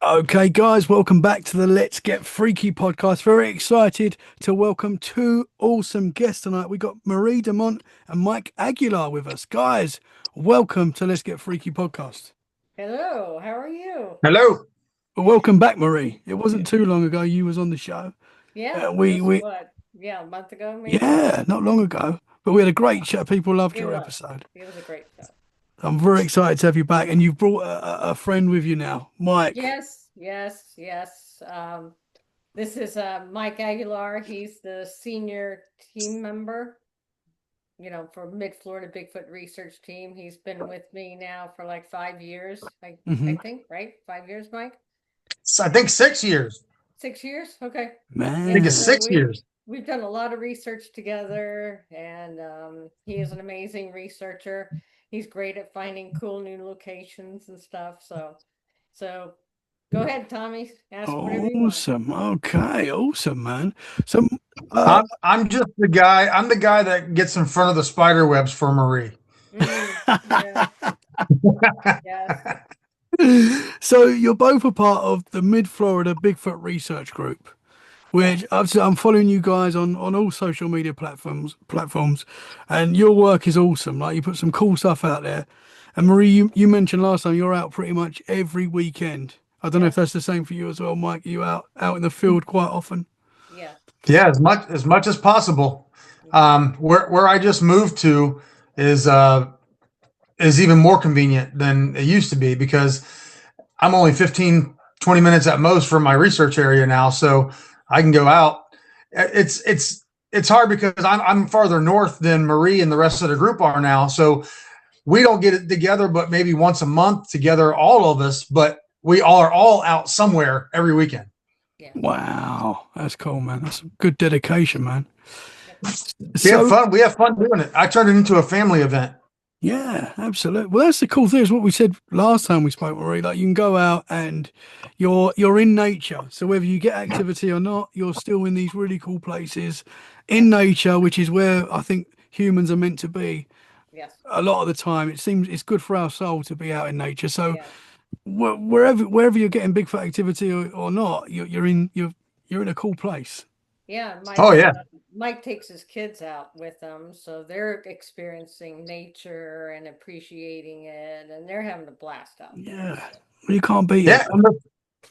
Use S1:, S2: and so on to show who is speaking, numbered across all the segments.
S1: Okay, guys, welcome back to the Let's Get Freaky podcast. Very excited to welcome two awesome guests tonight. We got Marie Dumont and Mike Aguilar with us. Guys, welcome to Let's Get Freaky podcast.
S2: Hello, how are you?
S3: Hello.
S1: Well, welcome back, Marie. It wasn't too long ago you was on the show.
S2: Yeah,
S1: We
S2: just
S1: we
S2: what? Yeah, a month ago maybe?
S1: yeah, not long ago, but we had a great chat. People loved
S2: It
S1: your
S2: was.
S1: episode.
S2: It was a great show.
S1: I'm very excited to have you back, and you've brought a friend with you now, Mike.
S2: Yes, yes, yes. This is Mike Aguilar. He's the senior team member, for Mid-Florida Bigfoot research team. He's been with me now for like 5 years. I
S1: Hmm.
S2: think, right? 5 years, Mike?
S3: I think 6 years.
S2: 6 years? Okay.
S3: I think
S2: Yeah,
S3: it's
S1: Man.
S2: so
S3: six
S2: we
S3: years.
S2: we've done a lot of research together, and he is an amazing researcher. He's great at finding cool new locations and stuff. So go ahead, Tommy. Ask whatever you want.
S1: Awesome. Okay, awesome, man. So,
S3: I'm just the guy. I'm the guy that gets in front of the spider webs for Marie.
S2: Yeah, yes,
S1: so you're both a part of the Mid Florida Bigfoot Research Group,
S2: yeah,
S1: which I'm following you guys on all social media platforms, and your work is awesome. Like you put some cool stuff out there. And Marie, you mentioned last time you're out pretty much every weekend. I don't know if
S2: yes,
S1: that's the same for you as well, Mike. Are you out in the field quite often?
S2: yes.
S3: Yeah, as much as possible.
S2: Mhm.
S3: Where I just moved to is uh is even more convenient than it used to be because I'm only 15, 20 minutes at most from my research area now, so I can go out. It's hard because I'm farther north than Marie and the rest of the group are now, so we don't get it together, but maybe once a month together, all of us. But we are all out somewhere every weekend.
S2: Yeah,
S1: Wow, that's cool, man. That's good dedication, man.
S2: yep,
S3: We have
S1: So
S3: fun. We have fun doing it. I turned it into a family event.
S1: yeah, absolutely. Well, that's the cool thing is what we said last time we spoke, Marie. Like you can go out and you're in nature. So whether you get activity or not, you're still in these really cool places in
S2: yes,
S1: nature, which is where I think humans are meant to be.
S2: yes,
S1: A lot of the time, it seems it's good for our soul to be out in nature. So
S2: yes.
S1: wherever you're getting Bigfoot activity or not, you're in a cool place.
S2: Yeah,
S3: Oh yeah,
S2: Mike takes his kids out with him, so they're experiencing nature and appreciating it, and they're having a blast out there.
S1: Yeah,
S2: So
S1: you can't beat
S3: yeah,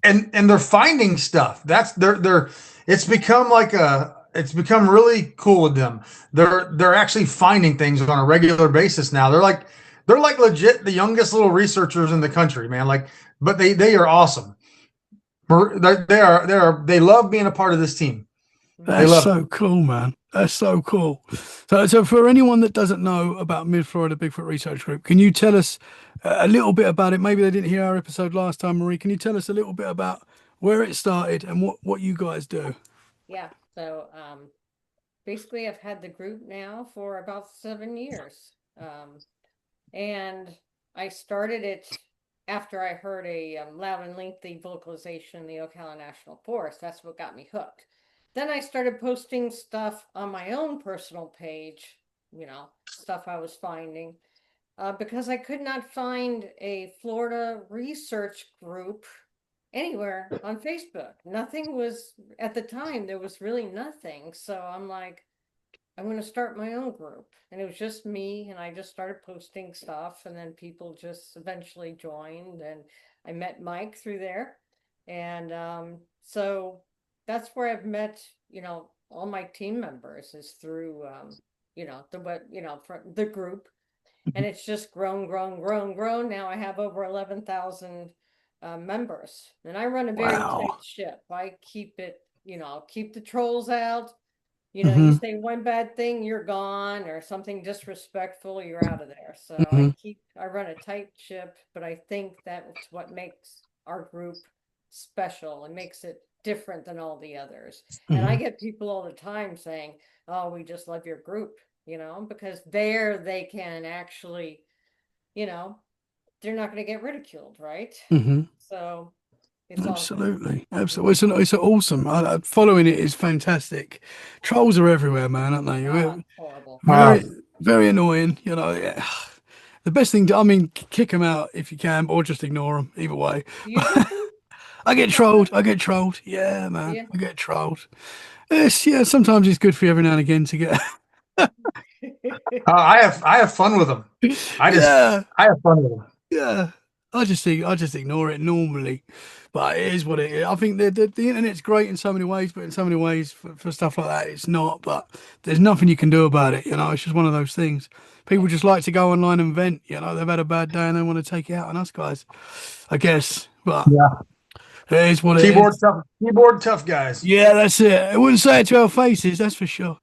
S1: it.
S3: and they're finding stuff. That's they're. It's become like a. It's become really cool with them. They're actually finding things on a regular basis now. They're like legit the youngest little researchers in the country, man. Like, but they are awesome. They love being a part of this team. They
S1: That's
S2: mhm.
S3: love it.
S1: so cool, man. That's so cool. So for anyone that doesn't know about Mid Florida Bigfoot Research Group, can you tell us a little bit about it? Maybe they didn't hear our episode last time, Marie. Can you tell us a little bit about where it started and what you guys do?
S2: Yeah. So basically, I've had the group now for about 7 years, and I started it after I heard a loud and lengthy vocalization in the Ocala National Forest. That's what got me hooked. Then I started posting stuff on my own personal page, stuff I was finding, because I could not find a Florida research group anywhere on Facebook. Nothing was, at the time, there was really nothing. So I'm like, I'm going to start my own group. And it was just me, and I just started posting stuff, and then people just eventually joined, and I met Mike through there. And so that's where I've met, all my team members is through, for the group, and it's just grown, grown, grown, grown. Now I have over 11,000 members, and I run a very tight
S1: Wow.
S2: ship. I keep it, keep the trolls out. You
S1: Hmm.
S2: say one bad thing, you're gone, or something disrespectful, you're out of there. So
S1: Hmm.
S2: I run a tight ship, but I think that's what makes our group special and makes it different than all the others. And I
S1: Hmm.
S2: get people all the time saying, "Oh, we just love your group," because there they can actually, you know, they're not going to get ridiculed, right?
S1: Hmm.
S2: So it's awesome.
S1: Absolutely, absolutely.
S2: Yeah.
S1: It's awesome. Following it is fantastic. Trolls are everywhere, man, aren't they?
S2: Ah, horrible.
S3: Uh,
S1: Very, very annoying. Yeah. The best thing to, I mean, kick them out if you can, or just ignore them. Either way.
S2: Do you kick them?
S1: I get trolled. I get trolled. Yeah, man.
S2: Yeah.
S1: I get trolled. Yeah, sometimes it's good for you every now and again to get.
S3: I have fun with them.
S1: Yeah,
S3: I have fun with them.
S1: yeah. I just ignore it normally, but it is what it is. I think the internet's great in so many ways, but in so many ways for stuff like that, it's not. But there's nothing you can do about it. You know, it's just one of those things. People just like to go online and vent. You know, they've had a bad day and they want to take it out on us guys, I guess. But
S3: Yeah.
S1: it is what it is.
S3: Keyboard tough guys.
S1: Yeah, that's it. I wouldn't say it to our faces, that's for sure.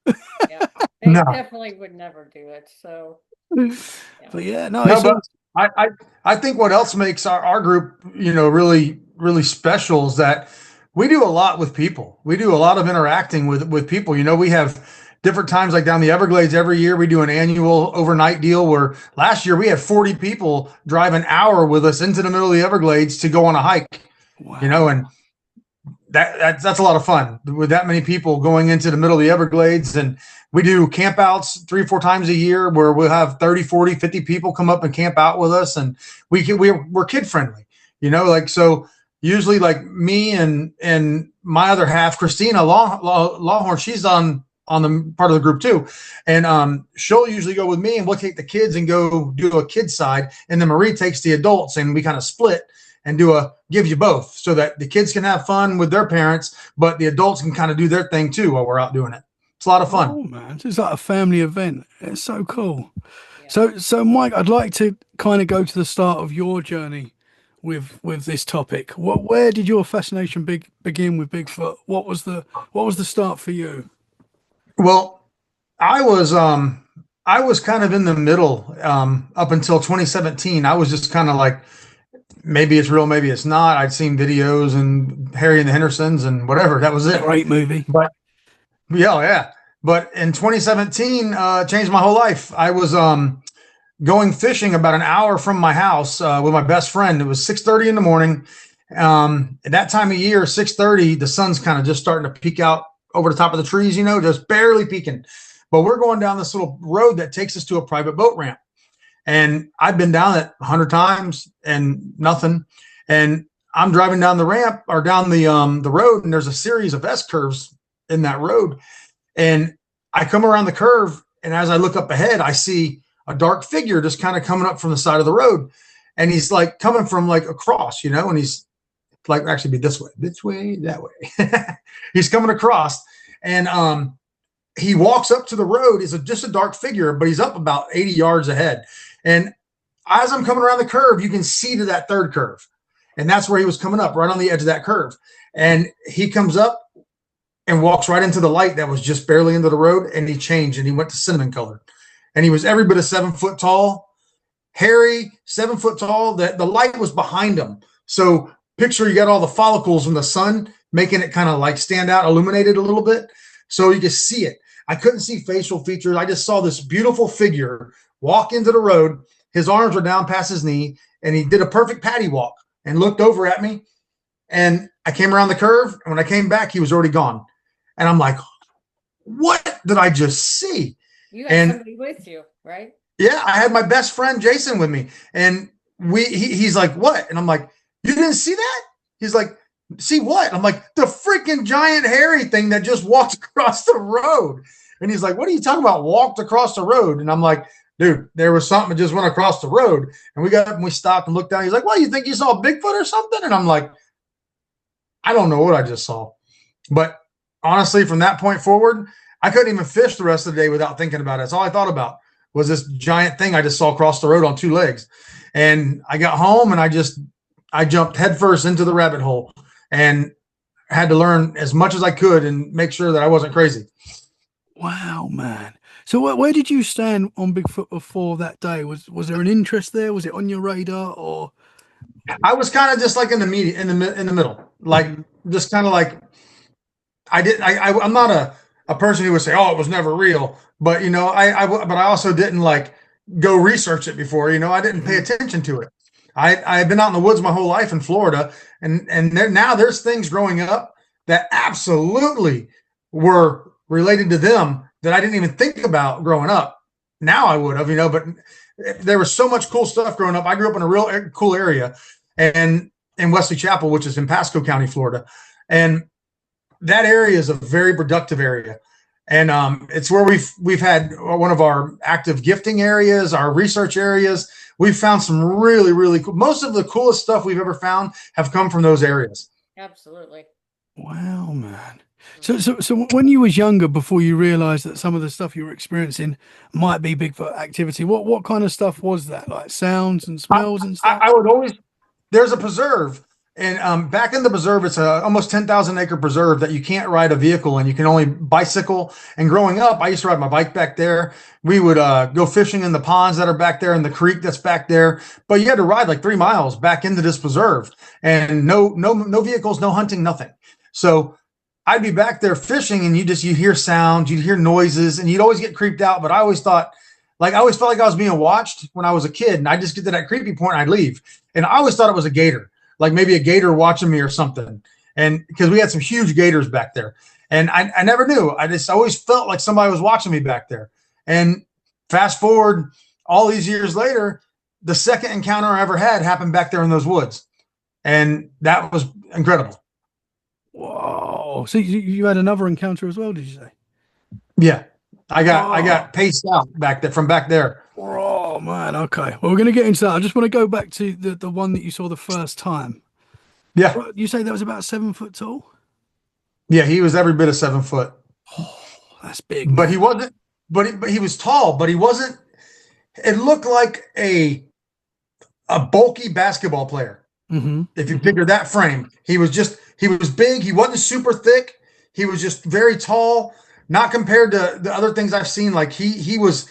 S2: Yeah. They
S3: No,
S2: definitely would never do it. So, yeah.
S1: But yeah, no,
S3: no,
S1: it's
S3: but
S1: all.
S3: I think what else makes our group, really, really special is that we do a lot with people. We do a lot of interacting with people. We have different times like down the Everglades every year. We do an annual overnight deal where last year we had 40 people drive an hour with us into the middle of the Everglades to go on a hike,
S1: Wow.
S3: and that's a lot of fun with that many people going into the middle of the Everglades. And we do campouts 3 or 4 times a year where we'll have 30, 40, 50 people come up and camp out with us. And we're kid friendly, so usually like me and my other half, Christina Lawhorn, she's on the part of the group too. And she'll usually go with me and we'll take the kids and go do a kid side. And then Marie takes the adults and we kind of split and give you both so that the kids can have fun with their parents, but the adults can kind of do their thing too while we're out doing it. It's a lot of fun.
S1: Oh man, it's like a family event. It's so cool.
S2: Yeah.
S1: So Mike, I'd like to kind of go to the start of your journey with this topic. Where did your fascination begin with Bigfoot? What was the start for you?
S3: Well, I was kind of in the middle up until 2017. I was just kind of like, maybe it's real, maybe it's not. I'd seen videos and Harry and the Hendersons and whatever. That was it.
S1: Great movie.
S3: But yeah, yeah. But in 2017, changed my whole life. I was going fishing about an hour from my house with my best friend. It was 6:30 in the morning. At that time of year, 6:30, the sun's kind of just starting to peek out over the top of the trees, just barely peeking. But we're going down this little road that takes us to a private boat ramp. And I've been down it 100 times and nothing. And I'm driving down the ramp or down the road, and there's a series of S curves in that road. And I come around the curve, and as I look up ahead, I see a dark figure just kind of coming up from the side of the road. And he's like coming from like across, and he's like actually be this way, that way. He's coming across, and he walks up to the road. Is just a dark figure, but he's up about 80 yards ahead. And as I'm coming around the curve, you can see to that third curve. And that's where he was coming up, right on the edge of that curve. And he comes up and walks right into the light that was just barely into the road. And he changed and he went to cinnamon color. And he was every bit of 7 foot tall. Hairy, 7 foot tall. The light was behind him. So picture you got all the follicles in the sun, making it kind of like stand out, illuminated a little bit. So you just see it. I couldn't see facial features. I just saw this beautiful figure walk into the road. His arms were down past his knee, and he did a perfect patty walk and looked over at me. And I came around the curve, and when I came back, he was already gone. And I'm like, what did I just see?
S2: You had somebody with you, right?
S3: Yeah, I had my best friend Jason with me, and he's like, what? And I'm like, you didn't see that? He's like, see what? I'm like, the freaking giant hairy thing that just walked across the road. And he's like, what are you talking about? Walked across the road. And I'm like, dude, there was something that just went across the road. And we got up and we stopped and looked down. He's like, well, you think you saw Bigfoot or something? And I'm like, I don't know what I just saw. But honestly, from that point forward, I couldn't even fish the rest of the day without thinking about it. That's all I thought about was this giant thing I just saw across the road on 2 legs. And I got home and I jumped headfirst into the rabbit hole and had to learn as much as I could and make sure that I wasn't crazy.
S1: Wow, man. So where did you stand on Bigfoot before that day? Was there an interest there? Was it on your radar or?
S3: I was kind of just like in the middle, like just kind of like I'm not a person who would say, oh, it was never real, but but I also didn't like go research it before, I didn't pay attention to it. I've been out in the woods my whole life in Florida, and now there's things growing up that absolutely were related to them that I didn't even think about growing up. Now I would have, but there was so much cool stuff growing up. I grew up in a real cool area, and in Wesley Chapel, which is in Pasco County, Florida. And that area is a very productive area. And it's where we've had one of our active gifting areas, our research areas. We've found some really, really cool. Most of the coolest stuff we've ever found have come from those areas.
S2: Absolutely.
S1: Wow, man. So when you was younger, before you realized that some of the stuff you were experiencing might be Bigfoot activity, what kind of stuff was that? Like sounds and smells and stuff?
S3: I would always, there's a preserve. And back in the preserve, it's a almost 10,000 acre preserve that you can't ride a vehicle and you can only bicycle. And growing up, I used to ride my bike back there. We would go fishing in the ponds that are back there and the creek that's back there. But you had to ride like 3 miles back into this preserve, and no vehicles, no hunting, nothing. So I'd be back there fishing, and you hear sounds, you'd hear noises, and you'd always get creeped out. But I always felt like I was being watched when I was a kid, and I'd just get to that creepy point and I'd leave. And I always thought it was a gator, like maybe a gator watching me or something. And because we had some huge gators back there, and I never knew. I just always felt like somebody was watching me back there. And fast forward all these years later, the second encounter I ever had happened back there in those woods. And that was incredible.
S1: Whoa. So you had another encounter as well, did you say?
S3: Yeah. I got paced out from back there.
S1: Oh man, okay. Well, we're gonna get into that. I just want to go back to the one that you saw the first time.
S3: Yeah.
S1: You say that was about 7 foot tall?
S3: Yeah, he was every bit of 7 foot.
S1: Oh, that's big.
S3: But he wasn't, but he was tall, but he wasn't. It looked like a bulky basketball player.
S1: Mm-hmm.
S3: If you figure that frame, he was big. He wasn't super thick. He was just very tall, not compared to the other things I've seen. Like he was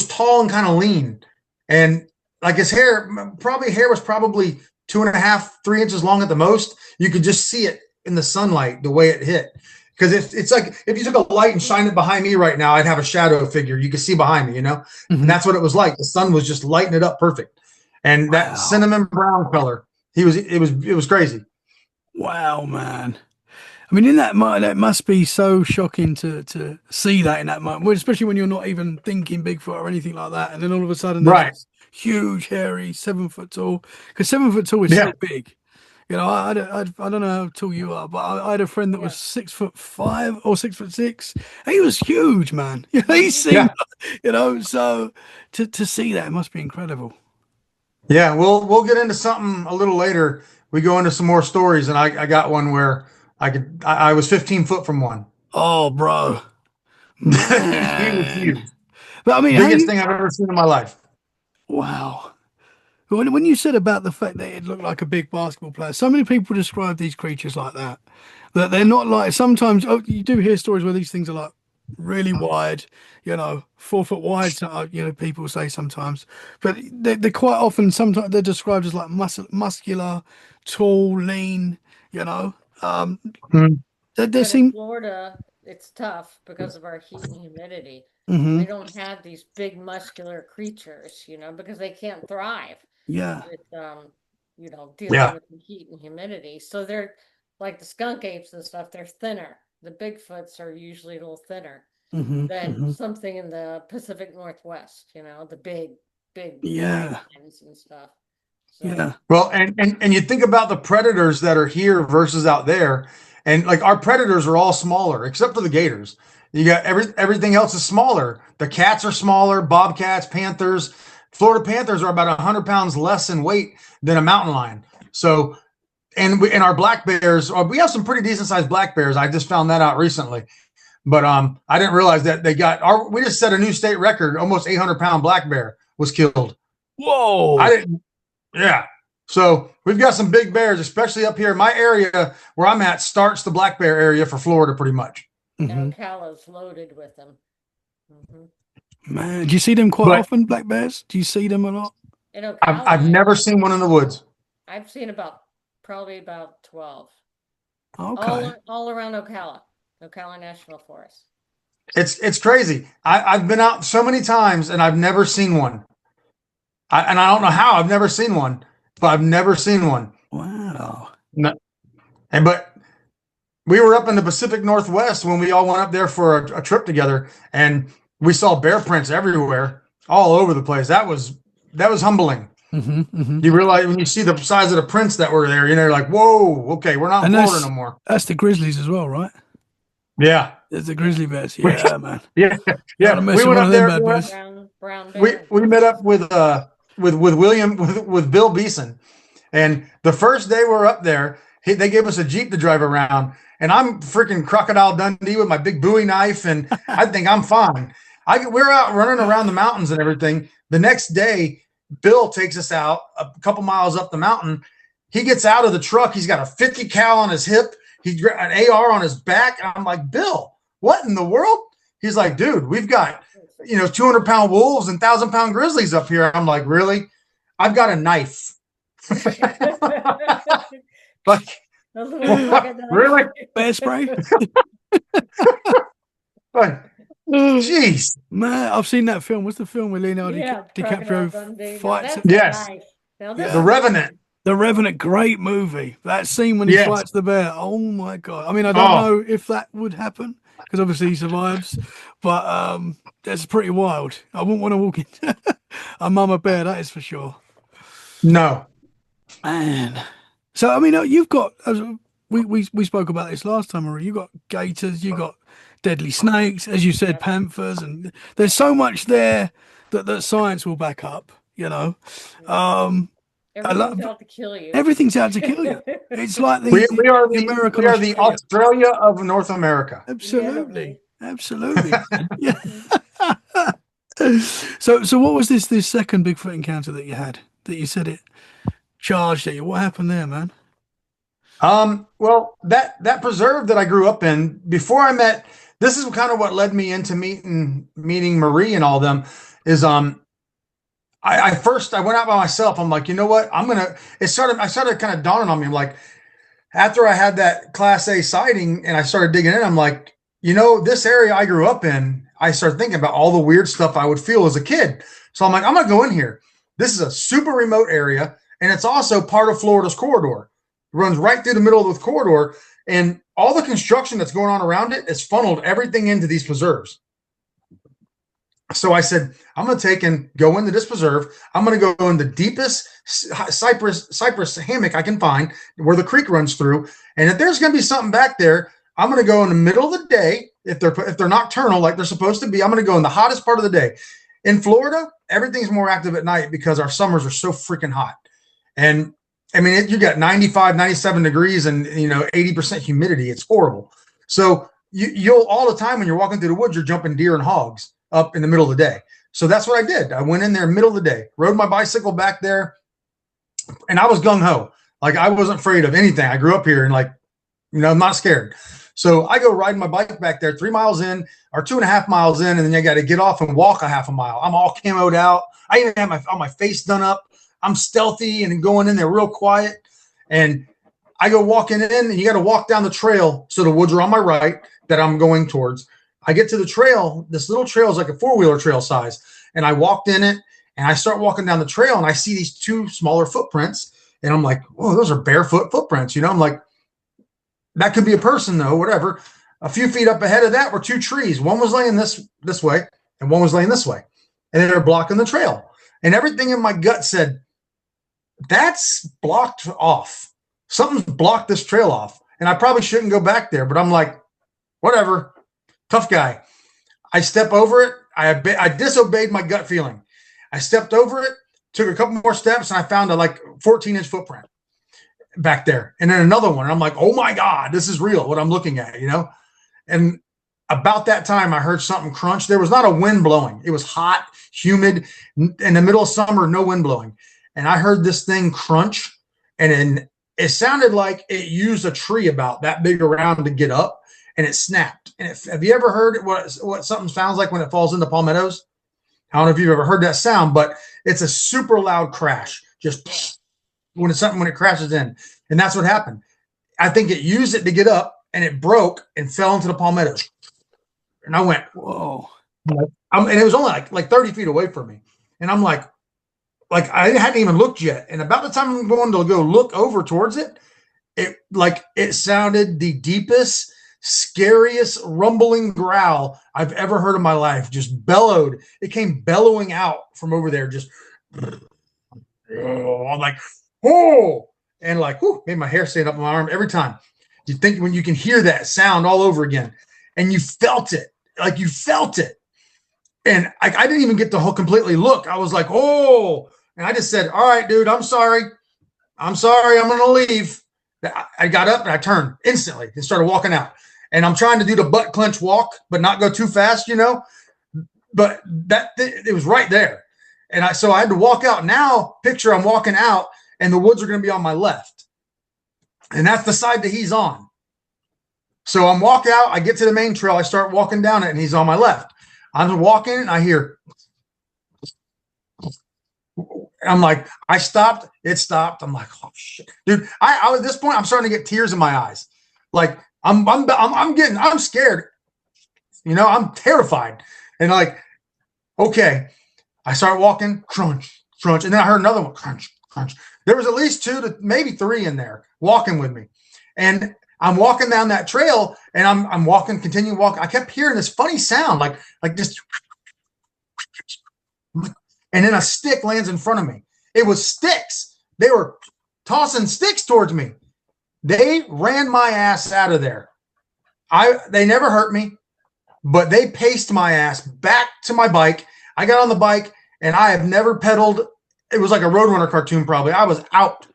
S3: tall and kind of lean, and like his hair was probably 2.5, 3 inches long at the most. You could just see it in the sunlight, the way it hit. Because it's like if you took a light and shined it behind me right now, I'd have a shadow figure you could see behind me, you know?
S1: Mm-hmm.
S3: And that's what it was like. The sun was just lighting it up perfect. And that cinnamon brown color, it was crazy.
S1: Wow, man. I mean, in that moment, that must be so shocking to see that in that moment, especially when you're not even thinking Bigfoot or anything like that. And then all of a sudden, there's this huge, hairy, 7 foot tall, because 7 foot tall is so big. You know, I don't know how tall you are, but I had a friend that was 6'5" or 6'6". And he was huge, man. You know, he seemed, you know, so to see that, it must be incredible.
S3: Yeah, we'll get into something a little later. We go into some more stories, and I got one where I was 15 foot from one.
S1: Oh, bro.
S3: He was huge.
S1: But I mean,
S3: biggest thing I've ever seen in my life.
S1: Wow. When you said about the fact that it looked like a big basketball player, so many people describe these creatures like that they're not like, sometimes you do hear stories where these things are like really wide, you know, 4 foot wide, you know, people say sometimes, but they're quite often, sometimes they're described as like muscular, tall, lean, you know. They seem,
S2: in Florida, it's tough because of our heat and humidity.
S1: mm-hmm.
S2: We don't have these big muscular creatures, you know, because they can't thrive. With you know, dealing with the heat and humidity. So they're like the skunk apes and stuff, they're thinner. The Bigfoots are usually a little thinner than something in the Pacific Northwest, you know, the big and stuff. So.
S3: Well, and you think about the predators that are here versus out there, and like our predators are all smaller except for the gators. You got everything else is smaller. The cats are smaller, bobcats, panthers. Florida panthers are about 100 pounds less in weight than a mountain lion. So, and our black bears, we have some pretty decent sized black bears. I just found that out recently, but I didn't realize that we just set a new state record. Almost 800-pound black bear was killed.
S1: Whoa!
S3: I didn't. Yeah. So we've got some big bears, especially up here. My area where I'm at starts the black bear area for Florida, pretty much.
S2: Ocala's loaded with them.
S1: Man, do you see them quite often, black bears? Do you see them a lot?
S3: I've never seen one in the woods.
S2: I've seen probably about 12.
S1: Okay.
S2: All around Ocala National Forest.
S3: It's crazy. I've been out so many times and I've never seen one. I don't know how I've never seen one, but I've never seen one.
S1: Wow.
S3: No. But we were up in the Pacific Northwest when we all went up there for a trip together, and we saw bear prints everywhere, all over the place. That was humbling. You realize when you see the size of the prints that were there, you're like, whoa, okay, we're not in Florida no more.
S1: That's the grizzlies as well, right?
S3: Yeah.
S1: There's the grizzly bears. Yeah, man.
S3: Yeah.
S1: Yeah. We went up there.
S2: Brown
S3: we met up with William, with Bill Beeson. And the first day we're up there, they gave us a Jeep to drive around. And I'm freaking Crocodile Dundee with my big Bowie knife. And I think I'm fine. We're out running around the mountains and everything. The next day, Bill takes us out a couple miles up the mountain. He gets out of the truck. He's got a 50 cal on his hip. He's got an AR on his back. I'm like, Bill, what in the world? He's like, dude, we've got, 200-pound wolves and 1,000-pound grizzlies up here. I'm like, really? I've got a knife. Like, really?
S1: Bear spray?
S3: But, jeez.
S1: Man, I've seen that film. What's the film with Leonardo DiCaprio fights?
S3: Yes. The Revenant.
S1: The Revenant, great movie. That scene when he fights the bear. Oh my God. I mean, I don't know if that would happen because obviously he survives, but that's pretty wild. I wouldn't want to walk into a mama bear, that is for sure.
S3: No.
S1: Man. So, I mean, you've got, we spoke about this last time, Marie. You've got gators, you've got deadly snakes, as you said, panthers, and there's so much there that science will back up,
S2: Everything's out to kill you.
S1: Everything's out to kill you. It's like
S3: we are the Australia of North America.
S1: Absolutely. Absolutely. Yeah. So what was this second Bigfoot encounter that you had, that you said it charged at you? What happened there, man?
S3: Well, that preserve that I grew up in, before I met, this is kind of what led me into meeting Marie and all them, is I went out by myself. I'm like, you know what? I started kind of dawning on me. I'm like, after I had that Class A sighting and I started digging in, I'm like, this area I grew up in, I started thinking about all the weird stuff I would feel as a kid. So I'm like, I'm going to go in here. This is a super remote area. And it's also part of Florida's corridor. It runs right through the middle of the corridor. And all the construction that's going on around it has funneled everything into these preserves. So I said, I'm going to take and go into this preserve. I'm going to go in the deepest cypress hammock I can find where the creek runs through. And if there's going to be something back there, I'm going to go in the middle of the day. If they're nocturnal like they're supposed to be, I'm going to go in the hottest part of the day. In Florida, everything's more active at night because our summers are so freaking hot. And I mean, you got 95, 97 degrees and 80% humidity. It's horrible. So you'll all the time when you're walking through the woods, you're jumping deer and hogs up in the middle of the day. So that's what I did. I went in there middle of the day, rode my bicycle back there, and I was gung-ho. Like, I wasn't afraid of anything. I grew up here and I'm not scared. So I go riding my bike back there 3 miles in or 2.5 miles in, and then I got to get off and walk a half a mile. I'm all camoed out. I even have all my face done up. I'm stealthy and going in there real quiet. And I go walking in, and you got to walk down the trail. So the woods are on my right that I'm going towards. I get to the trail. This little trail is like a 4-wheeler trail size. And I walked in it, and I start walking down the trail, and I see these 2 smaller footprints. And I'm like, oh, those are barefoot footprints. I'm like, that could be a person, though, whatever. A few feet up ahead of that were 2 trees. One was laying this way, and one was laying this way. And they're blocking the trail. And everything in my gut said, that's blocked off. Something's blocked this trail off. And I probably shouldn't go back there. But I'm like, whatever. Tough guy. I step over it. I disobeyed my gut feeling. I stepped over it, took a couple more steps, and I found a 14-inch footprint back there. And then another one. And I'm like, oh my God, this is real, what I'm looking at, And about that time, I heard something crunch. There was not a wind blowing. It was hot, humid, in the middle of summer, no wind blowing. And I heard this thing crunch, and then it sounded like it used a tree about that big around to get up, and it snapped. And have you ever heard what something sounds like when it falls into palmettos? I don't know if you've ever heard that sound, but it's a super loud crash. Just when it crashes in. And that's what happened. I think it used it to get up, and it broke and fell into the palmettos. And I went, whoa. And it was only like 30 feet away from me. And I'm like I hadn't even looked yet. And about the time I'm going to go look over towards it, it sounded the deepest, scariest rumbling growl I've ever heard in my life. Just bellowed. It came bellowing out from over there. Just, oh, I'm like, oh, and like, whoo, made my hair stand up on my arm every time. You think when you can hear that sound all over again, and you felt it, like you felt it. And I didn't even get to completely look. I was like, oh, and I just said, all right, dude, I'm sorry. I'm going to leave. I got up and I turned instantly and started walking out. And I'm trying to do the butt clench walk, but not go too fast, But it was right there. And so I had to walk out. Now, picture I'm walking out and the woods are going to be on my left. And that's the side that he's on. So I'm walking out. I get to the main trail. I start walking down it and he's on my left. I'm walking and I hear, I'm like, I stopped. It stopped. I'm like, oh shit, dude. I at this point, I'm starting to get tears in my eyes. Like I'm scared. I'm terrified. And like, okay, I start walking, crunch, crunch, and then I heard another one, crunch, crunch. There was at least 2 to maybe 3 in there walking with me, and I'm walking down that trail, and I'm walking, continue walking. I kept hearing this funny sound, like just. And then a stick lands in front of me. It was sticks. They were tossing sticks towards me. They ran my ass out of there. They never hurt me, but they paced my ass back to my bike. I got on the bike and I have never pedaled. It was like a Roadrunner cartoon probably. I was out.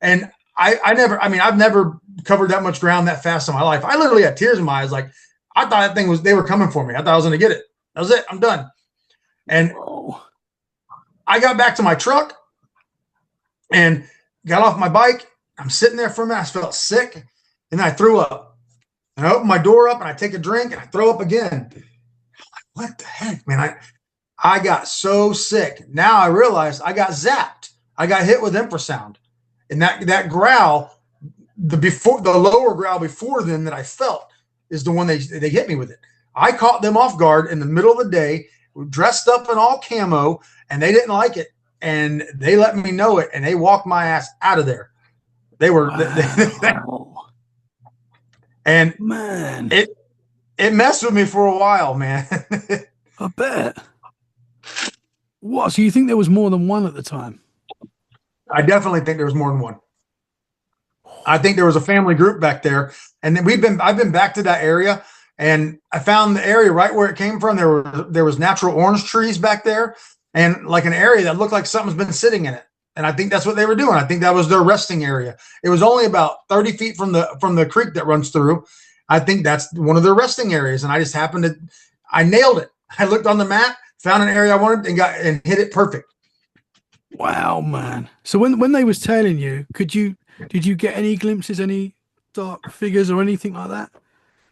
S3: And I've never covered that much ground that fast in my life. I literally had tears in my eyes. Like I thought they were coming for me. I thought I was going to get it. That was it. I'm done. And I got back to my truck and got off my bike. I'm sitting there for a minute. I felt sick, and then I threw up. And I open my door up, and I take a drink, and I throw up again. I'm like, what the heck, man? I got so sick. Now I realize I got zapped. I got hit with infrasound, and that growl, the lower growl before then that I felt is the one they hit me with it. I caught them off guard in the middle of the day, dressed up in all camo, and they didn't like it, and they let me know it, and they walked my ass out of there. They were,
S1: wow.
S3: And
S1: man,
S3: it messed with me for a while, man.
S1: I bet. What? So you think there was more than one at the time?
S3: I definitely think there was more than one. I think there was a family group back there, and then I've been back to that area, and I found the area right where it came from. There was natural orange trees back there, and like an area that looked like something's been sitting in it. And I think that's what they were doing. I think that was their resting area. It was only about 30 feet from the creek that runs through. I think that's one of their resting areas. And I just I nailed it. I looked on the map, found an area I wanted, and hit it perfect.
S1: Wow, man. So when they was tailing you, did you get any glimpses, any dark figures or anything like that?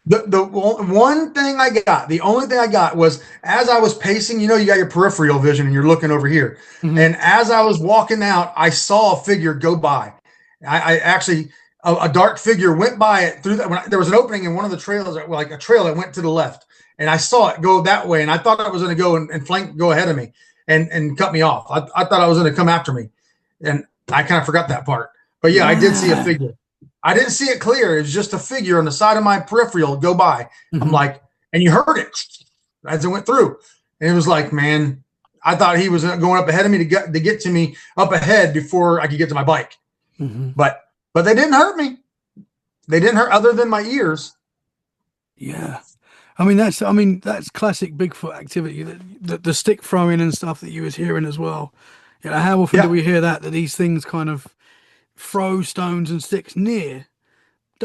S3: The one thing I got, the only thing I got was as I was pacing, you got your peripheral vision and you're looking over here. Mm-hmm. And as I was walking out, I saw a figure go by. I actually, a dark figure went by it through that. There was an opening in one of the trails, like a trail that went to the left. And I saw it go that way. And I thought I was going to go and go ahead of me and cut me off. I thought I was going to come after me. And I kind of forgot that part. But yeah, I did see a figure. I didn't see it clear. It was just a figure on the side of my peripheral go by. Mm-hmm. I'm like, and you heard it as it went through. And it was like, man, I thought he was going up ahead of me to get to me up ahead before I could get to my bike. Mm-hmm. But they didn't hurt me. They didn't hurt other than my ears.
S1: Yeah. I mean, that's classic Bigfoot activity, the stick throwing and stuff that you was hearing as well. How often do we hear that these things kind of throw stones and sticks near?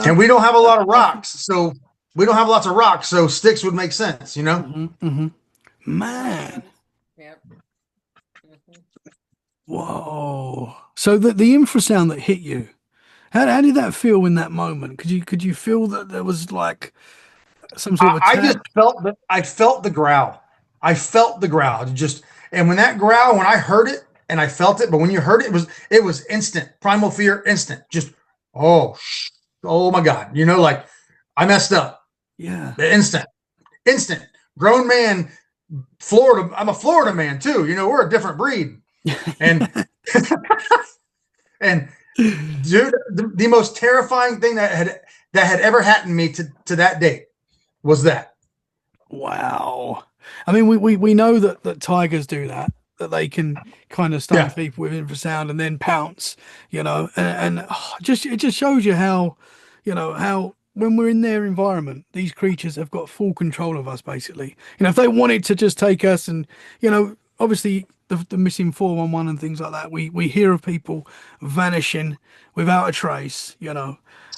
S3: And we don't have a lot of rocks, so sticks would make sense,
S1: Mm-hmm, mm-hmm. Man.
S2: Yep. Mm-hmm.
S1: Whoa. So the infrasound that hit you, how did that feel in that moment? Could you feel that there was like some sort of attack?
S3: I just felt the growl. I felt the growl. And when I heard it and I felt it, but when you heard it, it was instant. Primal fear, instant. Just, oh my God. Like I messed up.
S1: Yeah.
S3: Instant. Grown man, Florida. I'm a Florida man too. We're a different breed. And, and dude, the most terrifying thing that had ever happened to me to that date was that.
S1: Wow. I mean, we know that tigers do that. that they can kind of stun
S3: Yeah.
S1: people with infrasound and then pounce, and just it just shows you how, how when we're in their environment, these creatures have got full control of us, basically. If they wanted to just take us and, obviously the missing 411 and things like that, we hear of people vanishing without a trace,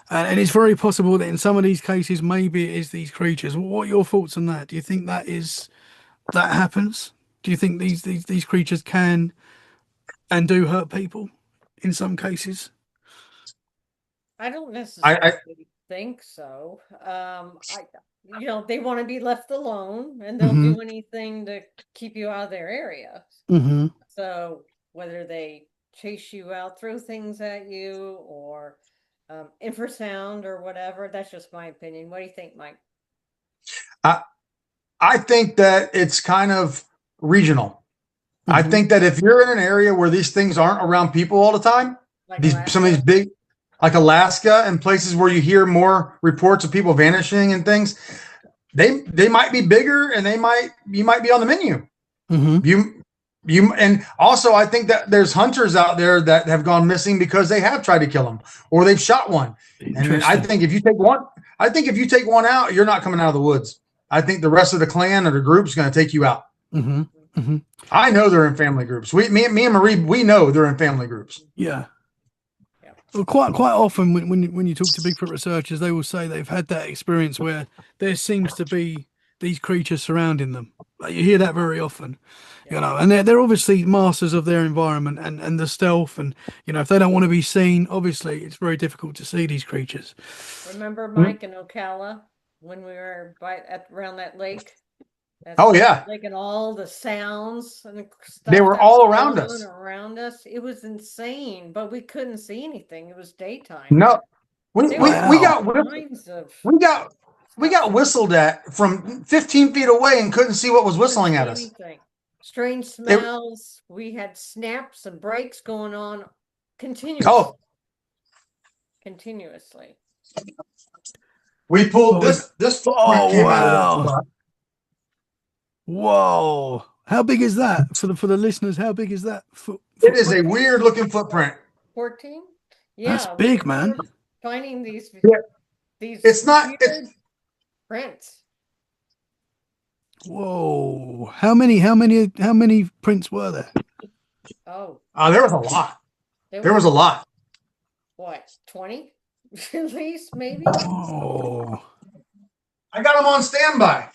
S1: and it's very possible that in some of these cases, maybe it is these creatures. What are your thoughts on that? Do you think that happens? Do you think these creatures can and do hurt people in some cases?
S2: I don't
S3: I
S2: necessarily think so. They want to be left alone and they'll
S1: Hmm.
S2: do anything to keep you out of their area.
S1: Hmm.
S2: So whether they chase you out, throw things at you, or infrasound or whatever, that's just my opinion. What do you think, Mike?
S3: I, I think that it's kind of regional. I
S1: Hmm.
S3: think that if you're in an area where these things aren't around people all the time,
S2: Like
S3: some of these
S2: Alaska?
S3: big, like Alaska and places where you hear more reports of people vanishing and things, they might be bigger and you might be on the menu.
S1: Hmm.
S3: And also I think that there's hunters out there that have gone missing because they have tried to kill them or they've shot one. And I
S1: Interesting.
S3: think if you take one, I think if you take one out, you're not coming out of the woods. I think the rest of the clan or the group is going to take you out.
S1: Hmm. Hmm.
S3: I know they're in family groups. Me and Marie, we know they're in family groups.
S1: Yeah.
S2: Yeah.
S1: Well, quite often when you talk to Bigfoot researchers, they will say they've had that experience where there seems to be these creatures surrounding them. Like, you hear that very often,
S2: Yeah.
S1: and they're obviously masters of their environment and the stealth, and if they don't want to be seen, obviously it's very difficult to see these creatures.
S2: Remember Mike and Ocala when we were around that lake? That
S3: Oh
S2: secret
S3: yeah,
S2: lake and all the sounds and
S3: they
S2: stuff
S3: were
S2: that was
S3: all around
S2: going on
S3: us.
S2: around us. It was insane, but we couldn't see anything. It was daytime.
S3: No, we
S2: There
S3: we
S2: was
S3: we
S1: Wow.
S3: got
S2: all kinds of
S3: we got we
S2: stuff
S3: got
S2: going.
S3: whistled at from 15 feet away and couldn't see what was
S2: Couldn't
S3: whistling at
S2: see
S3: us.
S2: anything. Strange
S3: It,
S2: smells. We had snaps and breaks going on continuous,
S3: oh,
S2: continuously.
S3: we pulled
S1: Oh,
S3: this footprint
S1: oh
S3: came out of that
S1: wow.
S3: spot.
S1: Whoa. How big is that for the listeners? How big is that
S3: It is a
S2: 14?
S3: weird looking footprint.
S2: 14?
S1: That's
S2: Yeah,
S1: big,
S2: we
S1: man.
S2: were finding these
S3: Yeah,
S2: these
S3: it's not.
S2: weird prints.
S1: Whoa. How many prints were there?
S2: Oh,
S3: There was a lot.
S2: there
S3: There
S2: was
S3: was a lot.
S2: what, 20 at least, maybe?
S1: Oh,
S3: I got them on standby.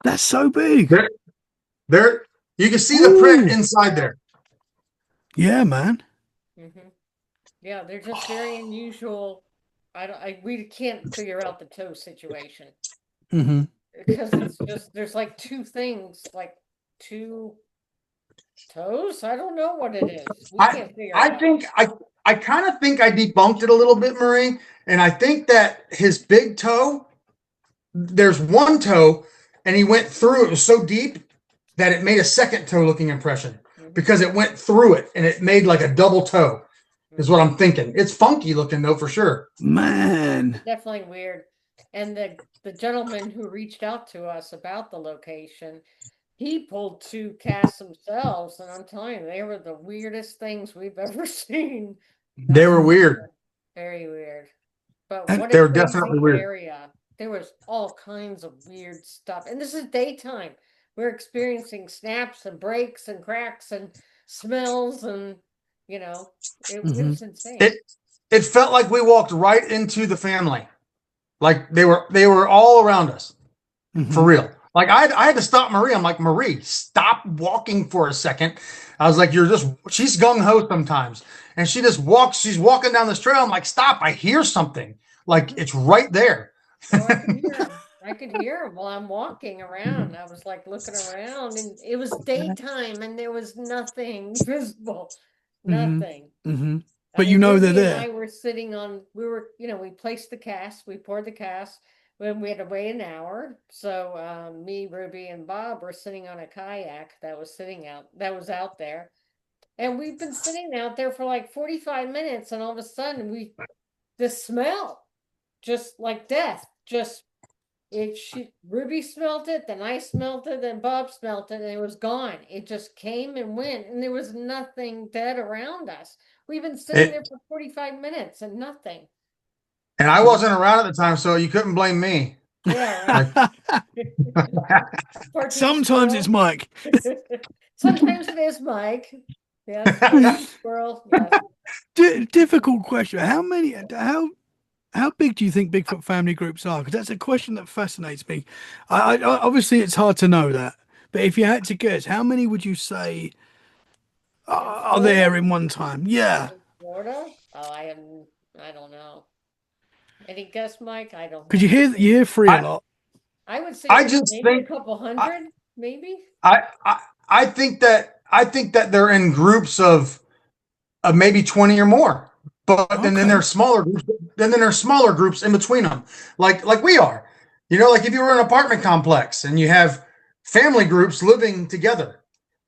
S1: that's so big.
S3: There, there. You can see the print
S1: Ooh.
S3: inside there.
S1: Yeah, man.
S2: Hmm. Yeah, they're just very unusual. We can't figure out the toe situation
S1: Hmm.
S2: because it's just there's like two things, like two toes. I don't know what it is. We
S3: I
S2: can't figure it
S3: I
S2: out.
S3: think I kind of think I debunked it a little bit, Marie, and I think that his big toe, there's one toe, and he went through it was so deep that it made a second toe looking impression
S2: Hmm.
S3: because it went through it and it made like a double toe. Is what
S2: Hmm.
S3: I'm thinking. It's funky looking though for sure.
S1: Man.
S2: Definitely weird. And the gentleman who reached out to us about the location, he pulled two casts themselves, and I'm telling you, they were the weirdest things we've ever seen.
S3: They
S2: That's
S3: were
S2: for
S3: weird.
S2: sure. Very weird. But
S1: And
S2: what a
S3: They were definitely
S2: crazy
S3: weird.
S2: area. There was all kinds of weird stuff. And this is daytime. We're experiencing snaps and breaks and cracks and smells and it
S1: hmm
S2: was insane.
S3: It it felt like we walked right into the family. Like they were all around us. For
S1: hmm
S3: real. Like I had to stop Marie. I'm like, Marie, stop walking for a second. I was like, she's gung ho sometimes. And she's walking down this trail. I'm like, stop, I hear something. Like
S2: Mhm.
S3: it's right there.
S2: Oh, I could hear him. I could hear him while I'm walking around. I was like looking around, and it was daytime, and there was nothing visible.
S1: hmm
S2: Nothing.
S1: hmm
S2: I
S1: But
S2: mean,
S1: they're
S2: Ruby and
S1: there.
S2: I were sitting on, we placed the cast, we poured the cast, when we had to wait an hour. So me, Ruby, and Bob were sitting on a kayak that was out there. And we've been sitting out there for like 45 minutes, and all of a sudden, this smell, just like death, just Ruby smelt it, then I smelt it, then Bob smelt it, and it was gone. It just came and went, and there was nothing dead around us. We've been sitting there
S3: It,
S2: for 45 minutes and nothing.
S3: and I wasn't around at the time, so you couldn't blame me.
S2: Yeah, right.
S3: Like,
S2: Partridge
S1: Sometimes it's
S2: squirrel.
S1: Mike.
S2: Sometimes it is Mike. Yes, partridge squirrel. Yes.
S1: Difficult question. How big do you think Bigfoot family groups are? Because that's a question that fascinates me. Obviously it's hard to know that, but if you had to guess, how many would you say
S2: In
S1: are there
S2: Florida?
S1: in one time? Yeah,
S2: In Florida? Oh, I don't know. Any guess, Mike? I don't
S1: because
S2: have any.
S1: you hear three a
S3: I,
S1: lot.
S2: I would
S3: I
S2: say
S3: just
S2: maybe a
S3: think
S2: couple
S3: I,
S2: hundred, maybe.
S3: I think that they're in groups of maybe 20 or more. But then
S1: Okay.
S3: there's smaller groups. Then there's smaller groups in between them, like we are. Like if you were in an apartment complex and you have family groups living together,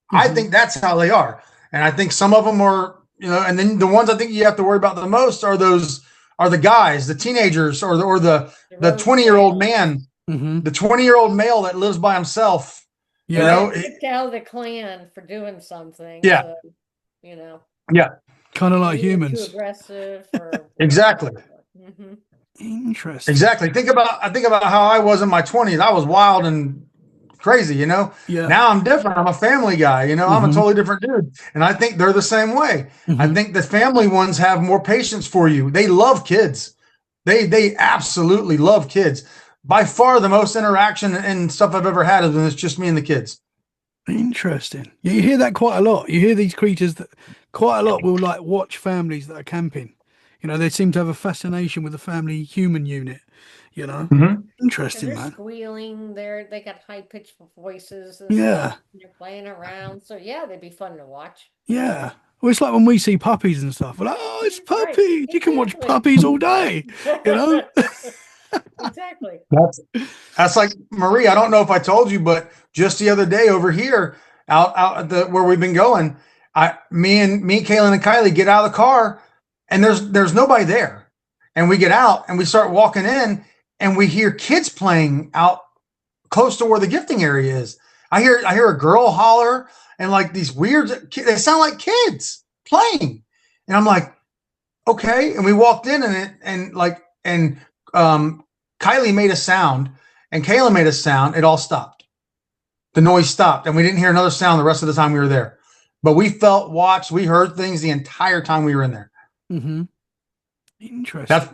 S3: I
S1: Hmm.
S3: think that's how they are. And I think some of them are, and then the ones I think you have to worry about the most are the guys, the teenagers, or
S2: The
S3: the
S2: rogue
S3: 20-year-old
S2: males.
S3: man,
S1: Hmm.
S3: the 20-year-old male that lives by himself. You
S2: They
S1: Yeah.
S3: know,
S2: got kicked out of the clan for doing something,
S3: yeah,
S2: so you know,
S3: yeah,
S1: Kind of like
S2: maybe they're too
S1: humans.
S2: aggressive or
S3: exactly.
S2: whatever. Hmm.
S1: Interesting.
S3: Exactly. I think about how I was in my 20s. I was wild and crazy.
S1: Yeah.
S3: Now I'm different. I'm a family guy. I'm a
S1: Hmm.
S3: totally different dude. And I think they're the same way. I
S1: Hmm.
S3: think the family ones have more patience for you. They love kids. They absolutely love kids. By far the most interaction and stuff I've ever had is when it's just me and the kids.
S1: Interesting. Yeah, you hear that quite a lot. You hear these creatures that quite a lot will like watch families that are camping. They seem to have a fascination with the family human unit, you know.
S3: Mm-hmm.
S2: Because
S1: Interesting,
S2: they're
S1: man.
S2: squealing, they got high pitched voices and stuff.
S1: Yeah.
S2: And they're playing around, so yeah, they'd be fun to watch.
S1: Yeah. Well, it's like when we see puppies and stuff. We're like, oh, it's
S2: Right,
S1: puppies. You can watch
S2: exactly.
S1: puppies all day, you know?
S2: Exactly.
S3: That's like Marie. I don't know if I told you, but just the other day over here, out at the where we've been going, Kaylin and Kylie get out of the car, and there's nobody there, and we get out and we start walking in, and we hear kids playing out close to where the gifting area is. I hear a girl holler and like these weird. They sound like kids playing, and I'm like, okay. And we walked in and um, Kylie made a sound and Kayla made a sound. It all stopped. The noise stopped, and we didn't hear another sound the rest of the time we were there. But we felt, watched, we heard things the entire time we were in there.
S1: Hmm. Interesting.
S3: That's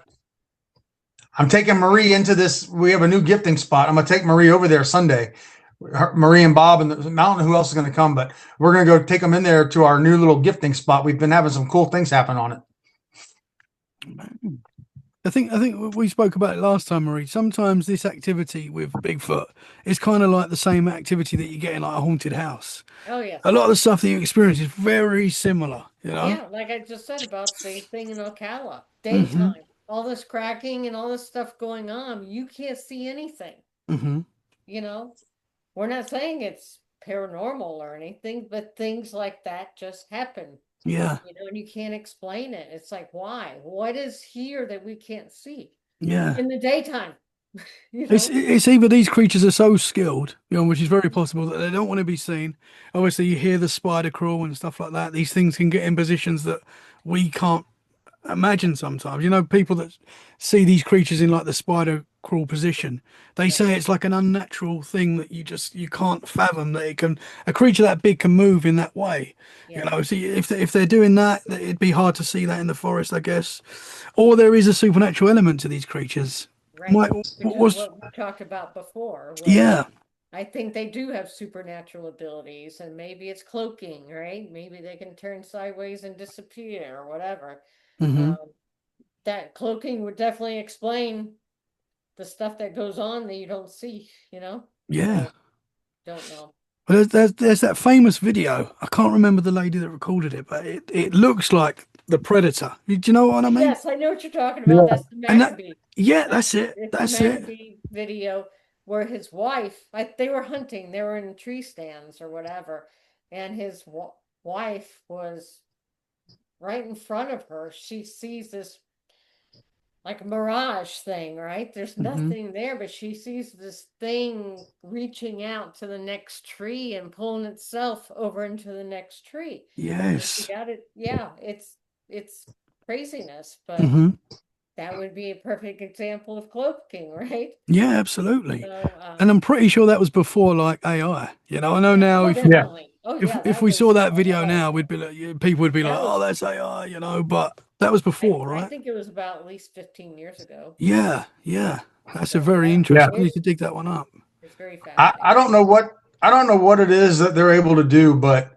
S3: I'm taking Marie into this. We have a new gifting spot. I'm gonna take Marie over there Sunday. Marie and Bob and the mountain. Who else is going to come? But we're going to go take them in there to our new little gifting spot. We've been having some cool things happen on it.
S1: I think we spoke about it last time, Marie. Sometimes this activity with Bigfoot is kind of like the same activity that you get in like a haunted house.
S2: Oh yes.
S1: A lot of the stuff that you experience is very similar, you know?
S2: Yeah, like I just said about the thing in Ocala.
S1: Hmm.
S2: Daytime. All this cracking and all this stuff going on. You can't see anything.
S1: Hmm.
S2: You know? We're not saying it's paranormal or anything, but things like that just happen.
S1: Yeah.
S2: And you can't explain it. It's like, why? What is here that we can't see
S1: Yeah.
S2: in the daytime? You
S1: It's
S2: know?
S1: it's either these creatures are so skilled, which is very possible that they don't want to be seen. Obviously, you hear the spider crawl and stuff like that. These things can get in positions that we can't imagine sometimes. People that see these creatures in like the spider crawl position, they
S2: Yeah,
S1: say it's like an unnatural thing that you can't fathom that a creature that big can move in that way.
S2: yeah,
S1: So if they're doing that, it'd be hard to see that in the forest, I guess. Or there is a supernatural element to these creatures.
S2: right.
S1: Mike,
S2: Which
S1: what
S2: is
S1: was
S2: what we talked about before was
S1: yeah.
S2: I think they do have supernatural abilities, and maybe it's cloaking, right? Maybe they can turn sideways and disappear or whatever.
S1: Hmm.
S2: Um, that cloaking would definitely explain the stuff that goes on that you don't see, you know?
S1: Yeah.
S2: So don't know.
S1: Well, there's that famous video. I can't remember the lady that recorded it, but it looks like the Predator. Do you know what I mean?
S2: Yes, I know what you're talking about.
S3: Yeah.
S2: That's the
S1: And that,
S2: Maccabee.
S1: yeah, that's it.
S2: It's the
S1: That's it.
S2: Maccabee video where his wife, they were hunting, they were in tree stands or whatever, and his wife was right in front of her. She sees this like a mirage thing, right? There's
S1: Hmm.
S2: nothing there, but she sees this thing reaching out to the next tree and pulling itself over into the next tree. And she
S1: Yes.
S2: got it. Yeah, it's craziness, but
S1: Hmm.
S2: that would be a perfect example of cloaking, right?
S1: Yeah, absolutely.
S2: So,
S1: And I'm pretty sure that was before like AI. I know
S2: yeah,
S1: now
S2: oh,
S1: if
S3: Yeah.
S2: definitely. Oh,
S1: if
S2: yeah,
S1: if
S2: that
S1: we saw
S2: was
S1: that
S2: a
S1: video
S2: long
S1: now, we'd
S2: time.
S1: be like, people would be like,
S2: That
S1: oh,
S2: was,
S1: that's AI, but that was before,
S2: I
S1: right?
S2: think it was about at least 15 years ago.
S1: Yeah, yeah. That's a
S2: So,
S1: very
S2: yeah,
S3: Yeah.
S1: interesting. I need to dig that one up.
S2: it's very
S3: I
S2: fascinating.
S3: don't know what it is that they're able to do, but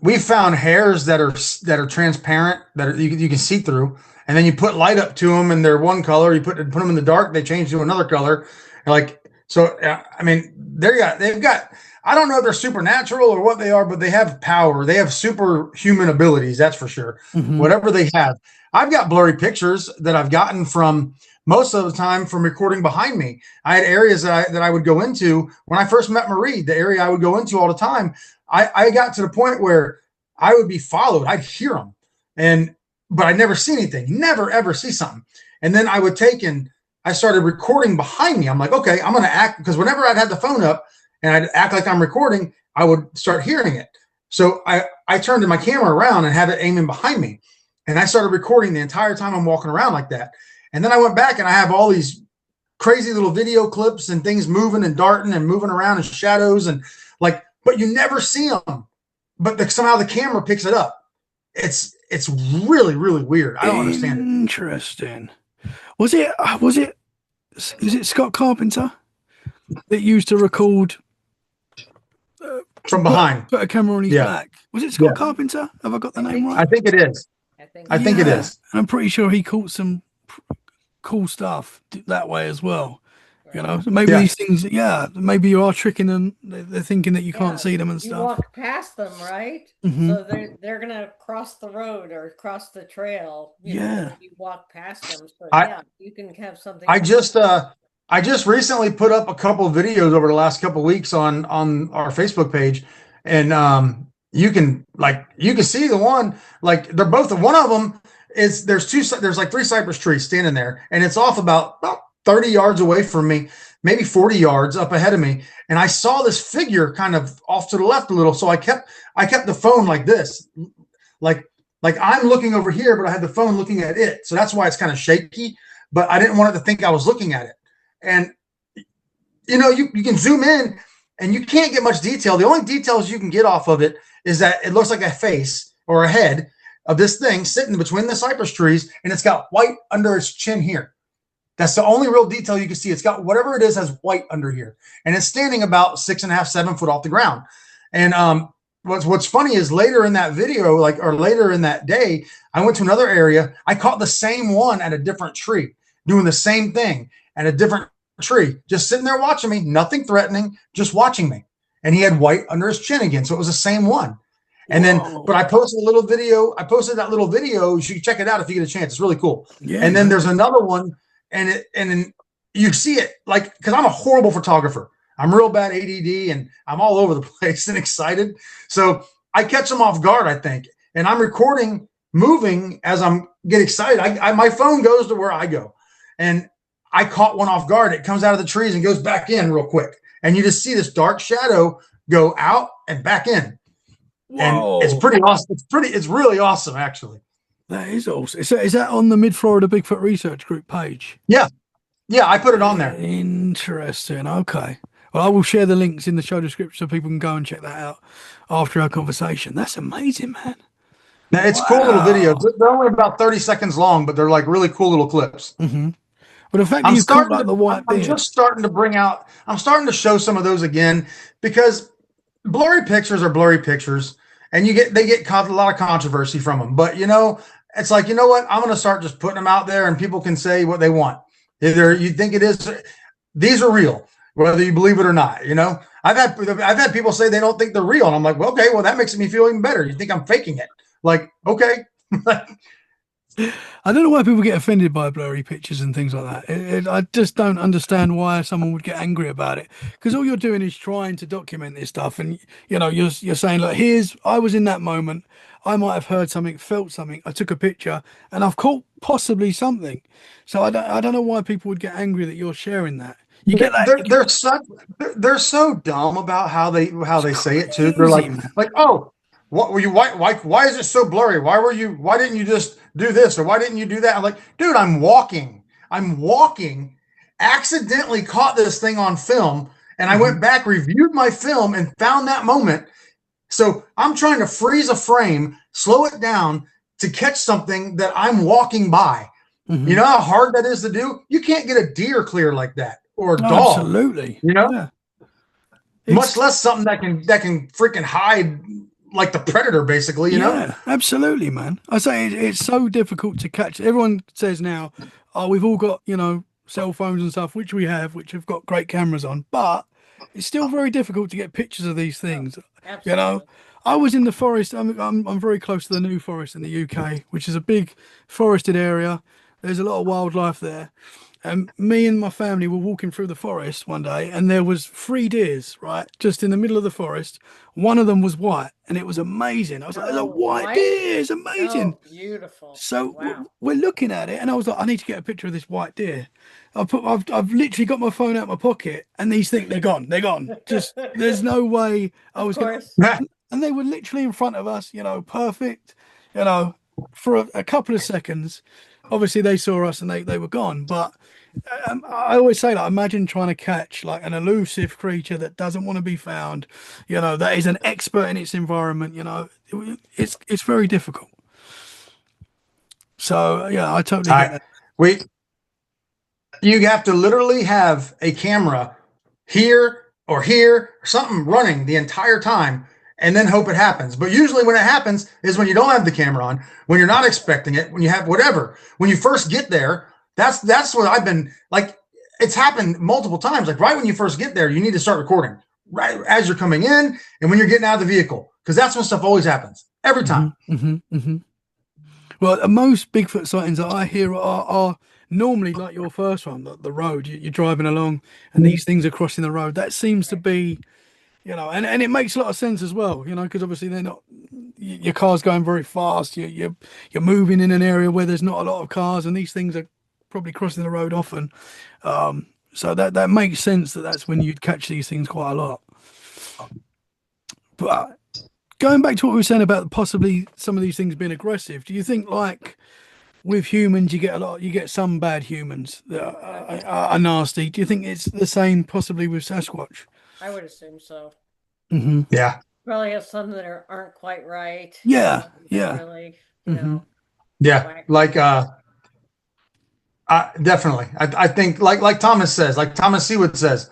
S3: we found hairs that are transparent that you can see through, and then you put light up to them and they're one color. You put them in the dark, they change to another color. Like so, I mean, they've got. I don't know if they're supernatural or what they are, but they have power. They have superhuman abilities. That's for sure.
S1: Hmm.
S3: Whatever they have, I've got blurry pictures that I've gotten from most of the time from recording behind me. I had areas that I would go into when I first met Marie. The area I would go into all the time. I got to the point where I would be followed. I'd hear them, but I'd never see anything. Never ever see something. And then I started recording behind me. I'm like, okay, I'm gonna act because whenever I'd had the phone up and I'd act like I'm recording, I would start hearing it. So I turned my camera around and had it aiming behind me, and I started recording the entire time I'm walking around like that. And then I went back and I have all these crazy little video clips and things moving and darting and moving around and shadows and like, but you never see them. But somehow the camera picks it up. It's really really weird. I don't understand it.
S1: Interesting. Was it is it Scott Carpenter that used to record to
S3: From
S1: put
S3: behind.
S1: put a camera on his
S3: Yeah,
S1: back? Was it Scott
S3: yeah.
S1: Carpenter? Have I got the
S2: I
S1: name
S2: think
S1: right?
S3: I think it is.
S2: I think
S3: I
S2: so.
S3: think it
S1: Yeah,
S3: is.
S1: and I'm pretty sure he caught some cool stuff that way as well.
S2: Right.
S1: So maybe
S3: Yeah.
S1: these things, yeah, maybe you are tricking them. They're thinking that you can't
S2: Yeah,
S1: see them and
S2: you
S1: stuff.
S2: walk past them, right?
S1: Hmm.
S2: So they're gonna cross the road or cross the trail, when
S1: Yeah.
S2: you walk past them. So
S3: I
S2: yeah, you can have something
S3: I
S2: happen.
S3: just recently put up a couple of videos over the last couple of weeks on our Facebook page, and you can see the one like they're both one of them is there's like three cypress trees standing there, and it's off about 30 yards away from me, maybe 40 yards up ahead of me, and I saw this figure kind of off to the left a little, so I kept the phone like this, like like I'm looking over here, but I had the phone looking at it, so that's why it's kind of shaky. But I didn't want it to think I was looking at it. And you can zoom in and you can't get much detail. The only details you can get off of it is that it looks like a face or a head of this thing sitting between the cypress trees, and it's got white under its chin here. That's the only real detail you can see. It's got whatever it is has white under here, and it's standing about 6.5, 7 foot off the ground. And what's funny is later in that video, or later in that day, I went to another area. I caught the same one at a different tree, doing the same thing at a different tree, just sitting there watching me, nothing threatening, just watching me. And he had white under his chin again, so it was the same one. And then, but
S1: Whoa.
S3: I posted a little video. I posted that little video. You should check it out if you get a chance. It's really cool.
S1: Yeah,
S3: And then
S1: man.
S3: there's another one, and then you see it like because I'm a horrible photographer. I'm real bad ADD, and I'm all over the place and excited. So I catch them off guard, I think, and I'm recording, moving as I'm get excited. My phone goes to where I go, and I caught one off guard. It comes out of the trees and goes back in real quick, and you just see this dark shadow go out and back in. And it's
S1: Whoa.
S3: pretty awesome. It's really awesome, actually.
S1: That is awesome. Is that on the Mid Florida Bigfoot Research Group page?
S3: Yeah. Yeah. I put it on there.
S1: Interesting. Okay. Well, I will share the links in the show description so people can go and check that out after our conversation. That's amazing, man.
S3: Now, it's cool little videos.
S1: Wow.
S3: They're only about 30 seconds long, but they're like really cool little clips.
S1: Hmm. Well, the fact that you caught like the white
S3: I'm
S1: beard.
S3: just starting to I'm starting to show some of those again because blurry pictures are blurry pictures and they get caught a lot of controversy from them. But it's like, you know what? I'm going to start just putting them out there and people can say what they want. Either you think it is, these are real, whether you believe it or not. I've had people say they don't think they're real. And I'm like, well, okay, well, that makes me feel even better. You think I'm faking it? Like, okay.
S1: I don't know why people get offended by blurry pictures and things like that. I just don't understand why someone would get angry about it. Because all you're doing is trying to document this stuff, and you're saying like, I was in that moment. I might have heard something, felt something. I took a picture, and I've caught possibly something. So I don't know why people would get angry that you're sharing that. You get that?
S3: They're so dumb about how they say it too. They're
S1: Crazy, man.
S3: like, oh, what were you? Why is it so blurry? Why didn't you just do this, or why didn't you do that? I'm like, dude, I'm walking, accidentally caught this thing on film, and I went back, reviewed my film, and found that moment. So I'm trying to freeze a frame, slow it down to catch something that I'm walking by. You know how hard that is to do? You can't get a deer clear like that, or a dog.
S1: Absolutely.
S3: You know?
S1: Yeah.
S3: Much less something that can freaking hide like the predator, basically, you know?
S1: Yeah, absolutely, man. I say it's so difficult to catch. Everyone says now, oh, we've all got, cell phones and stuff, which we have, which have got great cameras on, but it's still very difficult to get pictures of these things.
S2: Absolutely.
S1: I was in the forest. I'm very close to the New Forest in the UK, which is a big forested area. There's a lot of wildlife there. And me and my family were walking through the forest one day, and there was 3 deers, right, just in the middle of the forest. One of them was white, and it was amazing. I was like, "There's a white deer! It's amazing!"
S2: Oh, beautiful.
S1: So
S2: Wow.
S1: we're looking at it, and I was like, "I need to get a picture of this white deer." I've literally got my phone out of my pocket, and these things they're gone. They're gone. Just there's no way I was going. And they were literally in front of us, perfect, for a couple of seconds. Obviously, they saw us and they were gone. But I always say, like, imagine trying to catch like an elusive creature that doesn't want to be found, that is an expert in its environment. It's very difficult. So yeah, I totally get that.
S3: You have to literally have a camera here or something running the entire time, and then hope it happens. But usually when it happens is when you don't have the camera on, when you're not expecting it, when you have whatever. When you first get there, that's what I've been like. It's happened multiple times. Like right when you first get there, you need to start recording right as you're coming in and when you're getting out of the vehicle, because that's when stuff always happens every time.
S1: Well, most Bigfoot sightings that I hear are normally like your first one, the road. You're driving along and these things are crossing the road. That seems to be, and it makes a lot of sense as well, because obviously they're not, your car's going very fast. You're moving in an area where there's not a lot of cars, and these things are probably crossing the road often. So that makes sense that's when you'd catch these things quite a lot. But going back to what we were saying about possibly some of these things being aggressive, do you think like with humans you get some bad humans that are nasty? Do you think it's the same possibly with Sasquatch?
S2: I would assume so.
S3: Yeah.
S2: Probably have some that aren't quite right.
S1: Yeah.
S2: Really,
S3: Yeah. Like definitely. I think like Thomas says, like Thomas Seawood says,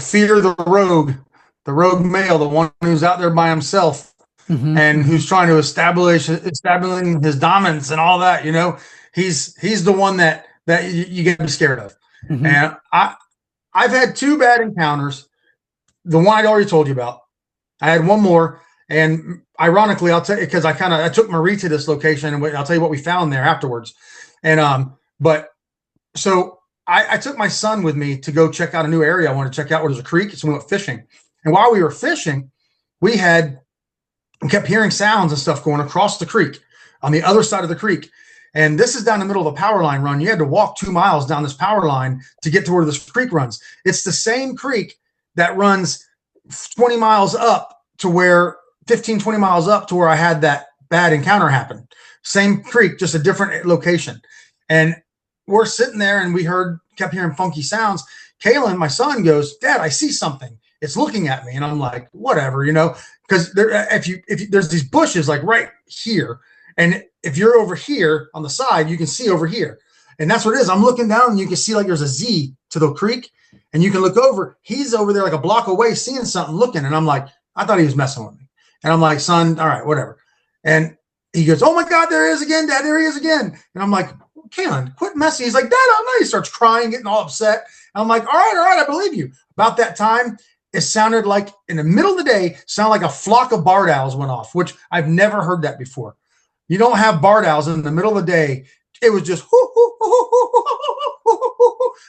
S3: fear the rogue male, the one who's out there by himself and who's trying to establishing his dominance and all that. He's the one that you get to be scared of. And I've had 2 bad encounters. The one I'd already told you about. I had one more, and ironically, I'll tell you because I took Marie to this location, and I'll tell you what we found there afterwards. And but so I took my son with me to go check out a new area. I wanted to check out where there's a creek, so we went fishing. And while we were fishing, we kept hearing sounds and stuff going across the creek on the other side of the creek. And this is down the middle of a power line run. You had to walk 2 miles down this power line to get to where this creek runs. It's the same creek that runs 20 miles up to where 15, 20 miles up to where I had that bad encounter happen. Same creek, just a different location. And we're sitting there and kept hearing funky sounds. Kalen, my son, goes, "Dad, I see something. It's looking at me." And I'm like, whatever, because if there's these bushes like right here, and if you're over here on the side, you can see over here. And that's what it is. I'm looking down and you can see like there's a Z to the creek, and you can look over. He's over there like a block away seeing something looking. And I'm like, I thought he was messing with me. And I'm like, son, all right, whatever. And he goes, "Oh my God, there he is again, Dad, there he is again." And I'm like, "Kalen, quit messing." He's like, "Dad, I'm not." He starts crying, getting all upset. And I'm like, all right, I believe you. About that time, it sounded like in the middle of the day, sounded like a flock of barred owls went off, which I've never heard that before. You don't have barred owls in the middle of the day. It was just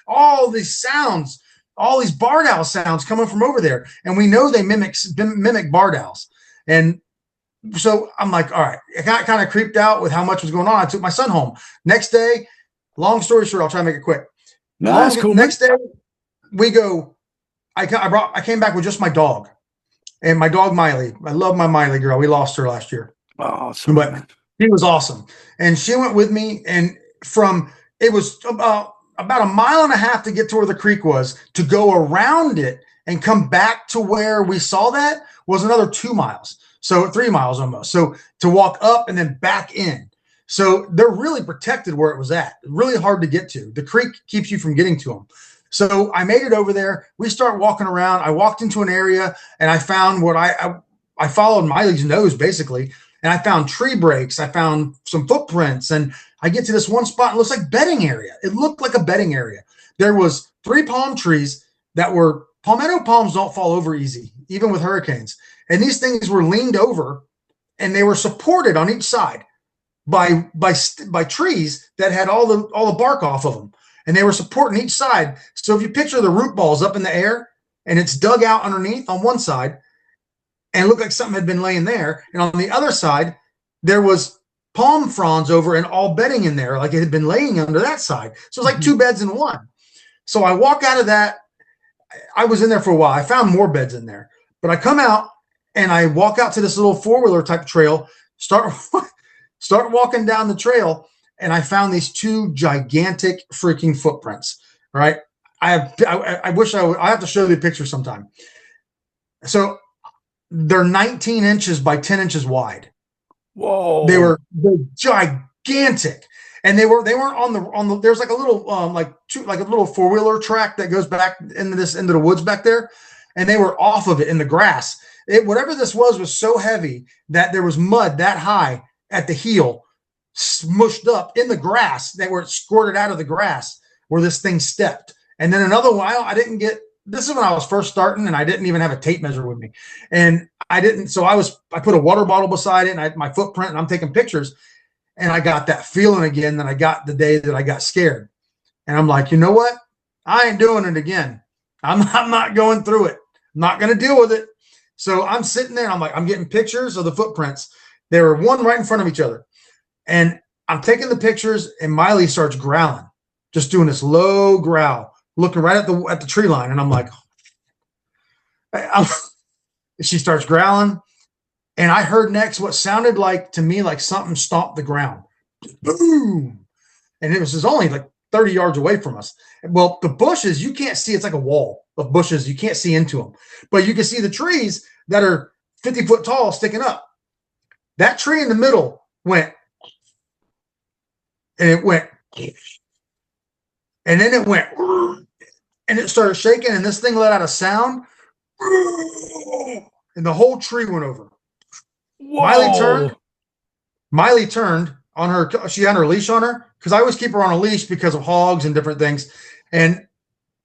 S3: all these sounds, all these barred owl sounds coming from over there. And we know they mimic barred owls. And so I'm like, all right, I got kind of creeped out with how much was going on. I took my son home. Next day, long story short, I'll try to make it quick.
S1: No, that's cool, man.
S3: Next day, we go. I came back with just my dog and my dog Miley. I love my Miley girl. We lost her last year,
S1: Oh, sorry,
S3: but
S1: man.
S3: she was awesome, and she went with me. And from it was about a mile and a half to get to where the creek was. To go around it and come back to where we saw that was another 2 miles. So 3 miles almost. So to walk up and then back in. So they're really protected where it was at. Really hard to get to. The creek keeps you from getting to them. So I made it over there. We start walking around. I walked into an area and I found what I followed Miley's nose basically, and I found tree breaks. I found some footprints, and I get to this one spot. It looks like bedding area. It looked like a bedding area. There was 3 palm trees that were palmetto palms don't fall over easy, even with hurricanes. And these things were leaned over, and they were supported on each side by trees that had all the bark off of them, and they were supporting each side. So if you picture the root balls up in the air, and it's dug out underneath on one side, and it looked like something had been laying there, and on the other side there was palm fronds over and all bedding in there, like it had been laying under that side. So it's like 2 beds in one. So I walk out of that. I was in there for a while. I found more beds in there, but I come out and I walk out to this little 4-wheeler type trail, start walking down the trail, and I found these 2 gigantic freaking footprints. Right? I wish I have to show you the picture sometime. So they're 19 inches by 10 inches wide.
S1: Whoa.
S3: They're gigantic. And they weren't on the there's like a little like a little 4-wheeler track that goes back into the woods back there, and they were off of it in the grass. Whatever this was so heavy that there was mud that high at the heel, smushed up in the grass, that were squirted out of the grass where this thing stepped. And then another while, this is when I was first starting, and I didn't even have a tape measure with me, and I didn't. So I put a water bottle beside it, and I had my footprint, and I'm taking pictures. And I got that feeling again that I got the day that I got scared. And I'm like, you know what? I ain't doing it again. I'm not going through it. I'm not going to deal with it. So I'm sitting there, and I'm like, I'm getting pictures of the footprints. They were one right in front of each other. And I'm taking the pictures, and Miley starts growling, just doing this low growl, looking right at the tree line. And I'm like, she starts growling. And I heard next what sounded like to me like something stomped the ground. Boom. And it was only like 30 yards away from us. Well, the bushes, you can't see. It's like a wall of bushes. You can't see into them. But you can see the trees that are 50 foot tall sticking up. That tree in the middle went. And it went. And then it went. And it started shaking. And this thing let out a sound. And the whole tree went over.
S1: Whoa.
S3: Miley turned on her. She had her leash on her, because I always keep her on a leash because of hogs and different things. And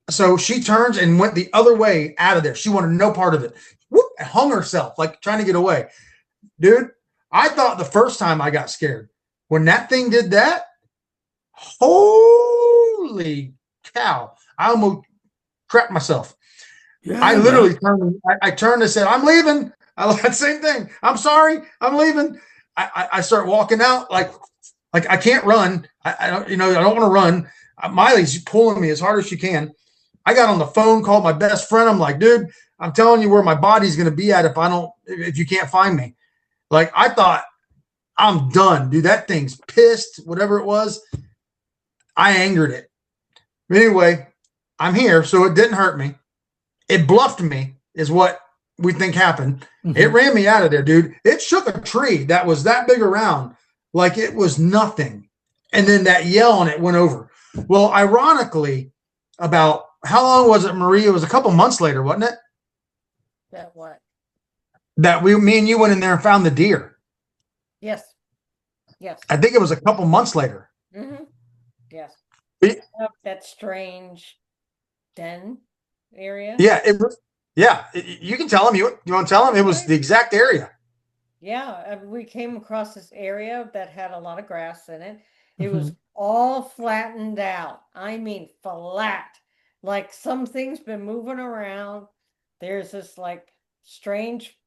S3: so she turns and went the other way out of there. She wanted no part of it. Whoop, and hung herself, like trying to get away. Dude, I thought the first time I got scared. When that thing did that, holy cow, I almost crapped myself.
S1: Yeah,
S3: I literally turned. I turned and said, "I'm leaving." I same thing. I'm sorry. I'm leaving. I start walking out like I can't run. I don't want to run. Miley's pulling me as hard as she can. I got on the phone, called my best friend. I'm like, dude, I'm telling you where my body's going to be at if you can't find me. Like, I thought, I'm done, dude. That thing's pissed, whatever it was. I angered it. Anyway, I'm here, so it didn't hurt me. It bluffed me, is what we think happened. Mm-hmm. It ran me out of there, dude. It shook a tree that was that big around like it was nothing. And then that yell, and it went over. Well, ironically, about how long was it, Marie? It was a couple months later, wasn't it?
S2: That what?
S3: That me and you went in there and found the deer.
S2: Yes. Yes.
S3: I think it was a couple months later.
S2: Mm-hmm. Yes.
S3: It,
S2: that strange den area.
S3: Yeah, it was. Yeah, you can tell him. You want to tell him? It was the exact area.
S2: Yeah, we came across this area that had a lot of grass in it. It was all flattened out. I mean, flat. Like something's been moving around. There's this like strange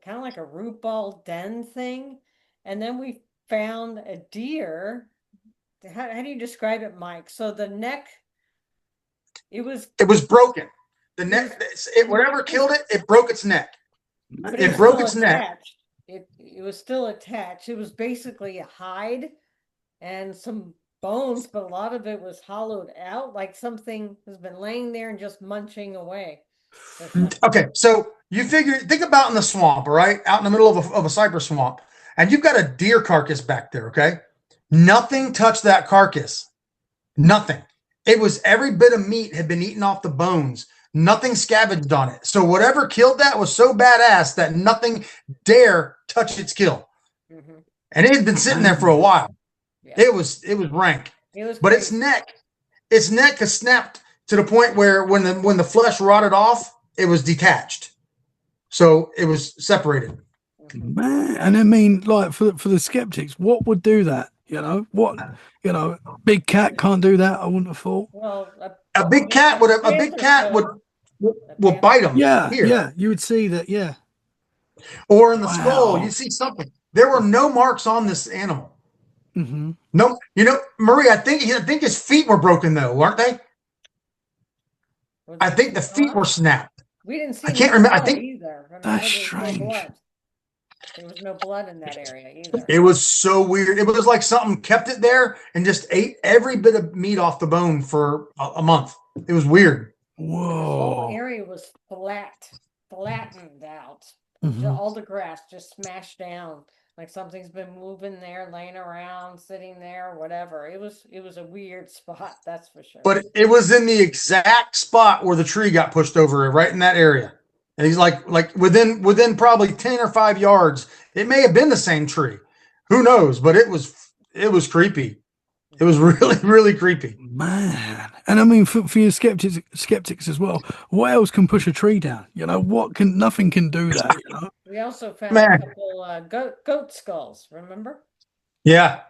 S2: kind of like a root ball den thing. And then we found a deer. How do you describe it, Mike? So the neck, it was,
S3: It was broken. The
S2: it
S3: neck,
S2: was,
S3: whatever killed it, it broke its neck.
S2: but it
S3: It
S2: was
S3: broke
S2: still
S3: its neck.
S2: attached. It was still attached. It was basically a hide and some bones, but a lot of it was hollowed out, like something has been laying there and just munching away or something.
S3: Okay, so think about in the swamp, all right, out in the middle of a cypress swamp, and you've got a deer carcass back there. Okay, nothing touched that carcass. Nothing. It was every bit of meat had been eaten off the bones. Nothing scavenged on it. So whatever killed that was so badass that nothing dare touch its kill.
S2: Mhm.
S3: And it had been sitting there for a while.
S2: Yeah.
S3: It was rank.
S2: It was
S3: But
S2: crazy.
S3: its neck has snapped to the point where when the flesh rotted off, it was detached. So it was separated.
S1: Man, and I mean, like for the skeptics, what would do that? Big cat can't do that. I wouldn't have thought.
S2: Well,
S3: A big cat would bite them
S1: Yeah,
S3: here,
S1: yeah, you would see that. Yeah,
S3: or in the skull.
S1: wow.
S3: You see something. There were no marks on this animal.
S1: Mm-hmm.
S3: No, Marie. I think his feet were broken though, weren't they? I think the feet were snapped.
S2: We didn't see
S3: I can't
S2: any
S3: remember. I
S2: blood
S3: think
S2: either. I mean,
S1: that's
S2: there was no
S1: strange.
S2: blood. There was no blood in that area either.
S3: it was so weird. It was like something kept it there and just ate every bit of meat off the bone for a month. It was weird.
S2: And this whole
S1: Whoa.
S2: area was flattened out.
S1: Mhm.
S2: All the grass just smashed down, like something's been moving there, laying around, sitting there, whatever. It was a weird spot, that's for sure.
S3: But it was in the exact spot where the tree got pushed over, right in that area. And he's like within probably 10 or 5 yards. It may have been the same tree. Who knows? But it was creepy. It was really, really creepy.
S1: Man, and I mean for your skeptics as well. What else can push a tree down? Nothing can do that.
S2: We also found
S3: Man.
S2: a couple goat skulls, remember?
S3: Yeah.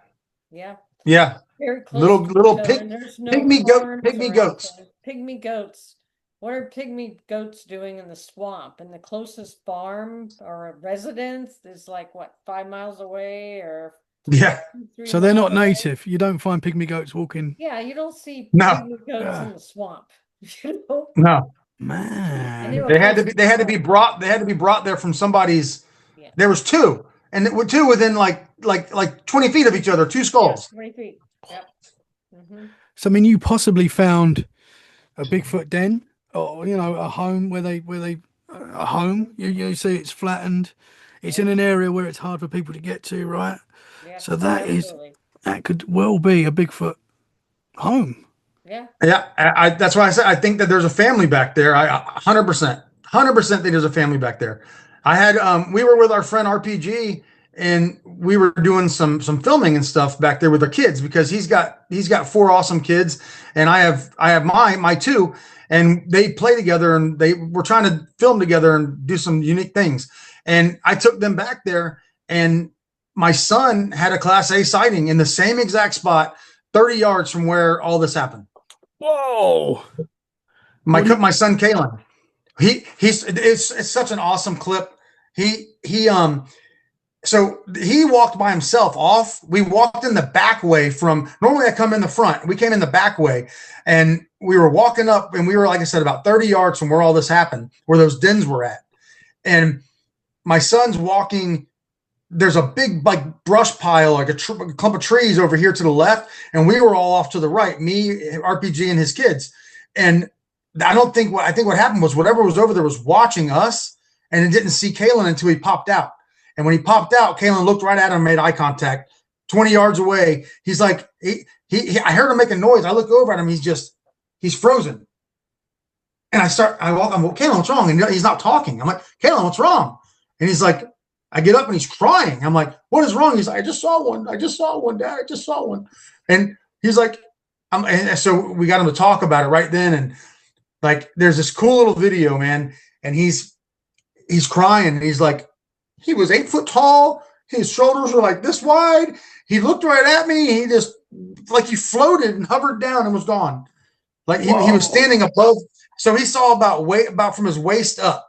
S2: Yeah.
S3: Yeah.
S2: Very close
S3: Little
S2: to
S3: little
S2: each other,
S3: pig,
S2: and there's no
S3: pygmy
S2: farms or
S3: goats.
S2: anything. Pygmy goats. What are pygmy goats doing in the swamp? And the closest farm or residence is like what, 5 miles away or
S3: Yeah.
S2: 3
S1: So they're not
S2: miles away?
S1: native. You don't find pygmy goats walking.
S2: Yeah, you don't see
S3: No.
S2: pygmy goats
S1: Yeah.
S2: in the swamp. You know?
S3: No.
S1: Man,
S2: they were
S3: They had to
S2: close
S3: be brought there from somebody's.
S2: Yeah.
S3: There was two, and it were two within like 20 feet of each other, two skulls.
S2: 20 feet. Yep. Mm-hmm.
S1: so I mean, you possibly found a Bigfoot den, or a home where they a home. You see, it's flattened. It's in an area where it's hard for people to get to, right?
S2: Yeah.
S1: So that
S2: absolutely.
S1: could well be a Bigfoot home.
S2: Yeah.
S3: Yeah, that's why I said I think that there's a family back there. I 100% think there's a family back there. I had we were with our friend RPG, and we were doing some filming and stuff back there with our kids because he's got 4 awesome kids, and I have my 2, and they play together, and they were trying to film together and do some unique things. And I took them back there, and my son had a Class A sighting in the same exact spot, 30 yards from where all this happened.
S1: Whoa!
S3: My son Kalen, it's such an awesome clip. So he walked by himself off. We walked in the back way from normally I come in the front. We came in the back way, and we were walking up, and we were, like I said, about 30 yards from where all this happened, where those dens were at. And my son's walking. There's a big brush pile, like a clump of trees over here to the left, and we were all off to the right. Me, RPG, and his kids. And I think what happened was whatever was over there was watching us, and it didn't see Kalen until he popped out. And when he popped out, Kalen looked right at him and made eye contact. 20 yards away, he's like, I heard him make a noise. I look over at him, he's frozen. And I'm well, Kalen, what's wrong? And he's not talking. I'm like, Kalen, what's wrong? And he's like, I get up and he's crying. I'm like, what is wrong? He's like, I just saw one, Dad. I just saw one. And he's like, and so we got him to talk about it right then. And like, there's this cool little video, man. And he's crying. And he's like, he was 8 foot tall. His shoulders were like this wide. He looked right at me. He just, like, he floated and hovered down and was gone. Like he was standing above. So he saw about from his waist up.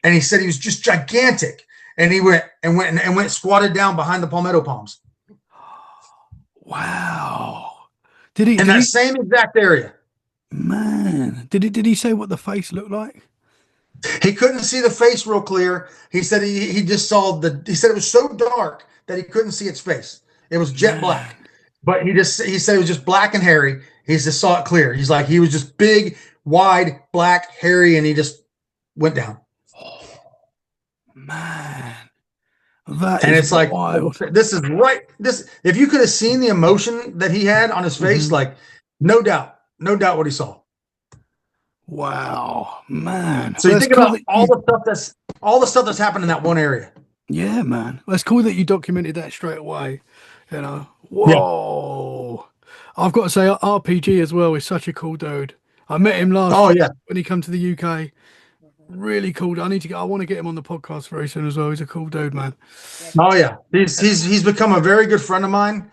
S3: and he said he was just gigantic. And he went squatted down behind the palmetto palms
S1: Wow. Did he?
S3: in
S1: Did
S3: that
S1: he?
S3: same exact area.
S1: Man, did he say what the face looked like?
S3: He couldn't see the face real clear. He said he just saw he said it was so dark that he couldn't see its face. It was jet black.
S1: Man,
S3: But he said it was just black and hairy. He just saw it clear. He's like, he was just big, wide, black, hairy, and he just went down.
S1: man, that
S3: And
S1: is
S3: it's like,
S1: wild.
S3: this is right. If you could have seen the emotion that he had on his face, like no doubt what he saw.
S1: Wow, man.
S3: So
S1: Well,
S3: you
S1: that's
S3: think
S1: cool
S3: about
S1: that you,
S3: all the stuff that's happened in that one area.
S1: yeah, man. Well, it's cool that you documented that straight away. You know,
S3: Yeah.
S1: whoa. I've got to say, RPG as well is such a cool dude. I met him last
S3: Oh
S1: year
S3: yeah.
S1: when he come to the UK.
S2: Mhm.
S1: Really cool. I want to get him on the podcast very soon as well. He's a cool dude, man.
S2: Yeah.
S3: Oh yeah. He's become a very good friend of mine.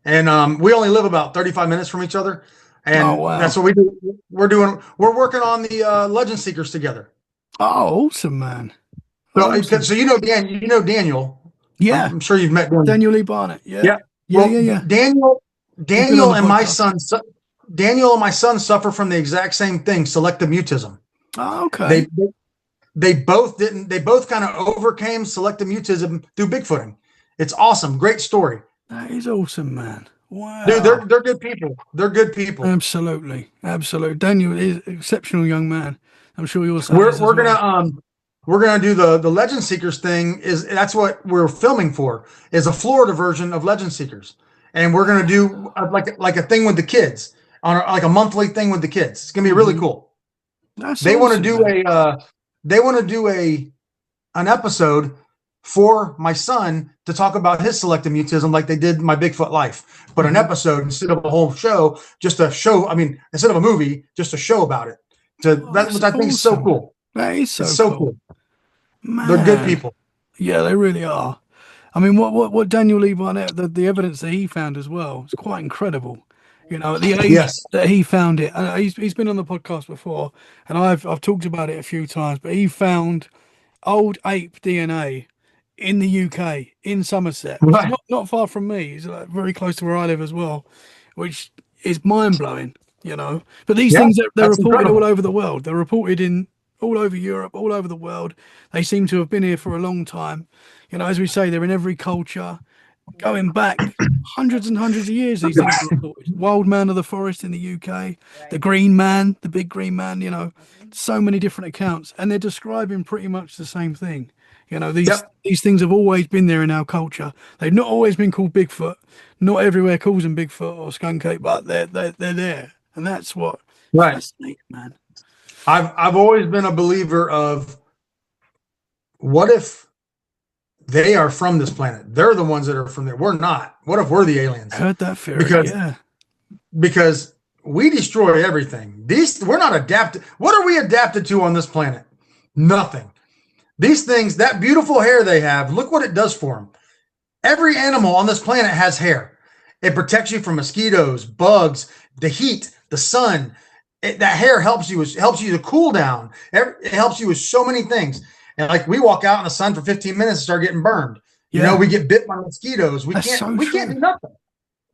S3: And we only live about 35 minutes from each other.
S1: Oh,
S3: And
S1: wow.
S3: that's what we do. We're working on the Legend Seekers together.
S1: Oh, awesome, man.
S3: So,
S1: Awesome.
S3: so Daniel.
S1: Yeah.
S3: I'm sure you've met Daniel.
S1: Daniel Lee Barnett. Yeah.
S3: Yeah.
S1: Yeah,
S3: Well,
S1: yeah, yeah.
S3: Daniel,
S1: He's been on
S3: Daniel
S1: the
S3: and my
S1: podcast.
S3: son, Daniel and my son suffer from the exact same thing, selective mutism.
S1: Oh, okay.
S3: They both didn't. They both kind of overcame selective mutism through Bigfooting. It's awesome. Great story.
S1: That is awesome, man. Wow.
S3: Dude, they're good people. They're good people.
S1: Absolutely. Absolutely. Daniel is an exceptional young man. I'm sure you'll say
S3: We're
S1: this
S3: we're
S1: as well.
S3: gonna we're gonna do the Legend Seekers thing. That's what we're filming for, is a Florida version of Legend Seekers, and we're gonna do like a thing with the kids like a monthly thing with the kids. It's gonna be really cool.
S1: That's
S3: They want to
S1: awesome,
S3: do
S1: man.
S3: they want to do an episode for my son to talk about his selective mutism like they did my Bigfoot life, but an episode instead of a whole show, just a show. I mean, instead of a movie, just a show about it.
S1: Oh,
S3: Which
S1: that's
S3: I think is so
S1: awesome.
S3: cool.
S1: That is
S3: It's
S1: so
S3: so
S1: cool.
S3: cool. They're good
S1: Man.
S3: people.
S1: Yeah, they really are. I mean, what Daniel Lee Barnett, the evidence that he found as well, is quite incredible. You know, at the age
S3: Yes.
S1: that he found it, and he's been on the podcast before, and I've talked about it a few times. But he found old ape DNA in the UK, in Somerset, which is
S3: Right.
S1: not far from me. It's very close to where I live as well, which is mind blowing. You know, but these
S3: Yeah,
S1: things they're
S3: that's
S1: reported all
S3: incredible.
S1: over the world. They're reported in all over Europe, all over the world. They seem to have been here for a long time. You know, as we say, they're in every culture, going back hundreds and hundreds of years. These things are reported. Wild man of the forest in the UK, the
S2: Right.
S1: green man, the big green man. You know,
S2: Mhm.
S1: so many different accounts, and they're describing pretty much the same thing. You know,
S3: Yep.
S1: these things have always been there in our culture. They've not always been called Bigfoot. Not everywhere calls them Bigfoot or skunk ape, but they're there, and that's what
S3: Right.
S1: fascinating, man.
S3: I've always been a believer of, what if they are from this planet? They're the ones that are from there. We're not. What if we're the aliens?
S1: Heard that theory.
S3: Because
S1: Yeah.
S3: because we destroy everything. We're not adapted. What are we adapted to on this planet? Nothing. These things, that beautiful hair they have, look what it does for them. Every animal on this planet has hair. It protects you from mosquitoes, bugs, the heat, the sun. That hair helps you to cool down. It helps you with so many things. And like, we walk out in the sun for 15 minutes and start getting burned. You know,
S1: Yeah.
S3: we get bit by mosquitoes. We
S1: That's so
S3: can't
S1: true.
S3: do nothing.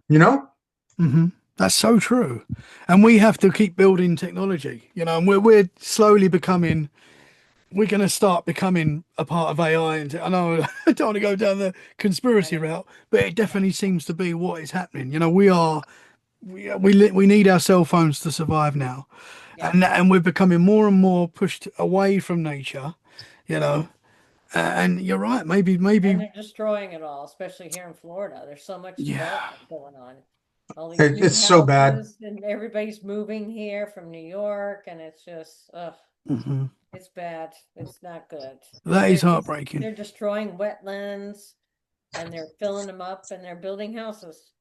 S3: You know?
S1: hmm That's so true. And we have to keep building technology, you know, and we're slowly becoming, we're going to start becoming a part of AI. And I know I don't want to go down the conspiracy route, but it definitely seems to be what is happening. You know, we need our cell phones to survive now.
S2: Yeah.
S1: And we're becoming more and more pushed away from nature, you know. And you're right, maybe
S2: And they're destroying it all, especially here in Florida. There's so much
S1: Yeah.
S2: development going on. All these
S3: It-
S2: new
S3: it's so bad.
S2: houses, and everybody's moving here from New York, and it's just,
S1: Mhm.
S2: it's bad. It's not good.
S1: That is
S2: They're
S1: heartbreaking.
S2: They're destroying wetlands, and they're filling them up, and they're building houses.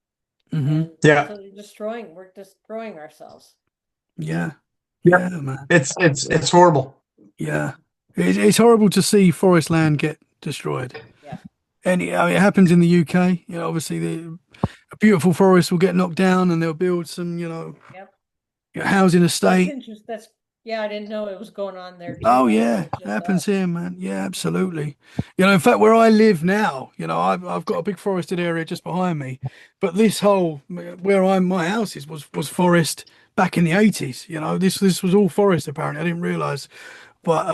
S1: hmm
S2: And
S3: Yeah.
S2: so we're destroying ourselves.
S1: Yeah.
S3: Yep.
S1: Yeah, man.
S3: It's horrible.
S1: Yeah. It's horrible to see forest land get destroyed.
S2: Yeah.
S1: And it happens in the UK. You know, obviously a beautiful forest will get knocked down and they'll build some,
S2: Yep.
S1: housing
S2: That's
S1: estate.
S2: interesting. That's Yeah, I didn't know it was going on there too.
S1: Oh
S2: I thought
S1: yeah,
S2: it was just
S1: happens
S2: us.
S1: here, man. Yeah, absolutely. In fact, where I live now, I've got a big forested area just behind me, but this whole where my house is was forest back in the 80s. This was all forest apparently. I didn't realize, but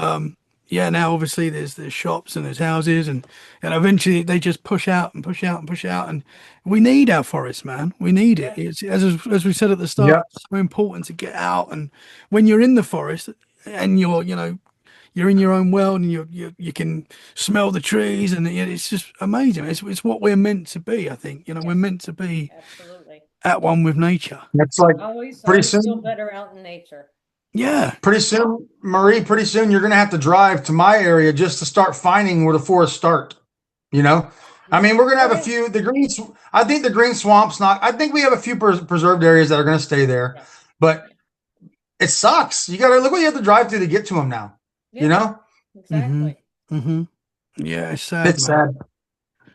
S1: yeah, now obviously there's shops and there's houses and eventually they just push out and push out and push out and we need our forest, man. We need it.
S2: Yeah,
S1: It's as we said at the start,
S3: Yeah.
S1: it's so important to get out and when you're in the forest and you're in your own world and you can smell the trees and it's just amazing. It's what we're meant to be, I think. We're
S2: yes,
S1: meant to be
S2: absolutely.
S1: at one with nature.
S3: It's like pretty
S2: Always feel
S3: soon,
S2: better out in nature.
S1: Yeah.
S3: Marie, pretty soon you're going to have to drive to my area just to start finding where the forests start. You know, I
S2: Yeah.
S3: mean, we're going to
S2: Oh
S3: have a
S2: yeah.
S3: few, I think the green swamp's not, I think we have a few preserved areas that are going to stay there,
S2: Yeah.
S3: but it sucks. You got to look what you have to drive through to get to them now. You
S2: Yeah,
S3: know,
S1: hmm
S2: exactly.
S1: hmm Yeah, it's sad,
S3: it's
S1: man.
S3: sad.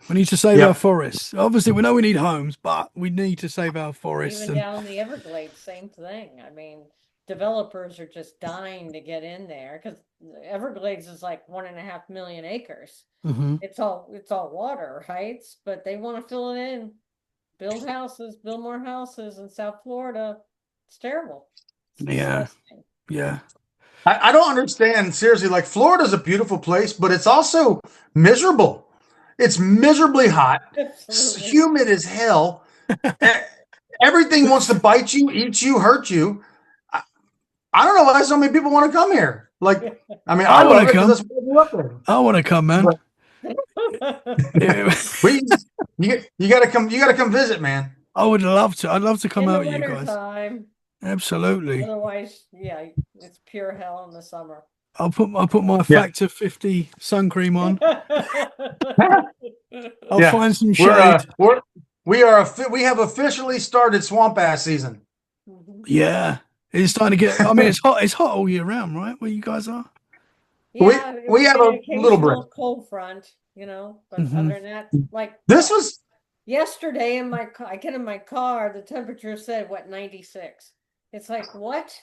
S1: We need to save our
S3: Yep.
S1: forests. Obviously, we know we need homes, but we need to save our forests.
S2: Even
S1: And
S2: down in the Everglades, same thing. I mean, developers are just dying to get in there because Everglades is like 1.5 million acres.
S1: hmm
S2: It's all water, right? But they want to fill it in, build houses, build more houses in South Florida. It's terrible. It's
S1: yeah,
S2: disgusting.
S1: yeah,
S3: I don't understand. Seriously, like Florida's a beautiful place, but it's also miserable. It's miserably hot,
S2: Absolutely.
S3: humid as hell. E- Everything wants to bite you, eat you, hurt you. I, I don't know why so many people want to come here. Like, I mean,
S1: I
S3: I
S1: want
S3: love
S1: to
S3: it because
S1: come.
S3: that's what I grew up in.
S1: I want to come, man.
S3: But we, you got to come. You got to come visit, man.
S1: I would love to. I'd love to come
S2: In the
S1: out with you
S2: winter
S1: guys.
S2: time.
S1: Absolutely.
S2: Otherwise, yeah, it's pure hell in the summer.
S1: I'll put my
S3: Yeah,
S1: Factor 50 sun cream on. I'll
S3: yeah.
S1: find some
S3: We're
S1: shade.
S3: we have officially started swamp ass season.
S2: Mhm.
S1: Yeah. It's starting to get, I mean, it's hot. It's hot all year round, right? Where you guys are?
S3: We
S2: Yeah,
S3: we
S2: we
S3: have
S2: get an
S3: a little break.
S2: occasional cold front, but
S1: hmm
S2: other than that, like
S3: This was
S2: yesterday in my car, I get in my car, the temperature said what 96. It's like what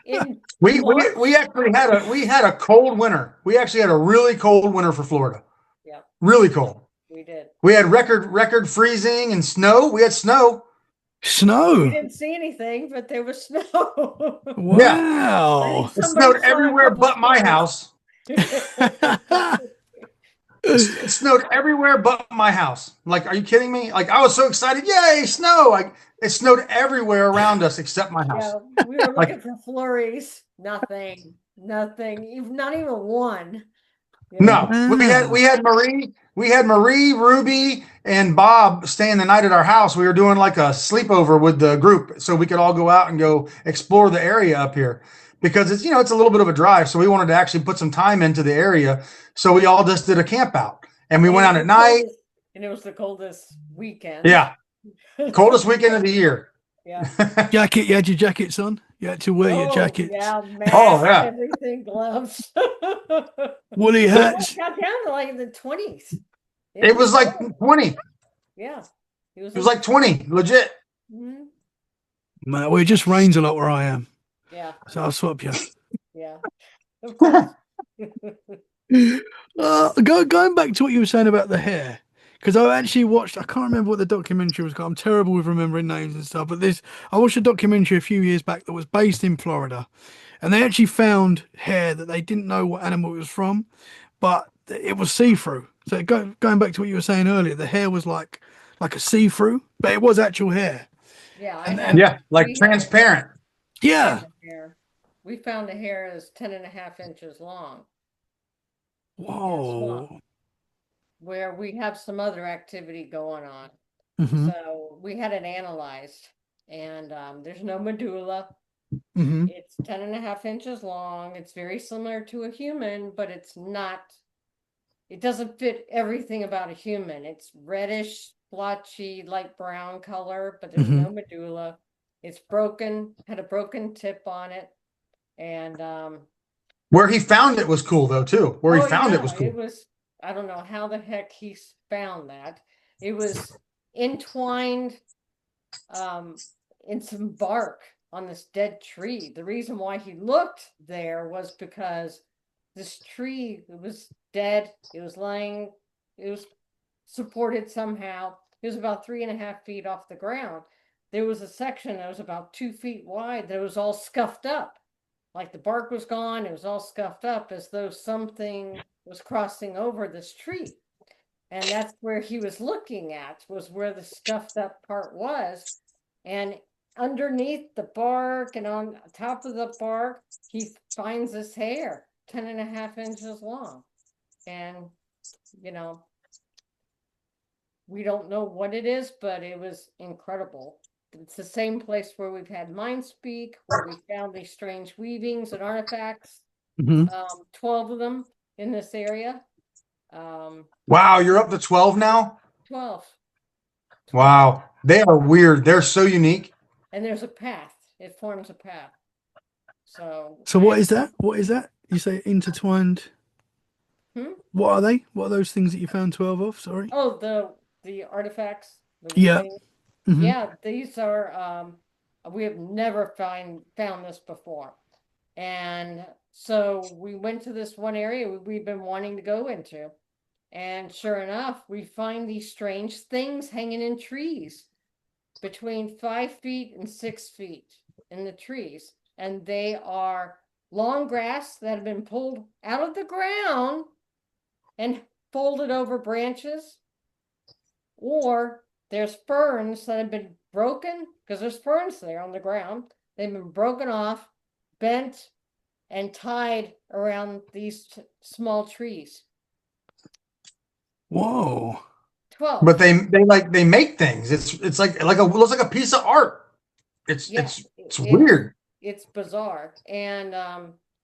S2: in
S3: we
S2: March?
S3: actually had a cold winter. We actually had a really cold winter for Florida.
S2: Yeah,
S3: Really cold.
S2: we did.
S3: We had record freezing and snow. We had snow.
S2: We
S1: Snow.
S2: didn't see anything, but there was snow.
S3: Yeah,
S2: I think
S1: Wow.
S3: it
S2: somebody
S3: snowed
S2: saw a
S3: everywhere
S2: couple
S3: but my
S2: snows.
S3: house. It snowed everywhere but my house. Like, are you kidding me? Like, I was so excited. Yay, snow! Like, it snowed everywhere around us except my house.
S2: Yeah, we were
S3: Like,
S2: looking for flurries. Nothing, not even one.
S3: no,
S1: Wow.
S3: we had Marie, Ruby, and Bob staying the night at our house. We were doing like a sleepover with the group so we could all go out and go explore the area up here because it's a little bit of a drive. So we wanted to actually put some time into the area. So we all just did a camp out and we
S2: And
S3: went
S2: it
S3: out
S2: was
S3: at
S2: the
S3: night.
S2: coldest, and it was the coldest weekend.
S3: Yeah. Coldest weekend of the year.
S2: Yeah.
S1: Jacket. You had your jackets on. You had to wear your
S2: Oh,
S1: jackets.
S2: yeah,
S3: Oh,
S2: mask,
S3: yeah.
S2: everything, gloves.
S1: Woolly
S2: It
S1: hats.
S2: got down to like the 20s. It
S3: It
S2: was
S3: was like
S2: cold.
S3: 20. It
S2: Yeah. It was
S3: was like 20, legit.
S2: Mhm.
S1: Man, well, it just rains a lot where I am.
S2: Yeah,
S1: So I'll swap you.
S2: yeah. Of course.
S1: Going back to what you were saying about the hair, because I actually watched, I can't remember what the documentary was called. I'm terrible with remembering names and stuff, but I watched a documentary a few years back that was based in Florida, and they actually found hair that they didn't know what animal it was from, but it was see-through. So going back to what you were saying earlier, the hair was like a see-through, but it was actual hair.
S2: Yeah,
S1: And
S3: Yeah, like
S2: we have a hair.
S3: transparent.
S2: We
S1: yeah,
S2: have a hair. We found a hair is 10.5 inches long in a swamp
S1: whoa.
S2: where we have some other activity going on.
S1: hmm
S2: So we had it analyzed, and there's no medulla.
S1: hmm
S2: It's 10.5 inches long. It's very similar to a human, but it doesn't fit everything about a human. It's reddish, blotchy, light brown color, but there's
S1: hmm
S2: no medulla. It's broken, had a broken tip on it. And
S3: Where he found it was cool though too. Where he
S2: oh
S3: found it was
S2: yeah,
S3: cool.
S2: I don't know how the heck he found that. It was entwined in some bark. on this dead tree. The reason why he looked there was because this tree, it was dead. It was lying, it was supported somehow. It was about 3.5 feet off the ground. There was a section that was about 2 feet wide that was all scuffed up. Like the bark was gone, it was all scuffed up as though something was crossing over this tree. And that's where he was looking at, was where the scuffed up part was. And underneath the bark and on top of the bark, he finds this hair 10.5 inches long. And, you know, we don't know what it is, but it was incredible. It's the same place where we've had Mind Speak, where we found these strange weavings and artifacts, 12 of them in this area.
S3: Wow, you're up to 12 now?
S2: 12.
S3: Wow. They are weird. They're so unique.
S2: And there's a path. It forms a path. So
S1: what is that? What is that? You say intertwined. What are they? What are those things that you found 12 of? Sorry.
S2: Oh, the artifacts.
S1: Yeah.
S2: Yeah, these are we have never found this before. And so we went to this one area we've been wanting to go into. And sure enough, we find these strange things hanging in trees between 5 feet and 6 feet in the trees. And they are long grass that have been pulled out of the ground and folded over branches. Or there's ferns that have been broken, because there's ferns there on the ground. They've been broken off, bent, and tied around these small trees.
S1: Whoa.
S2: 12.
S3: But they make things. It's like it looks like a piece of art. It's weird.
S2: It's bizarre. And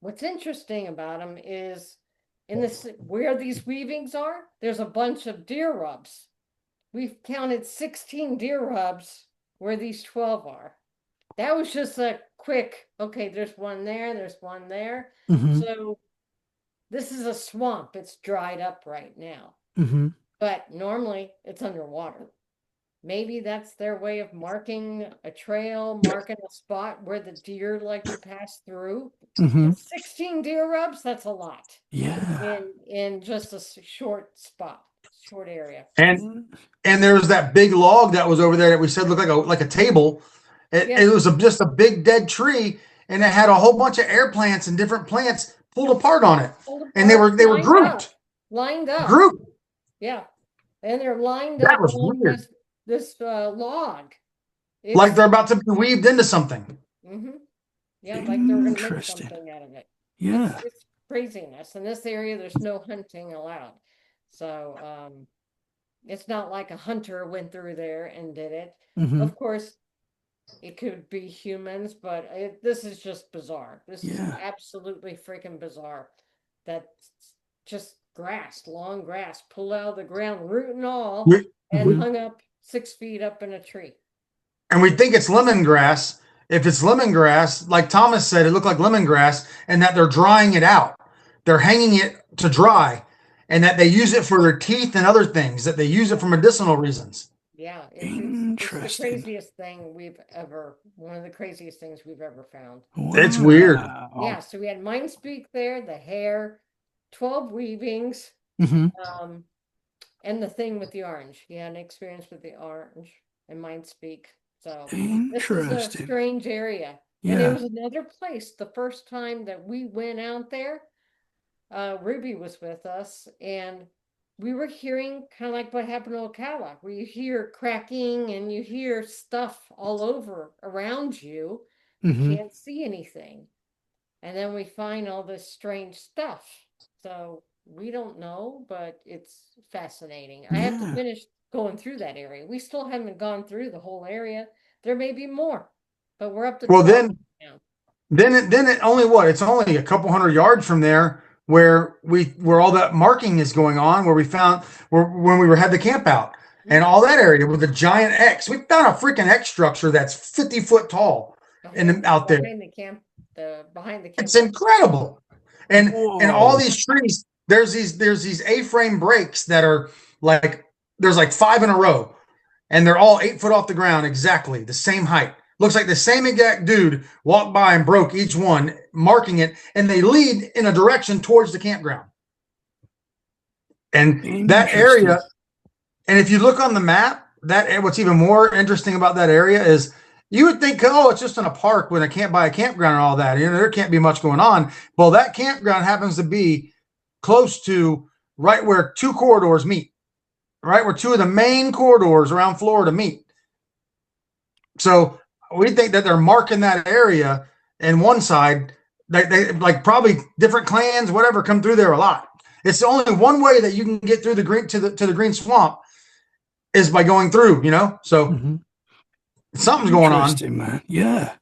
S2: what's interesting about them is in this where these weavings are, there's a bunch of deer rubs. We've counted 16 deer rubs where these 12 are. That was just a quick, okay, there's one there, there's one there. So this is a swamp. It's dried up right now. But normally it's underwater. Maybe that's their way of marking a trail, marking a spot where the deer like to pass through. 16 deer rubs, that's a lot.
S1: Yeah.
S2: In just a short spot, short area.
S3: And there was that big log that was over there that we said looked like a table. It was just a big dead tree, and it had a whole bunch of air plants and different plants pulled apart on it. And they were grouped.
S2: Lined up.
S3: Grouped.
S2: Yeah. And they're lined
S3: That
S2: up
S3: was
S2: on
S3: weird.
S2: this log.
S3: Like they're about to be weaved into something.
S2: Yeah, like they're going to make something out of it.
S1: Yeah.
S2: It's craziness. In this area, there's no hunting allowed. So it's not like a hunter went through there and did it. Of course, it could be humans, but this is just bizarre. This is absolutely freaking bizarre. That's just grass, long grass, pulled out of the ground, root and all, and hung up 6 feet up in a tree.
S3: And we think it's lemongrass. If it's lemongrass, like Thomas said, it looked like lemongrass, and that they're drying it out. They're hanging it to dry, and that they use it for their teeth and other things, that they use it for medicinal reasons.
S2: Yeah, it's the craziest thing one of the craziest things we've ever found.
S3: Wow. It's weird.
S2: Yeah, so we had Mind Speak there, the hair, 12 weavings, and the thing with the orange. He had an experience with the orange and Mind Speak. So this is a strange area. And there was another place the first time that we went out there. Ruby was with us, and we were hearing kind of like what happened to Ocala, where you hear cracking and you hear stuff all over around you. You can't see anything. And then we find all this strange stuff. So we don't know, but it's fascinating. I have to finish going through that area. We still haven't gone through the whole area. There may be more, but we're up to 12 now.
S3: Then it only it's only a couple hundred yards from there where all that marking is going on, where we found when we had the camp out and all that area with the giant X. We found a freaking X structure that's 50 foot tall out there.
S2: Behind the camp.
S3: It's incredible. And all these trees, there's these A-frame breaks that are there's 5 in a row, and they're all 8 foot off the ground, exactly the same height. Looks like the same exact dude walked by and broke each one, marking it, and they lead in a direction towards the campground. And that
S1: Interesting.
S3: area, and if you look on the map, that what's even more interesting about that area is you would think, oh, it's just in a park when I can't buy a campground and all that. You know, there can't be much going on. Well, that campground happens to be close to right where two corridors meet, right where two of the main corridors around Florida meet. So we think that they're marking that area, and one side, they like probably different clans, whatever, come through there a lot. It's only one way that you can get through the green to the green swamp is by going through, you know. So
S1: Mm-hmm.
S3: something's going on.
S1: Interesting, man. Yeah.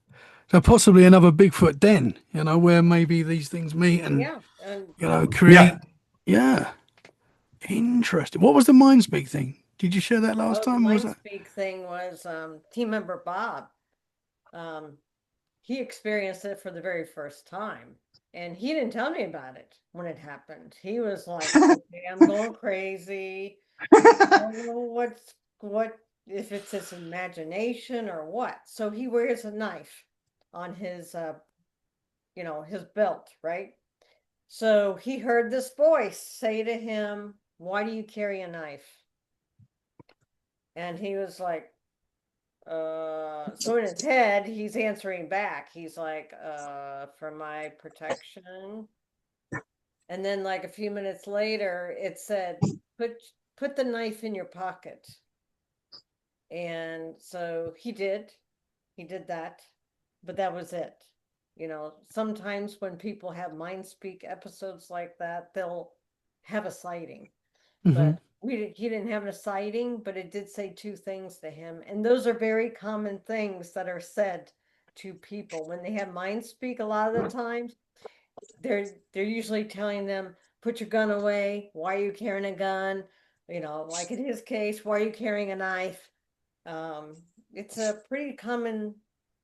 S1: So possibly another Bigfoot den, you know, where maybe these things meet and,
S2: Yeah, and
S1: you know, create. Yeah. Interesting. What was the mind speak thing? Did you share that last
S2: the
S1: time, or was
S2: mind
S1: that?
S2: speak thing was team member Bob. He experienced it for the very first time, and he didn't tell me about it when it happened. He was like, "Okay, I'm going crazy. I don't know what if it's his imagination or what." So he wears a knife on his his belt, right? So he heard this voice say to him, "Why do you carry a knife?" And he was like, so in his head, he's answering back. He's like, for my protection. And then like a few minutes later, it said, put the knife in your pocket. And so he did that, but that was it. You know, sometimes when people have mind speak episodes like that, they'll have a sighting.
S1: Mm-hmm.
S2: But he didn't have a sighting, but it did say two things to him, and those are very common things that are said to people when they have mind speak. A lot of the times, they're usually telling them, "Put your gun away. Why are you carrying a gun?" You know, like in his case, "Why are you carrying a knife?" It's a pretty common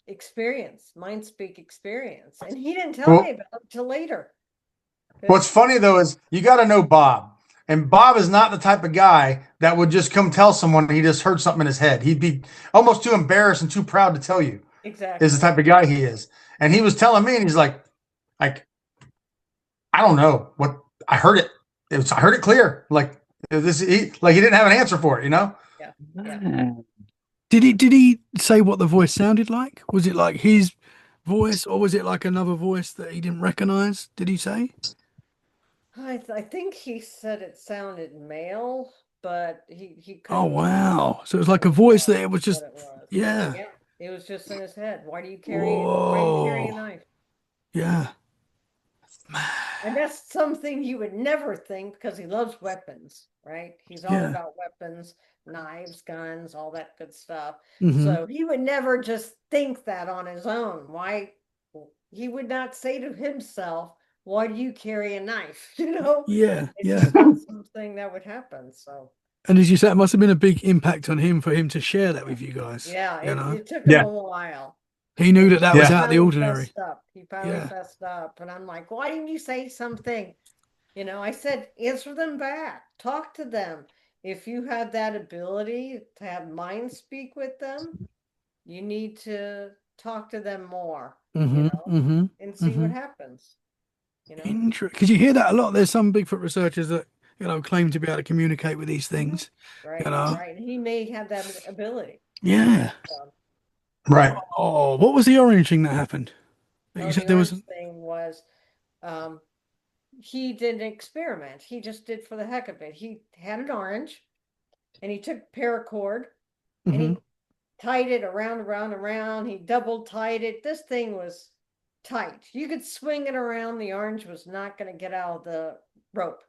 S2: experience, mind speak experience, and he didn't tell me
S3: Well,
S2: about it till later.
S3: what's funny though is you got to know Bob, and Bob is not the type of guy that would just come tell someone he just heard something in his head. He'd be almost too embarrassed and too proud to tell you. Is the
S2: Exactly.
S3: type of guy he is, and he was telling me, and he's like I don't know what I heard it. I heard it clear. Like this, like he didn't have an answer for it. You know.
S2: Yeah. Yeah.
S1: Did he say what the voice sounded like? Was it like his voice, or was it like another voice that he didn't recognize? Did he say?
S2: I think he said it sounded male, but he
S1: Oh
S2: couldn't
S1: wow! So it was like a voice that
S2: confirm
S1: it was
S2: what
S1: just,
S2: it was.
S1: yeah.
S2: Yeah, it was just in his head. Why are you carrying a
S1: Whoa!
S2: knife?
S1: Yeah.
S2: And that's something you would never think because he loves weapons, right? He's all
S1: Yeah.
S2: about weapons, knives, guns, all that good stuff.
S1: Mm-hmm.
S2: So he would never just think that on his own. Why he would not say to himself, "Why do you carry a knife?" You know,
S1: Yeah.
S2: it's
S1: Yeah.
S2: just not something that would happen. So
S1: And as you said, it must have been a big impact on him for him to share that with you guys.
S2: yeah,
S1: You know,
S2: it took him
S3: Yeah.
S2: a while.
S1: he knew that
S2: And
S1: that was
S2: he
S3: Yeah.
S1: out of the
S2: finally
S1: ordinary.
S2: fessed up. He finally
S1: Yeah.
S2: fessed up. And I'm like, "Why didn't you say something?" You know, I said, "Answer them back. Talk to them. If you have that ability to have mind speak with them, you need to talk to them more, you
S1: Mm-hmm.
S2: know,
S1: Mm-hmm.
S2: and see
S1: Mm-hmm.
S2: what happens, you know?"
S1: Interesting. Because you hear that a lot. There's some Bigfoot researchers that, you know, claim to be able to communicate with these
S2: Hmm.
S1: things. You
S2: Right,
S1: know.
S2: right. And he may have that ability.
S1: Yeah.
S2: So,
S3: Right.
S1: Oh, what was the orange thing that happened? That you
S2: oh,
S1: said
S2: the
S1: there was.
S2: orange thing was, um, he did an experiment. He just did for the heck of it. He had an orange and he took paracord and
S1: Mm-hmm.
S2: he tied it around, around, around. He double tied it. This thing was tight. You could swing it around. The orange was not going to get out of the rope.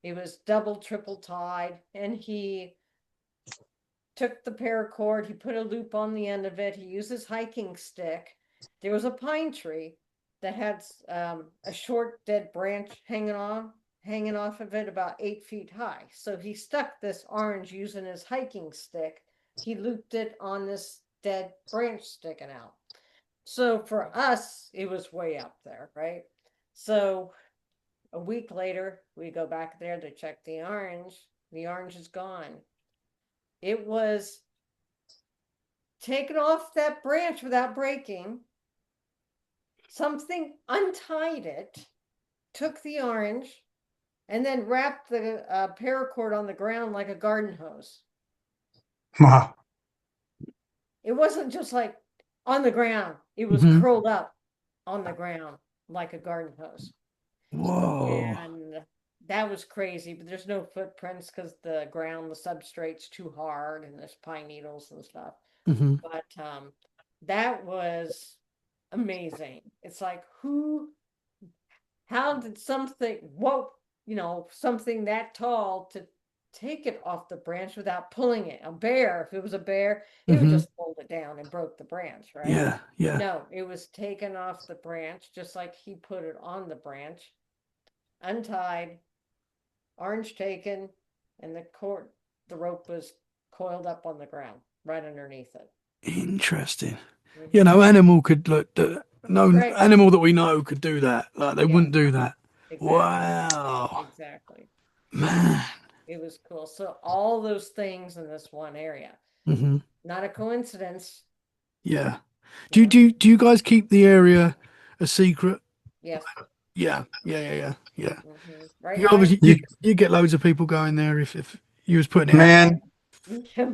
S2: It was double, triple tied. And he took the paracord. He put a loop on the end of it. He used his hiking stick. There was a pine tree that had a short dead branch hanging off of it about 8 feet high. So he stuck this orange using his hiking stick. He looped it on this dead branch sticking out. So for us, it was way up there, right? So a week later, we go back there to check the orange. The orange is gone. It was taken off that branch without breaking. Something untied it, took the orange, and then wrapped the paracord on the ground like a garden hose.
S3: Wow.
S2: It wasn't just like on the ground. It was
S1: Mhm.
S2: curled up on the ground like a garden hose.
S1: Whoa.
S2: And that was crazy, but there's no footprints because the ground, the substrate's too hard and there's pine needles and stuff.
S1: Hmm.
S2: But that was amazing. It's like, how did something, something that tall to take it off the branch without pulling it? A bear, if it was a bear, it would
S1: Hmm.
S2: just hold it down and broke the branch, right?
S1: Yeah, yeah.
S2: No, it was taken off the branch, just like he put it on the branch, untied, orange taken, and the rope was coiled up on the ground right underneath it.
S1: Interesting.
S2: Mhm.
S1: You know, animal could look. No
S2: Right.
S1: animal that we know could do that. Like they
S2: Yeah.
S1: wouldn't do that.
S2: Exactly.
S1: Wow,
S2: Exactly.
S1: man.
S2: It was cool. So all those things in this one area.
S1: Hmm.
S2: Not a coincidence.
S1: Yeah.
S2: You know?
S1: Do you guys keep the area a secret?
S2: Yes.
S1: Yeah, yeah, yeah, yeah, yeah.
S2: Right.
S1: You obviously
S3: You,
S1: you get loads of people going there if you was putting it out.
S3: man,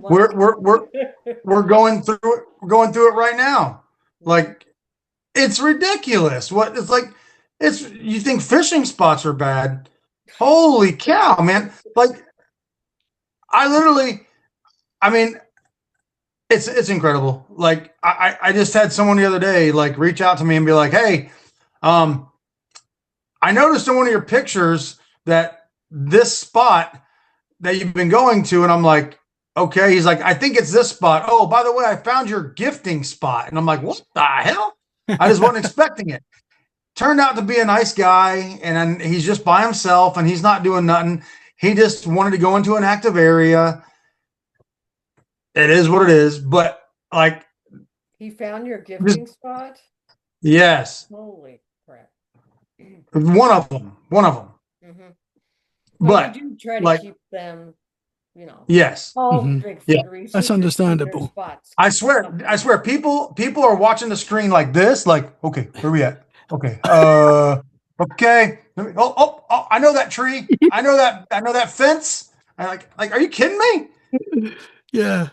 S3: we're going through it. We're going through it right now. Like, it's ridiculous. What it's like, you think fishing spots are bad. Holy cow, man. Like, I mean, it's incredible. Like, I just had someone the other day like reach out to me and be like, hey, I noticed in one of your pictures that this spot that you've been going to, and I'm like, okay. He's like, I think it's this spot. Oh, by the way, I found your gifting spot. And I'm like, what the hell? I just wasn't expecting it. Turned out to be a nice guy, and he's just by himself, and he's not doing nothing. He just wanted to go into an active area. It is what it is. But like,
S2: he found your gifting spot?
S3: yes,
S2: Holy crap.
S3: one of them.
S2: Mm-hmm.
S3: But
S2: you do try to
S3: like,
S2: keep them,
S3: yes,
S2: all
S1: Mhm.
S2: Bigfoot
S3: Yeah.
S2: researchers
S1: That's
S2: keep their
S1: understandable.
S2: spots.
S3: I swear, people are watching the screen like this, like, okay, where we at? Okay, okay. I know that tree. I know that fence. I like, are you kidding me?
S1: Yeah.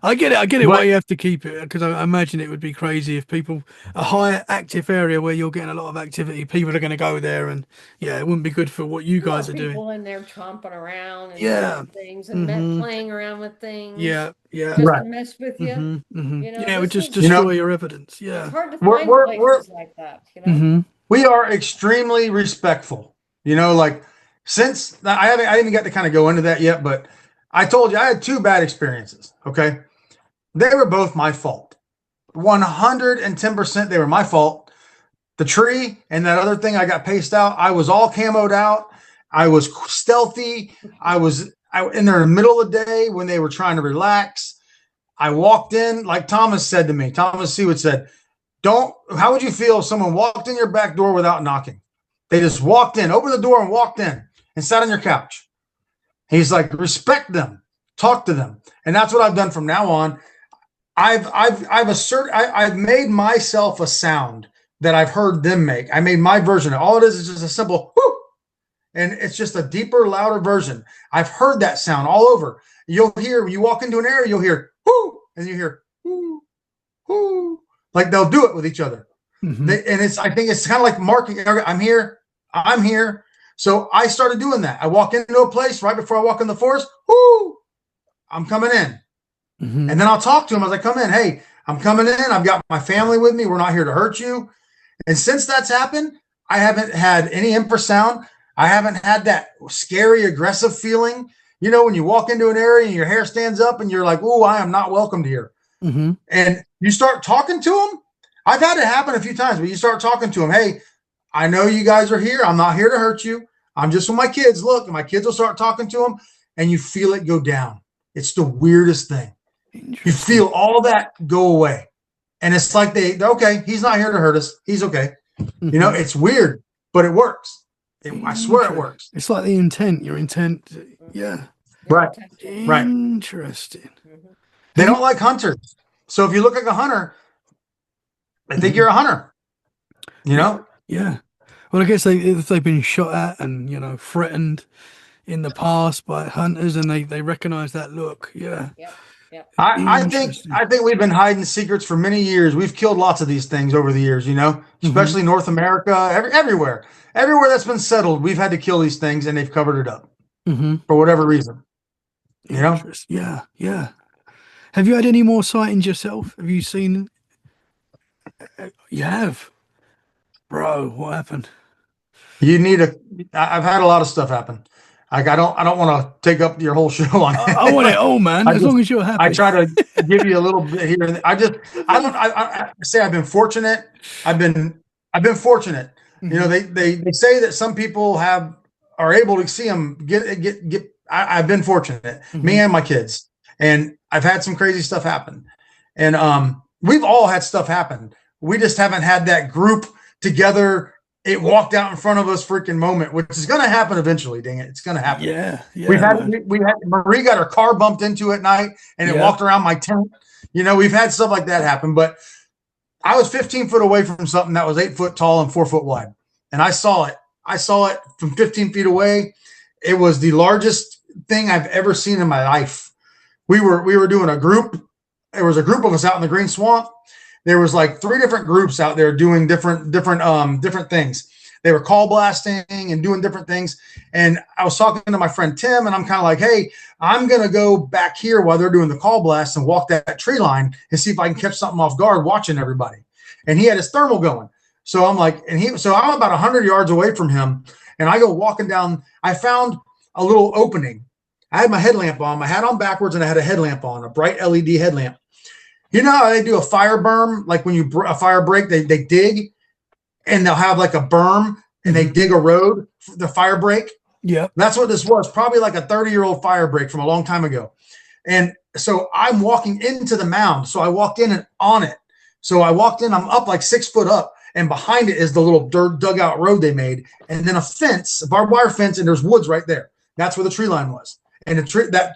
S1: I get it. I get it why
S3: But
S1: you have to keep it because I imagine it would be crazy if people a high active area where you're getting a lot of activity, people are going to go there, and yeah, it wouldn't be good for what you
S2: You want
S1: guys are doing.
S2: people in there chomping around and
S1: Yeah.
S2: doing things and
S1: Hmm.
S2: playing around with things
S1: Yeah. Yeah.
S2: just
S3: right,
S2: to mess with you.
S1: Hmm. Hmm. Yeah. It would
S2: This
S1: just
S2: is
S3: you know,
S1: destroy your evidence.
S2: it's
S1: Yeah.
S2: hard to
S3: we're
S2: find
S3: we're we're
S2: places like that.
S1: Hmm.
S3: we are extremely respectful. Like, since I didn't even get to kind of go into that yet, but I told you I had two bad experiences. Okay, they were both my fault. 110% they were my fault. The tree and that other thing I got paced out. I was all camoed out. I was stealthy. I was in there in the middle of the day when they were trying to relax. I walked in, like Thomas said to me. Thomas Seawood said, how would you feel if someone walked in your back door without knocking? They just walked in, opened the door and walked in and sat on your couch. He's like, respect them, talk to them. And that's what I've done from now on. I've made myself a sound that I've heard them make. I made my version. All it is just a simple whoo, and it's just a deeper, louder version. I've heard that sound all over. You'll hear when you walk into an area, you'll hear whoo, and you hear whoo, whoo. Like they'll do it with each other.
S1: Hmm.
S3: I think it's kind of like marking. I'm here. I'm here. So I started doing that. I walk into a place right before I walk in the forest. Whoo, I'm coming in.
S1: Hmm.
S3: And then I'll talk to him as I come in. Hey, I'm coming in. I've got my family with me. We're not here to hurt you. And since that's happened, I haven't had any infrasound. I haven't had that scary, aggressive feeling. When you walk into an area and your hair stands up and you're like, oh, I am not welcomed here.
S1: Hmm.
S3: And you start talking to them. I've had it happen a few times, but you start talking to them. Hey, I know you guys are here. I'm not here to hurt you. I'm just with my kids. Look, and my kids will start talking to them and you feel it go down. It's the weirdest thing. You feel all that go away. And it's like they're okay. He's not here to hurt us. He's okay.
S1: Hmm.
S3: It's weird, but it works. I swear it works.
S1: It's like the intent, your intent. Yeah.
S3: Right. Right.
S1: Interesting.
S2: Mhm.
S3: They don't like hunters. So if you look like a hunter, they think you're a hunter. You know?
S1: Yeah. Well, I guess if they've been shot at and, you know, threatened in the past by hunters and they recognize that look. Yeah.
S2: Yep. Yep.
S3: I
S1: Interesting.
S3: think we've been hiding secrets for many years. We've killed lots of these things over the years, you know, especially North America, everywhere. Everywhere that's been settled, we've had to kill these things and they've covered it up for whatever reason. You know?
S1: Yeah. Yeah. Have you had any more sightings yourself? Have you seen? You have, bro. What happened?
S3: You need I've had a lot of stuff happen. Like I don't want to take up your whole show on it.
S1: I want it all, man. As long as you're happy.
S3: I try to give you a little bit here. And I say I've been fortunate. I've been fortunate. You know, they say that some people are able to see them get. I've been fortunate, me and my kids, and I've had some crazy stuff happen, and we've all had stuff happen. We just haven't had that group together. It walked out in front of us freaking moment, which is going to happen eventually. Dang it. It's going to happen.
S1: Yeah.
S3: We had Marie got her car bumped into at night and it walked around my tent. You know, we've had stuff like that happen, but I was 15 foot away from something that was 8 foot tall and 4 foot wide. And I saw it. I saw it from 15 feet away. It was the largest thing I've ever seen in my life. We were doing a group. There was a group of us out in the Green Swamp. There was like 3 different groups out there doing different things. They were call blasting and doing different things. And I was talking to my friend Tim, and I'm kind of like, hey, I'm going to go back here while they're doing the call blast and walk that tree line and see if I can catch something off guard watching everybody. And he had his thermal going. So I'm like, so I'm about 100 yards away from him. And I go walking down. I found a little opening. I had my headlamp on, my hat on backwards, and I had a headlamp on, a bright LED headlamp. You know how they do a fire berm? Like when you a fire break, they dig and they'll have like a berm and they dig a road for the fire break.
S1: Yeah.
S3: That's what this was. Probably like a 30-year-old fire break from a long time ago. And so I'm walking into the mound. So I walked in and on it. So I walked in, I'm up like 6 foot up, and behind it is the little dirt dugout road they made. And then a fence, a barbed wire fence, and there's woods right there. That's where the tree line was. And the tree, that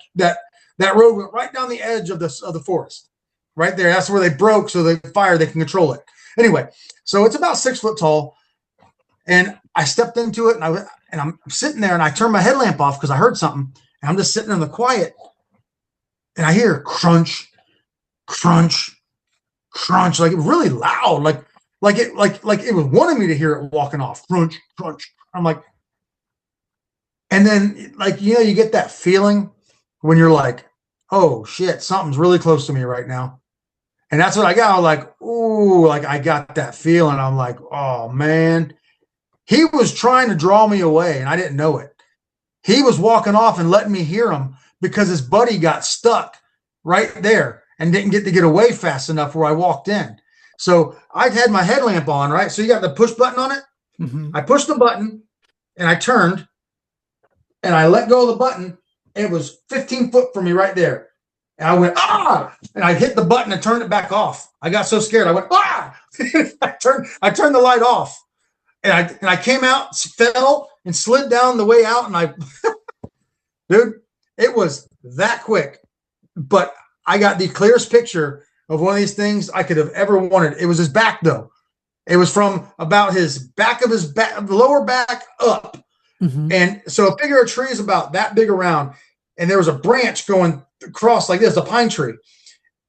S3: road went right down the edge of the forest. Right there. That's where they broke. So they can control it. Anyway, so it's about 6 foot tall. And I stepped into it and I'm sitting there and I turned my headlamp off because I heard something. And I'm just sitting in the quiet. And I hear crunch, crunch, crunch, like really loud, like it was wanting me to hear it walking off. Crunch, crunch. I'm like, and then you get that feeling when you're like, oh shit, something's really close to me right now. And that's what I got. I was like, ooh, like I got that feeling. I'm like, oh man. He was trying to draw me away and I didn't know it. He was walking off and letting me hear him because his buddy got stuck right there and didn't get away fast enough where I walked in. So I had my headlamp on, right? So you got the push button on it. I pushed the button and I turned and I let go of the button. And it was 15 foot from me right there. And I went, ah, and I hit the button and turned it back off. I got so scared. I went, ah, I turned the light off. And I came out, fell and slid down the way out. And dude, it was that quick. But I got the clearest picture of one of these things I could have ever wanted. It was his back though. It was from about his back of his back, lower back up. And so a figure of tree is about that big around. And there was a branch going across like this, a pine tree.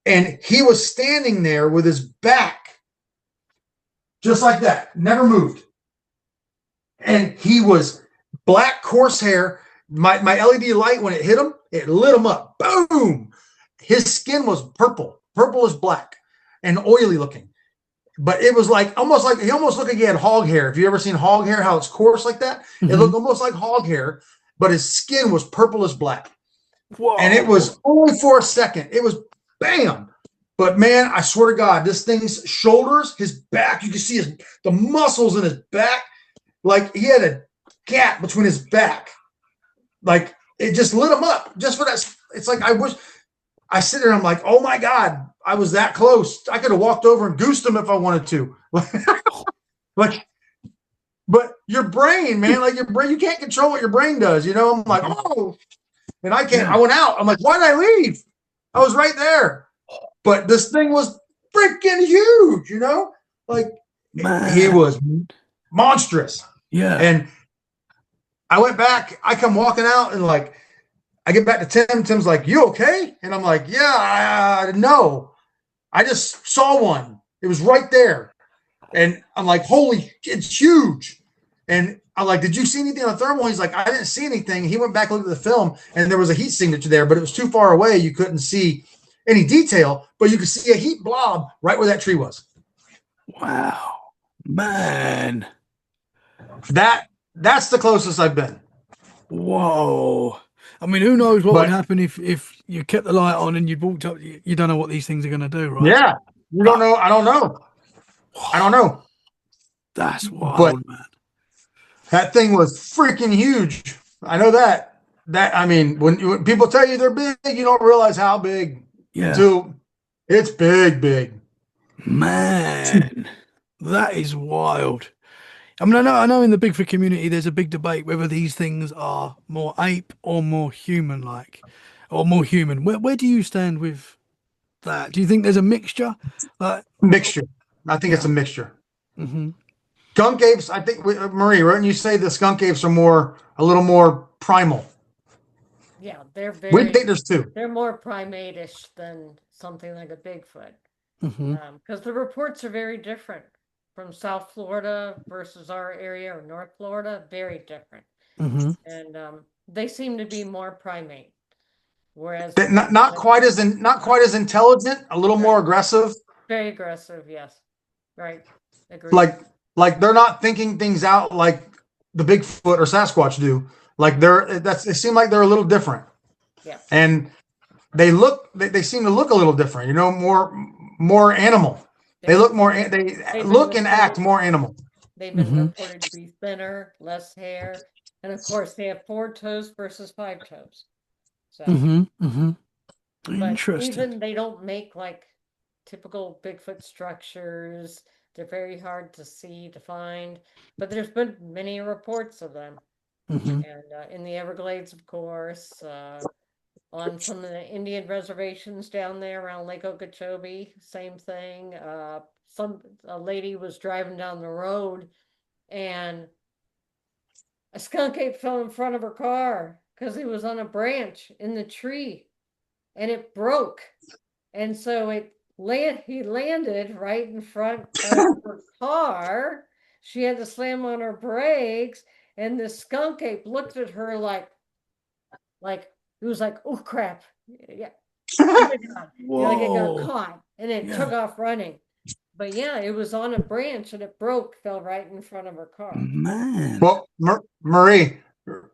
S3: And he was standing there with his back just like that, never moved. And he was black, coarse hair. My LED light, when it hit him, it lit him up. Boom. His skin was purple as black and oily looking. But it was he almost looked like he had hog hair. Have you ever seen hog hair, how it's coarse like that? It looked almost like hog hair, but his skin was purple as black. Whoa. And it was only for a second. It was bam. But man, I swear to God, this thing's shoulders, his back, you can see the muscles in his back. Like he had a gap between his back. Like it just lit him up just for that. It's like I sit there and I'm like, oh my God, I was that close. I could have walked over and goosed him if I wanted to. But your brain, man, your brain, you can't control what your brain does. You know, I'm like, oh, and I can't. I went out. I'm like, why did I leave? I was right there. But this thing was freaking huge, like he
S1: Man.
S3: was monstrous.
S1: Yeah.
S3: And I went back, I come walking out and like, I get back to Tim. Tim's like, "You okay?" And I'm like, "Yeah, no. I just saw one. It was right there." And I'm like, "Holy, it's huge." And I'm like, "Did you see anything on thermal?" He's like, "I didn't see anything." He went back and looked at the film, and there was a heat signature there, but it was too far away. You couldn't see any detail, but you could see a heat blob right where that tree was.
S1: Wow. Man.
S3: That's the closest I've been.
S1: Whoa. I mean, who knows what would
S3: But
S1: happen if you kept the light on and you'd walked up. You don't know what these things are going to do, right?
S3: yeah, you don't
S1: But
S3: know. I don't know. I don't know.
S1: that's
S3: But
S1: wild, man.
S3: that thing was freaking huge. I know that. I mean, when people tell you they're big, you don't realize how big
S1: Yeah.
S3: until it's big, big.
S1: Man, that is wild. I mean, I know in the Bigfoot community there's a big debate whether these things are more ape or more human-like, or more human. Where do you stand with that? Do you think there's a mixture? Like,
S3: Mixture. I think it's
S1: yeah.
S3: a mixture.
S1: Hmm.
S3: Skunk apes. I think Marie, right? And you say the skunk apes are a little more primal.
S2: Yeah,
S3: We think there's two.
S2: they're more primate-ish than something like a Bigfoot.
S1: Hmm.
S2: Because the reports are very different from South Florida versus our area or North Florida, very different.
S1: Hmm.
S2: And they seem to be more primate, whereas the
S3: That not
S2: Bigfoot,
S3: quite as not quite as intelligent. A little more
S2: right,
S3: aggressive.
S2: very aggressive, yes, right, agreed.
S3: Like they're not thinking things out like the Bigfoot or Sasquatch do. Like
S2: Hmm.
S3: they seem like they're a little different,
S2: Yeah,
S3: and they seem to look a little different. More animal. They
S2: yeah.
S3: look more. They
S2: They've been
S3: look and act
S2: reported.
S3: more animal.
S2: They've been
S1: Hmm.
S2: reported to be thinner, less hair, and of course they have 4 toes versus 5 toes. So,
S1: Hmm. Hmm.
S2: but
S1: Interesting.
S2: even they don't make like typical Bigfoot structures. They're very hard to see, to find, but there's been many reports of them.
S1: Hmm.
S2: And in the Everglades, of course, on some of the Indian reservations down there around Lake Okeechobee, same thing. A lady was driving down the road and a skunk ape fell in front of her car because he was on a branch in the tree and it broke. And so he landed right in front of her car. She had to slam on her brakes, and the skunk ape looked at her like it was like, oh crap. Yeah. Oh my God. Like it got
S1: Whoa.
S2: caught and it
S1: Yeah.
S2: took off running. But yeah, it was on a branch and it broke, fell right in front of her car.
S1: Man.
S3: Well, Marie,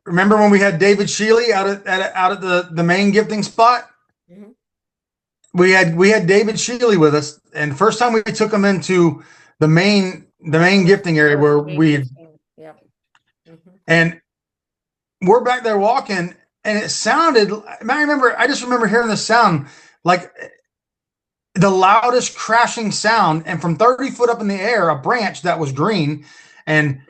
S3: remember when we had David Shealy out at the main gifting spot?
S2: Mhm.
S3: We had David Shealy with us, and the first time we took him into the main gifting area
S2: That was
S3: where
S2: the main
S3: we
S2: gifting. Yep. Hmm.
S3: and we're back there walking, and it sounded. I just remember hearing the sound like the loudest crashing sound, and from 30 foot up in the air, a branch that was green, and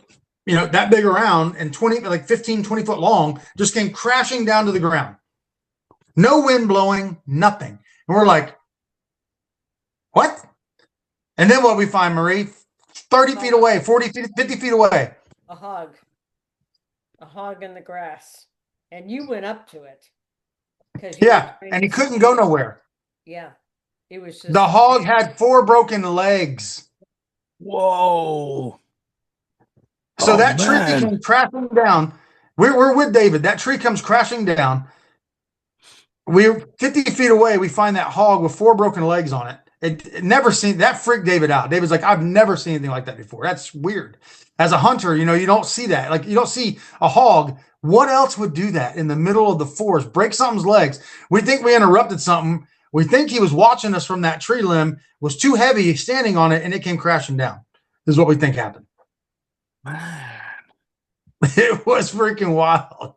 S3: that big around and 15, 20 foot long, just came crashing down to the ground. No wind blowing, nothing. And we're like, what? And then what we find, Marie? 30 feet away, 40 feet, 50 feet away.
S2: A hog. A hog in the grass. And you went up to it because you were
S3: Yeah.
S2: trying
S3: And
S2: to
S3: he couldn't go
S2: see.
S3: nowhere.
S2: Yeah. It was
S3: The
S2: just
S3: hog had 4 broken legs.
S1: Whoa.
S3: So
S1: Oh
S3: that tree
S1: man.
S3: came crashing down. We're with David. That tree comes crashing down. We're 50 feet away. We find that hog with 4 broken legs on it. It never seen that freaked David out. David's like, I've never seen anything like that before. That's weird. As a hunter, you don't see that. Like you don't see a hog. What else would do that in the middle of the forest? Break something's legs. We think we interrupted something. We think he was watching us from that tree limb, was too heavy standing on it, and it came crashing down. This is what we think happened.
S1: Man.
S3: It was freaking wild.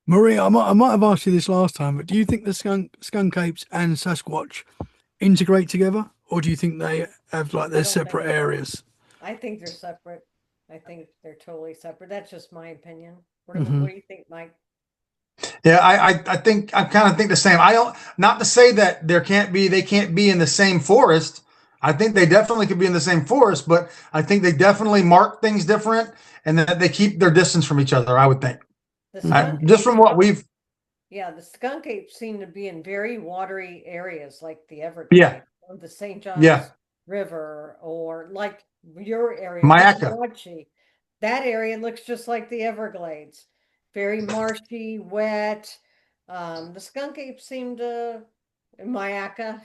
S1: Maria, I might have asked you this last time, but do you think the skunk apes and Sasquatch integrate together, or do you think they have like
S2: I
S1: their
S2: don't
S1: separate
S2: know.
S1: areas?
S2: I think they're separate. I think they're totally separate. That's just my opinion. What
S1: Hmm.
S2: do you think, Mike?
S3: Yeah, I think I kind of think the same. I don't, not to say that they can't be in the same forest. I think they definitely could be in the same forest, but I think they definitely mark things different and that they keep their distance from each other. I would think,
S2: The
S1: Mhm.
S2: skunk
S3: just from
S2: apes,
S3: what we've,
S2: yeah, the skunk apes seem to be in very watery areas like the
S3: yeah,
S2: Everglades or the St.
S3: yeah,
S2: Johns River, or like your area,
S3: Mayaka.
S2: Winnemucca. That area looks just like the Everglades. Very marshy, wet. The skunk apes seem to, Mayaka,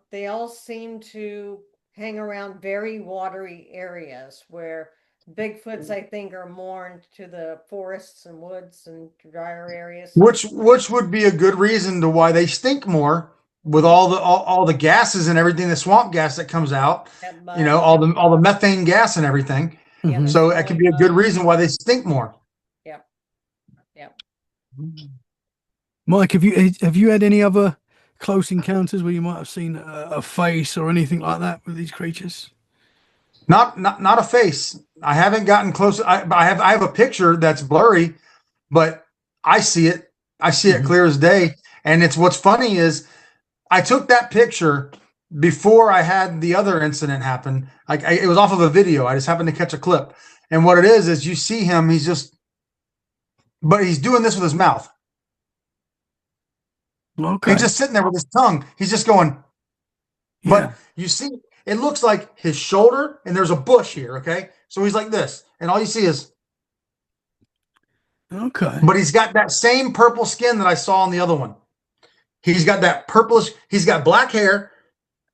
S2: they all seem to hang around very watery areas where Bigfoots, I think, are more into the forests and woods and drier areas.
S3: Which would be a good reason to why they stink more with
S2: Mhm.
S3: all the gases and everything, the swamp gas that comes out,
S2: That
S3: you know,
S2: mud,
S3: all the methane gas and everything.
S2: yeah, the
S1: Mhm.
S3: So it could
S2: smelly
S3: be a good
S2: mud.
S3: reason why they stink more.
S2: Yep, yep.
S1: Mike, have you had any other close encounters where you might have seen a face or anything like that with these creatures?
S3: Not a face. I haven't gotten close. I have a picture that's blurry, but I see it. I see it
S1: Mhm.
S3: clear as day. And it's what's funny is I took that picture before I had the other incident happen. Like it was off of a video. I just happened to catch a clip. And what it is you see him. But he's doing this with his mouth. He's
S1: Okay.
S3: just sitting there with his tongue. He's just going. But
S1: Yeah.
S3: you see, it looks like his shoulder, and there's a bush here. Okay, so he's like this, and all you see is.
S1: Okay.
S3: But he's got that same purple skin that I saw on the other one. He's got that purplish. He's got black hair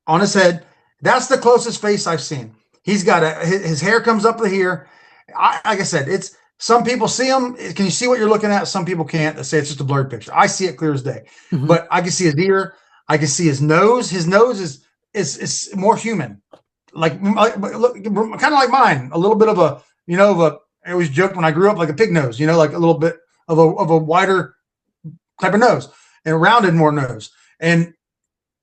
S3: on his head. That's the closest face I've seen. He's got his hair comes up to here. Like I said, it's some people see him. Can you see what you're looking at? Some people can't. They say it's just a blurred picture. I see it clear as day.
S1: Mhm.
S3: But I can see his ear. I can see his nose. His nose is more human, look, kind of like mine. A little bit of a I always joked when I grew up like a pig nose. Like a little bit of a wider type of nose and a rounded more nose. And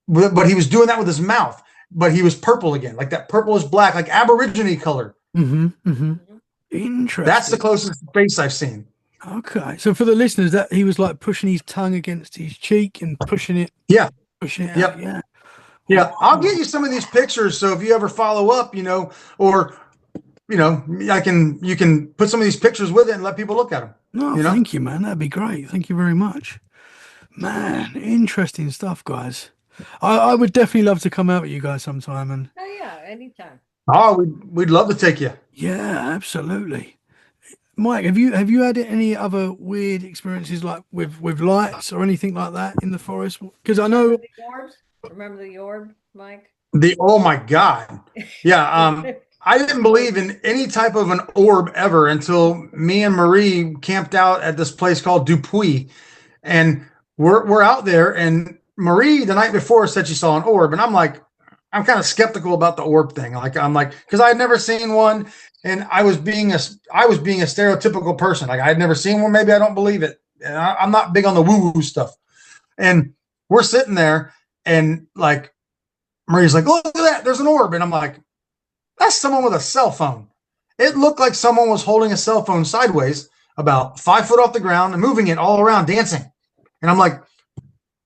S3: but he was doing that with his mouth. But he was purple again, like that purplish black, like Aborigine color.
S1: Mhm. Mhm.
S2: Mhm.
S3: That's the
S1: Interesting.
S3: closest face I've seen.
S1: Okay. So for the listeners, that he was like pushing his tongue against his cheek and
S3: Yeah.
S1: pushing it out.
S3: Yep.
S1: Yeah.
S3: Yeah. I'll get
S1: Wow.
S3: you some of these pictures. So if you ever follow up, or you can put some of these pictures with it and let people look at them.
S1: No,
S3: You know.
S1: thank you, man. That'd be great. Thank you very much. Man, interesting stuff, guys. I would definitely love to come out with you guys sometime. And
S2: Oh yeah, anytime.
S3: Oh, we'd love to take you.
S1: yeah, absolutely. Mike, have you had any other weird experiences like with lights or anything like that in the forest? Because I
S2: Remember
S1: know,
S2: the orbs? Remember the orb, Mike?
S3: Oh my God. Yeah. I didn't believe in any type of an orb ever until me and Marie camped out at this place called Dupuy, and we're out there, and Marie the night before said she saw an orb, and I'm kind of skeptical about the orb thing. I'm like, because I had never seen one, and I was being a stereotypical person. Like I had never seen one. Maybe I don't believe it. And I'm not big on the woo woo stuff. And we're sitting there, and like Marie's like, look at that, there's an orb, and I'm like, that's someone with a cell phone. It looked like someone was holding a cell phone sideways, about 5 foot off the ground, and moving it all around, dancing. And I'm like,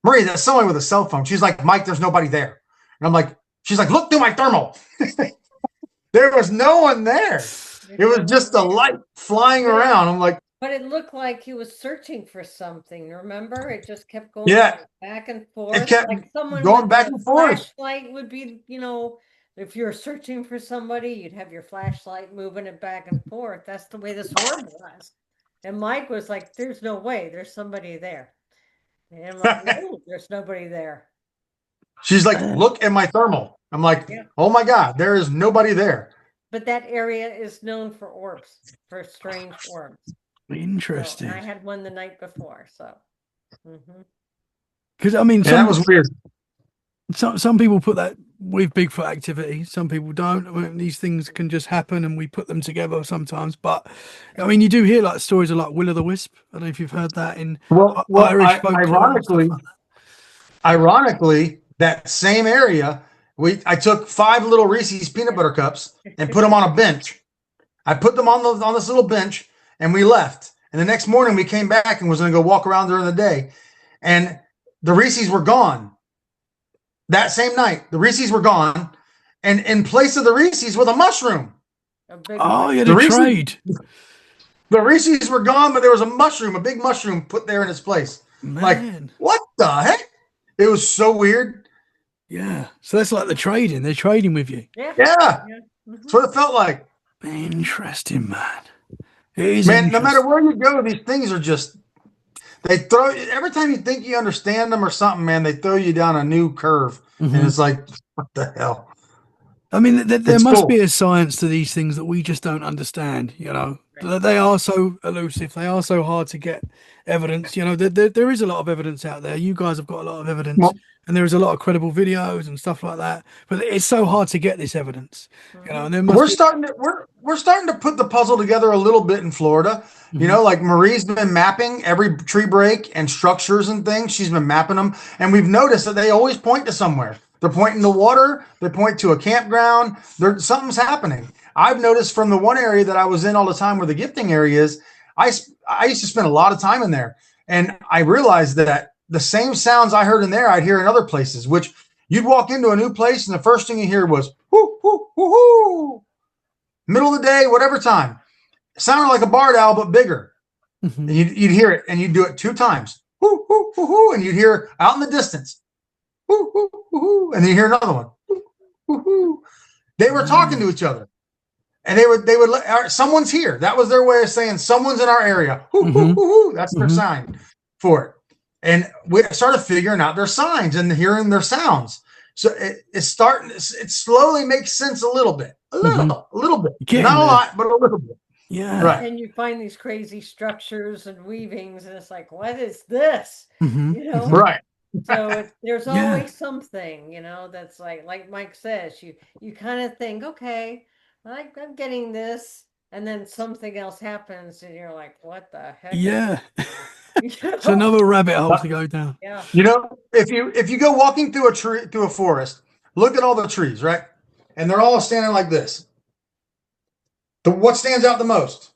S3: Marie, that's someone with a cell phone. She's like, Mike, there's nobody there. And I'm like, she's like, look through my thermal. There was no one there.
S2: There's
S3: It was
S2: no
S3: just a
S2: one there.
S3: light flying around. I'm like,
S2: But it looked like he was searching for something. Remember? It just kept going
S3: yeah,
S2: back and
S3: it
S2: forth.
S3: kept
S2: Like someone
S3: going
S2: with
S3: back
S2: a
S3: and forth.
S2: flashlight would be, if you're searching for somebody, you'd have your flashlight moving it back and forth. That's the way this orb was. And Mike was like, there's no way, there's somebody there. And I'm like, no, there's nobody there.
S3: She's like,
S1: man,
S3: look at my thermal. I'm like,
S2: Yeah.
S3: oh my God, there is nobody there.
S2: But that area is known for orbs, for strange orbs. So,
S1: interesting.
S2: and I had one the night before, so.
S1: Because I mean,
S3: Yeah, that was weird.
S1: some people put that with Bigfoot activity. Some people don't. I mean, these things can just happen, and we put them together sometimes. But I mean, you do hear like stories of like Will o' the Wisp. I don't know if you've heard that in Irish folklore and stuff like that.
S3: Ironically, that same area, I took 5 little Reese's peanut butter cups and put them on a bench. I put them on this little bench, and we left. And the next morning we came back and was going to go walk around during the day. And the Reese's were gone. That same night, the Reese's were gone. And in place of the Reese's was a mushroom.
S2: A big
S1: Oh,
S2: one.
S1: you had
S3: The
S1: a
S3: Reese's-
S1: trade.
S3: The Reese's were gone, but there was a mushroom, a big mushroom put there in its place. Like,
S1: Man.
S3: what the heck? It was so weird.
S1: Yeah. So that's like the trading. They're trading with you.
S2: Yeah.
S3: Yeah.
S2: Yeah. Mhm.
S3: That's what it felt like.
S1: Interesting, man. It is
S3: Man, no matter
S1: interesting.
S3: where you go, these things are just, they throw, every time you think you understand them or something, man, they throw you down a new curve.
S1: Mhm.
S3: And it's like, what the hell?
S1: I mean, there
S3: It's
S1: must
S3: cool.
S1: be a science to these things that we just don't understand. You know, they are so elusive. They are so hard to get evidence. You know, there is a lot of evidence out there. You guys have got a lot of evidence,
S3: Well-
S1: and there is a lot of credible videos and stuff like that. But it's so hard to get this evidence. You know, and there must
S3: We're
S1: be.
S3: starting to put the puzzle together a little bit in Florida.
S1: Mhm.
S3: You know, like Marie's been mapping every tree break and structures and things. She's been mapping them, and we've noticed that they always point to somewhere. They're pointing to water. They point to a campground. Something's happening. I've noticed from the one area that I was in all the time, where the gifting area is. I used to spend a lot of time in there, and I realized that the same sounds I heard in there, I'd hear in other places. Which you'd walk into a new place, and the first thing you hear was whoo whoo whoo whoo. Middle of the day, whatever time. It sounded like a barred owl, but bigger.
S1: Mhm.
S3: And you'd hear it, and you'd do it 2 times. Whoo, whoo, whoo, whoo, and you'd hear out in the distance. Whoo, whoo, whoo, whoo, and then you hear another one. Whoo, whoo, whoo. They were talking to each other. And they would let, someone's here. That was their way of saying someone's in our area. Whoo, whoo,
S1: Mhm.
S3: whoo, whoo. That's their
S1: Mhm.
S3: sign for it. And we started figuring out their signs and hearing their sounds. So it slowly makes sense a little bit. A little bit.
S1: Getting
S3: Not a
S1: there.
S3: lot, but a little bit.
S1: Yeah.
S3: Right.
S2: And you find these crazy structures and weavings, and it's like, what is this?
S1: Mhm.
S2: You know?
S1: Mhm.
S3: Right.
S2: So there's
S1: Yeah.
S2: always something, that's like Mike says, you kind of think, okay, I'm getting this, and then something else happens, and you're like, what the heck? is
S1: Yeah.
S2: this?"
S1: It's another rabbit hole to go down.
S2: Yeah.
S3: You know, if you go walking through a forest, look at all the trees, right? And they're all standing like this. What stands out the most?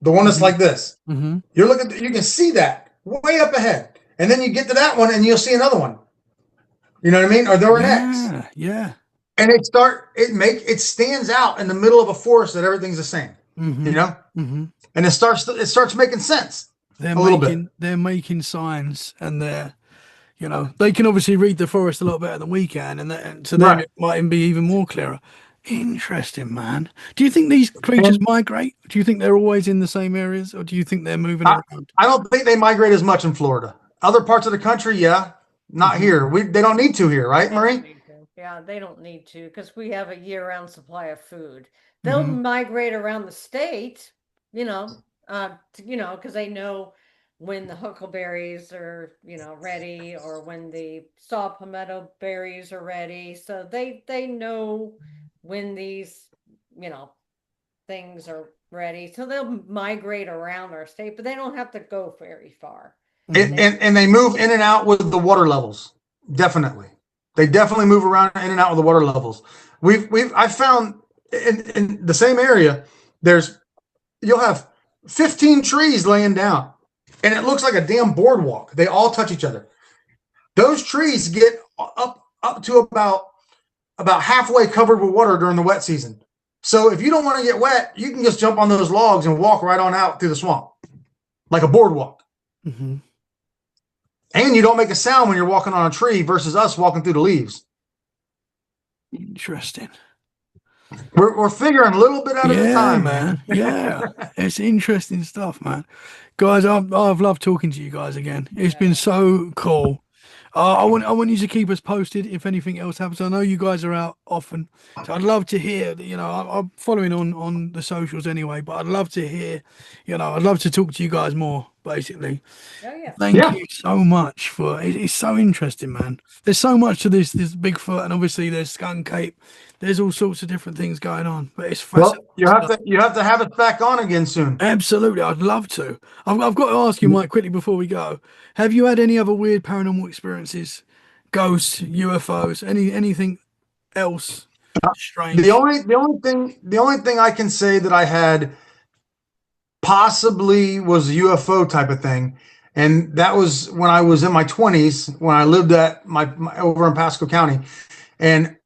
S3: The one that's like this.
S1: Mhm.
S3: You can see that way up ahead. And then you get to that one and you'll see another one. You know what I mean? Or they're next.
S1: Yeah. Yeah.
S3: And it stands out in the middle of a forest that everything's the same.
S1: Mhm.
S3: You know?
S1: Mhm.
S3: And it starts making sense.
S1: They're
S3: A little bit.
S1: making signs, and they can obviously read the forest a lot better than we can, and to them
S3: Right.
S1: it might even be even more clearer. Interesting, man. Do you think these creatures migrate? Do you think they're always in the same areas, or do you think they're moving around?
S3: I don't think they migrate as much in Florida. Other parts of the country, yeah. Not here. They don't need to here, right,
S2: They don't
S3: Marie?
S2: need to. Yeah, they don't need to, because we have a year-round supply of food. They'll migrate around the state, because they know when the huckleberries are, ready, or when the saw palmetto berries are ready. So they know when these, things are ready. So they'll migrate around our state, but they don't have to go very far.
S3: And they move in and out with the water levels. Definitely. They definitely move around in and out with the water levels. I've found in the same area, you'll have 15 trees laying down, and it looks like a damn boardwalk. They all touch each other. Those trees get up to about halfway covered with water during the wet season. So if you don't want to get wet, you can just jump on those logs and walk right on out through the swamp, like a boardwalk.
S1: Mm-hmm.
S3: And you don't make a sound when you're walking on a tree versus us walking through the leaves.
S1: Interesting.
S3: We're figuring a little bit at a time,
S1: man. Yeah, it's interesting stuff, man. Guys, I've loved talking to you guys again. It's been so cool. I want you to keep us posted if anything else happens. I know you guys are out often, so I'd love to hear. I'm following on the socials anyway, but I'd love to hear. I'd love to talk to you guys more. Basically, thank you so much for it. It's so interesting, man. There's so much to this Bigfoot, and obviously there's Skunk Cape. There's all sorts of different things going on, but it's fascinating.
S3: Well, you have to have it back on again soon.
S1: Absolutely, I'd love to. I've got to ask you, Mike, quickly before we go. Have you had any other weird paranormal experiences? Ghosts, UFOs, anything else strange?
S3: The only thing I can say that I had possibly was a UFO type of thing. And that was when I was in my 20s, when I lived at my over in Pasco County. And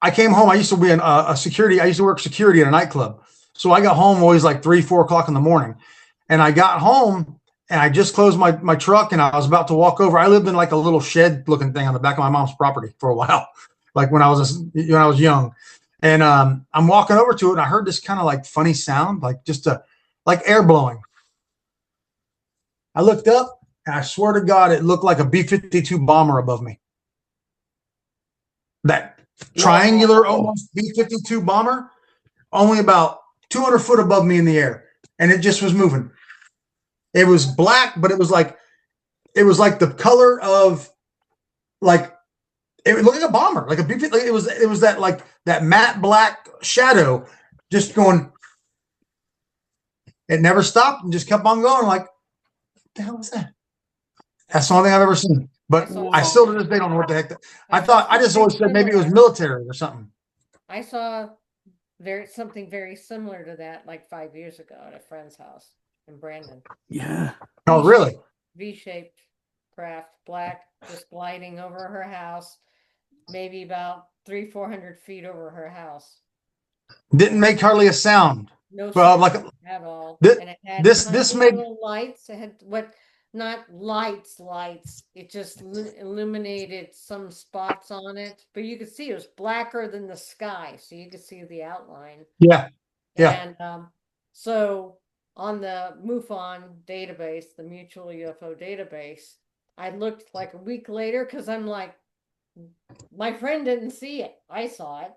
S3: I came home. I used to be a security. I used to work security at a nightclub. So I got home always like 3, 4 o'clock in the morning. And I got home and I just closed my truck and I was about to walk over. I lived in like a little shed looking thing on the back of my mom's property for a while, like when I was young. And I'm walking over to it and I heard this kind of like funny sound, like just like air blowing. I looked up and I swear to God, it looked like a B-52 bomber above me. That triangular, almost B-52 bomber, only about 200 foot above me in the air. And it just was moving. It was black, but it was like the color of like, it looked like a bomber, like a B-50. Like it was that like that matte black shadow just going. It never stopped and just kept on going. Like, what the hell was that? That's the only thing I've ever seen. But I still to this day don't know what the heck. I just always said maybe it was military or something.
S2: I saw something very similar to that like 5 years ago at a friend's house in Brandon.
S1: Yeah.
S3: Oh, really?
S2: V-shaped craft, black, just gliding over her house, maybe about 300-400 feet over her house.
S3: Didn't make hardly a sound.
S2: No
S3: Well,
S2: sound
S3: like
S2: at all.
S3: This,
S2: and it had
S3: this made
S2: little lights. It had not lights. It just illuminated some spots on it, but you could see it was blacker than the sky, so you could see the outline.
S3: yeah.
S2: And so on the MUFON database, the Mutual UFO database, I looked like a week later because I'm like, my friend didn't see it. I saw it.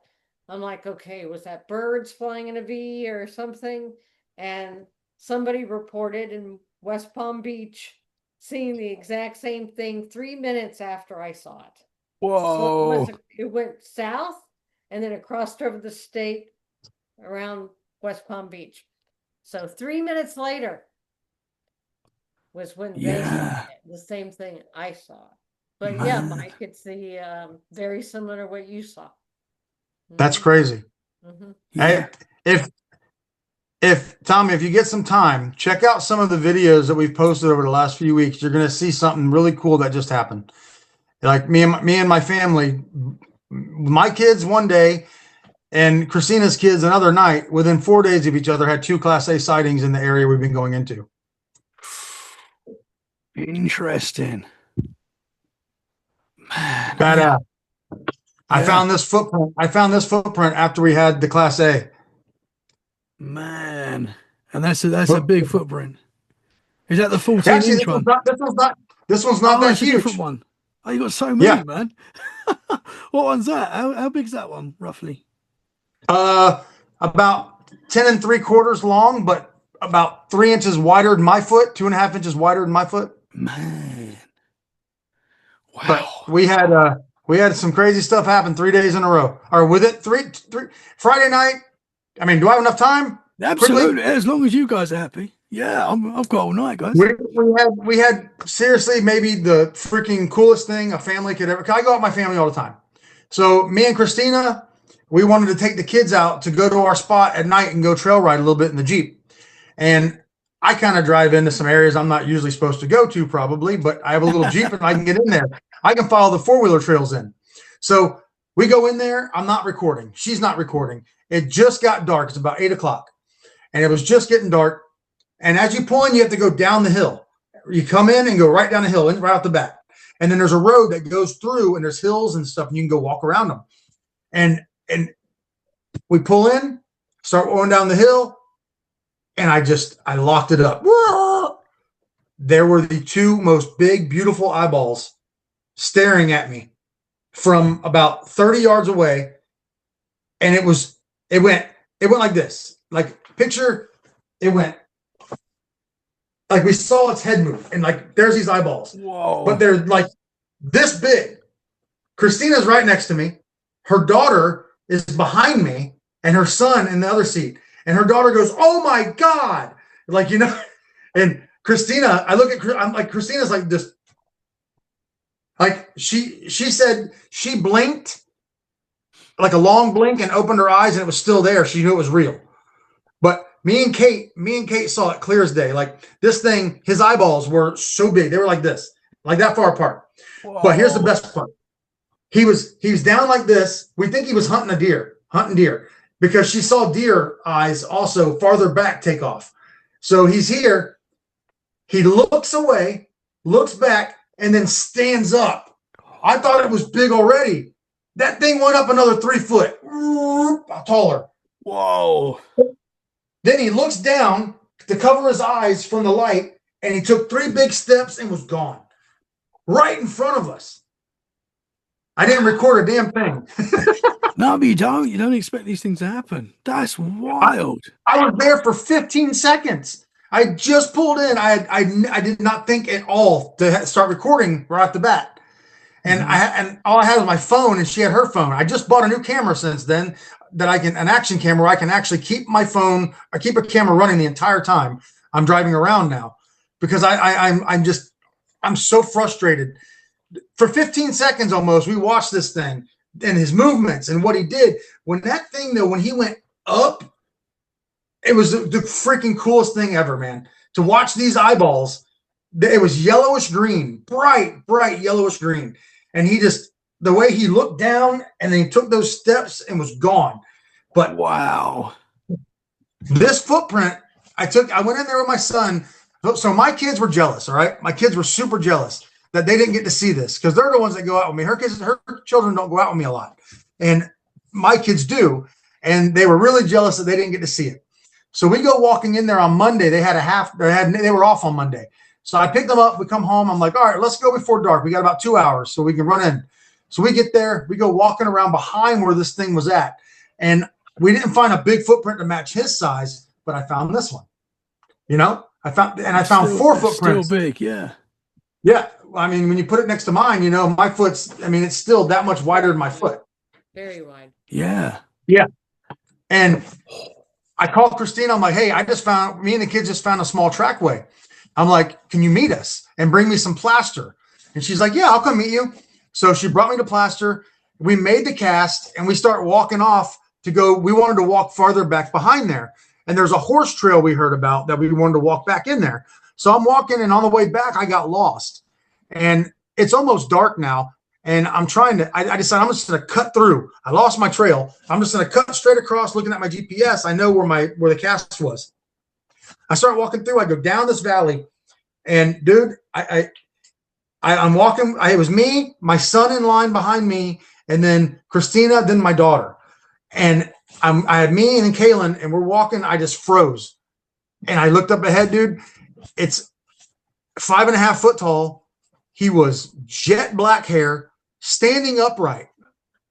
S2: I'm like, okay, was that birds flying in a V or something? And somebody reported in West Palm Beach seeing the exact same thing 3 minutes after I saw it.
S1: Whoa.
S2: So it went south and then it crossed over the state around West Palm Beach. So 3 minutes later was when they saw the same thing I saw. But yeah, Mike, it's very similar to what you saw.
S3: That's crazy.
S1: Yeah.
S3: Hey, if Tommy, if you get some time, check out some of the videos that we've posted over the last few weeks. You're going to see something really cool that just happened. Like me and my family, my kids one day and Christina's kids another night, within 4 days of each other, had 2 Class A sightings in the area we've been going into.
S1: Interesting. Man.
S3: But I found this footprint after we had the Class A.
S1: Man. And that's a big footprint. Is that the 14-inch one?
S3: This one's not that
S1: that's
S3: huge.
S1: A different one. Oh, you got so many, man. What one's that? How big's that one, roughly?
S3: About 10 3/4 long, but about 3 inches wider than my foot, 2.5 inches wider than my foot.
S1: Man. Wow.
S3: But we had some crazy stuff happen 3 days in a row. Or with it, three Friday night. I mean, do I have enough time?
S1: Absolutely.
S3: Quickly?
S1: As long as you guys are happy. Yeah, I've got all night, guys.
S3: We had seriously maybe the freaking coolest thing a family could ever. I go out with my family all the time. So me and Christina, we wanted to take the kids out to go to our spot at night and go trail ride a little bit in the Jeep. And I kind of drive into some areas I'm not usually supposed to go to probably, but I have a little Jeep and I can get in there. I can follow the 4-wheeler trails in. So we go in there. I'm not recording. She's not recording. It just got dark. It's about 8 o'clock and it was just getting dark. And as you pull in, you have to go down the hill. You come in and go right down the hill and right out the back. And then there's a road that goes through and there's hills and stuff and you can go walk around them. And we pull in, start going down the hill, and I locked it up. Whoa! There were the 2 most big, beautiful eyeballs staring at me from about 30 yards away. And it went like this. Like picture, it went like we saw its head move and like there's these eyeballs.
S1: Whoa.
S3: But they're like this big. Christina's right next to me. Her daughter is behind me and her son in the other seat. And her daughter goes, "Oh my God." Like, and Christina, I'm like, Christina's like this. Like she said she blinked like a long blink and opened her eyes and it was still there. She knew it was real. But Me and Kate saw it clear as day. Like this thing, his eyeballs were so big. They were like this, like that far apart. But here's the
S1: Whoa.
S3: best part. He was down like this. We think he was hunting deer, because she saw deer eyes also farther back take off. So he's here. He looks away, looks back, and then stands up. I thought it was big already. That thing went up another 3 foot, taller.
S1: Whoa.
S3: Then he looks down to cover his eyes from the light, and he took 3 big steps and was gone. Right in front of us. I didn't record a damn thing.
S1: No, but you don't. You don't expect these things to happen. That's wild.
S3: I was there for 15 seconds. I just pulled in. I did not think at all to start recording right off the bat. And and all I had was my phone, and she had her phone. I just bought a new camera since then that an action camera where I can actually keep my phone, or keep a camera running the entire time I'm driving around now, because I'm so frustrated. For 15 seconds almost, we watched this thing and his movements and what he did. When he went up, it was the freaking coolest thing ever, man. To watch these eyeballs, it was yellowish green, bright yellowish green. And the way he looked down and then he took those steps and was gone. But
S1: wow.
S3: This footprint, I went in there with my son. So my kids were jealous, all right? My kids were super jealous that they didn't get to see this, because they're the ones that go out with me. Her children don't go out with me a lot, and my kids do. And they were really jealous that they didn't get to see it. So we go walking in there on Monday. They were off on Monday. So I picked them up. We come home. I'm like, all right, let's go before dark. We got about 2 hours so we can run in. So we get there. We go walking around behind where this thing was at. And we didn't find a big footprint to match his size, but I found this one. I found 4 footprints.
S1: Still big, yeah.
S3: Yeah. I mean, when you put it next to mine, my it's still that much wider than my foot.
S2: Very wide.
S1: Yeah.
S3: Yeah. And I called Christina. I'm like, hey, me and the kids just found a small trackway. I'm like, can you meet us and bring me some plaster? And she's like, yeah, I'll come meet you. So she brought me to plaster. We made the cast and we start walking off to go. We wanted to walk farther back behind there. And there's a horse trail we heard about that we wanted to walk back in there. So I'm walking, and on the way back, I got lost. And it's almost dark now. And I decided I'm just going to cut through. I lost my trail. I'm just going to cut straight across looking at my GPS. I know where the cast was. I start walking through. I go down this valley. And dude, I'm walking. It was me, my son in line behind me, and then Christina, then my daughter. And I had me and Kaylin, and we're walking. I just froze. And I looked up ahead, dude. It's 5.5 foot tall. He was jet black hair, standing upright.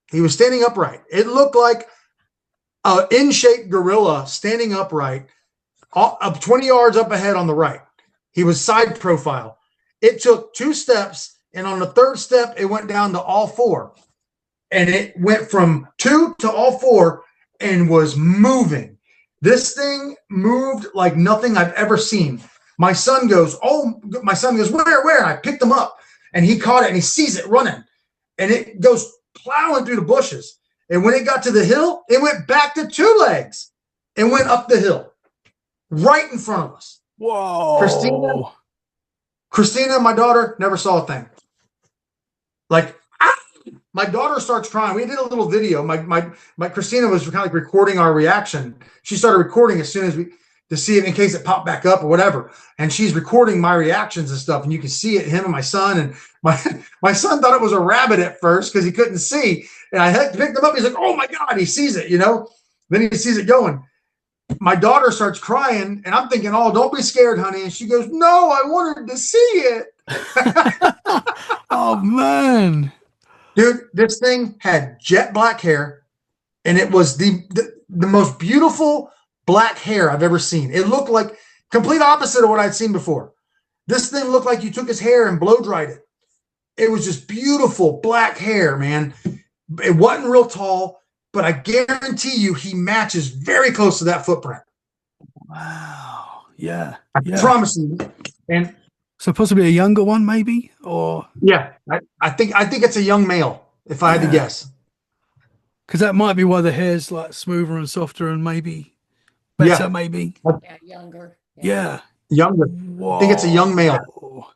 S3: He was standing upright. It looked like an in-shape gorilla standing upright, up 20 yards up ahead on the right. He was side profile. It took 2 steps, and on the 3rd step, it went down to all 4. And it went from 2 to all 4 and was moving. This thing moved like nothing I've ever seen. My son goes, where? And I picked him up, and he caught it, and he sees it running, and it goes plowing through the bushes. And when it got to the hill, it went back to 2 legs and went up the hill right in front of us.
S1: Whoa.
S3: Christina, my daughter, never saw a thing. Like, my daughter starts crying. We did a little video. My Christina was kind of like recording our reaction. She started recording as soon as to see it in case it popped back up or whatever. And she's recording my reactions and stuff. And you can see it, him and my son. And my son thought it was a rabbit at first because he couldn't see. And I picked him up. He's like, oh my God, he sees it, Then he sees it going. My daughter starts crying, and I'm thinking, oh, don't be scared, honey. And she goes, no, I wanted to see it.
S1: Oh, man.
S3: Dude, this thing had jet black hair, and it was the most beautiful black hair I've ever seen. It looked like complete opposite of what I'd seen before. This thing looked like you took his hair and blow dried it. It was just beautiful black hair, man. It wasn't real tall, but I guarantee you he matches very close to that footprint.
S1: Wow. Yeah.
S3: I promise you. And
S1: so possibly a younger one, maybe? Or
S3: yeah, I think it's a young male, if I had to guess.
S1: Because that might be why the hair's like smoother and softer, and maybe better,
S3: Yeah.
S1: maybe.
S2: Yeah, younger.
S1: Yeah.
S3: Younger. I think it's a young male.
S1: Whoa.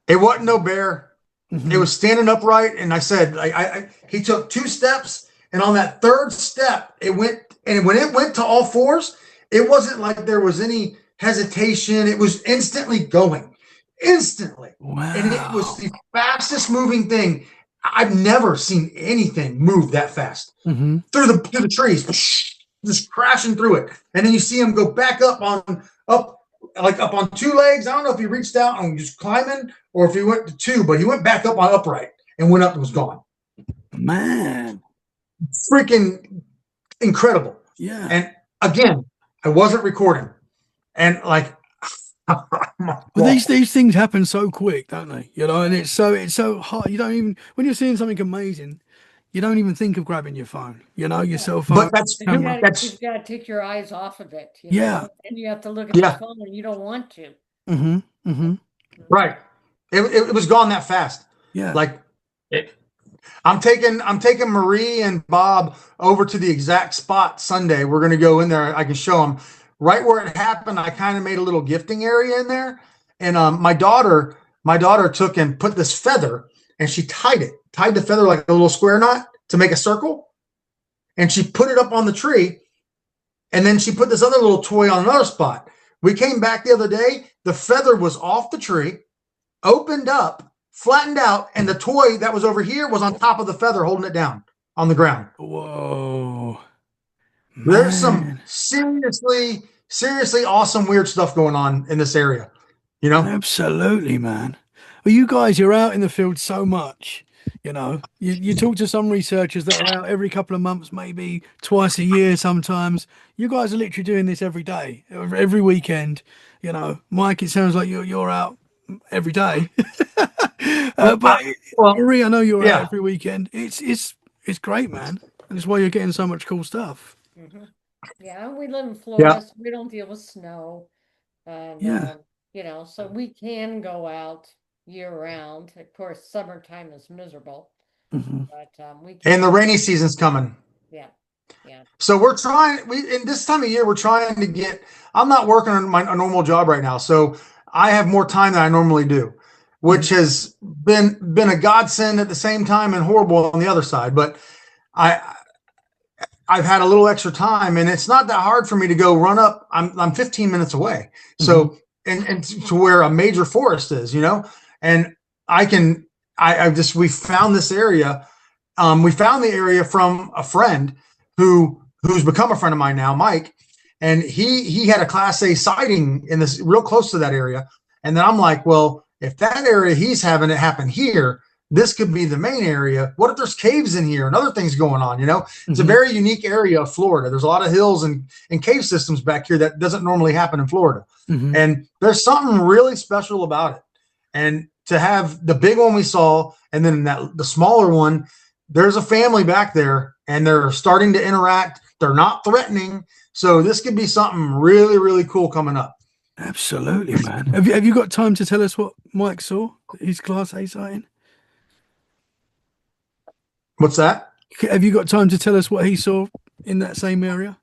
S3: It wasn't no bear. It
S1: Mhm.
S3: was standing upright, and I said, he took 2 steps, and on that 3rd step, it went, and when it went to all 4s, it wasn't like there was any hesitation. It was instantly going, instantly, and it was
S1: Wow.
S3: the fastest moving thing. I've never seen anything move that fast
S1: Hmm.
S3: through the trees, just crashing through it, and then you see him go back up on 2 legs. I don't know if he reached out and just climbing or if he went to 2, but he went back up on upright and went up and was gone.
S1: Man.
S3: Freaking incredible.
S1: Yeah.
S3: And again, I wasn't recording. And like,
S1: Well, these things happen so quick, don't they? You know, and it's so hard. You don't even, when you're seeing something amazing, you don't even think of grabbing your phone. You know, your cell phone.
S3: but that's,
S2: But
S1: camera.
S2: you've got to take your eyes off of it.
S1: Yeah.
S2: And you have to look at
S3: Yeah.
S2: the phone and you don't want to.
S1: Mm-hmm. Mm-hmm.
S3: right. It was gone that fast.
S1: Yeah.
S3: Like, I'm taking Marie and Bob over to the exact spot Sunday. We're going to go in there. I can show them right where it happened. I kind of made a little gifting area in there, and my daughter took and put this feather, and she tied the feather like a little square knot to make a circle, and she put it up on the tree, and then she put this other little toy on another spot. We came back the other day. The feather was off the tree, opened up, flattened out, and the toy that was over here was on top of the feather holding it down on the ground.
S1: Whoa.
S3: There's some
S1: Man.
S3: seriously awesome weird stuff going on in this area, you know?
S1: Absolutely, man. Well, you guys, you're out in the field so much. You know, you talk to some researchers that are out every couple of months, maybe twice a year sometimes. You guys are literally doing this every day, every weekend. You know, Mike, it sounds like you're out every day. But
S3: Well,
S1: Marie, I know you're out
S3: yeah.
S1: every weekend. It's great, man. And it's why you're getting so much cool stuff.
S2: Mhm. Yeah, we live in Florida, so we don't deal with snow. And,
S1: Yeah.
S2: so we can go out year round. Of course, summertime is miserable,
S1: Hmm.
S2: but we can.
S3: And the rainy season's coming.
S2: Yeah, yeah.
S3: So we're trying, in this time of year, we're trying to get, I'm not working on a normal job right now. So I have more time than I normally do, which has been a godsend at the same time and horrible on the other side. But I've had a little extra time, and it's not that hard for me to go run up. I'm 15 minutes away. So, and to where a major forest is, you know, and we found this area. We found the area from a friend who's become a friend of mine now, Mike, and he had a Class A sighting in this real close to that area. And then I'm like, well, if that area he's having it happen here, this could be the main area. What if there's caves in here and other things going on? You know, it's a very unique area of Florida. There's a lot of hills and cave systems back here that doesn't normally happen in Florida. And there's something really special about it. And to have the big one we saw, and then the smaller one, there's a family back there, and they're starting to interact. They're not threatening. So this could be something really, really cool coming up.
S1: Absolutely, man. Have you got time to tell us what Mike saw? His Class A sighting?
S3: What's that?
S1: Have you got time to tell us what he saw in that same area?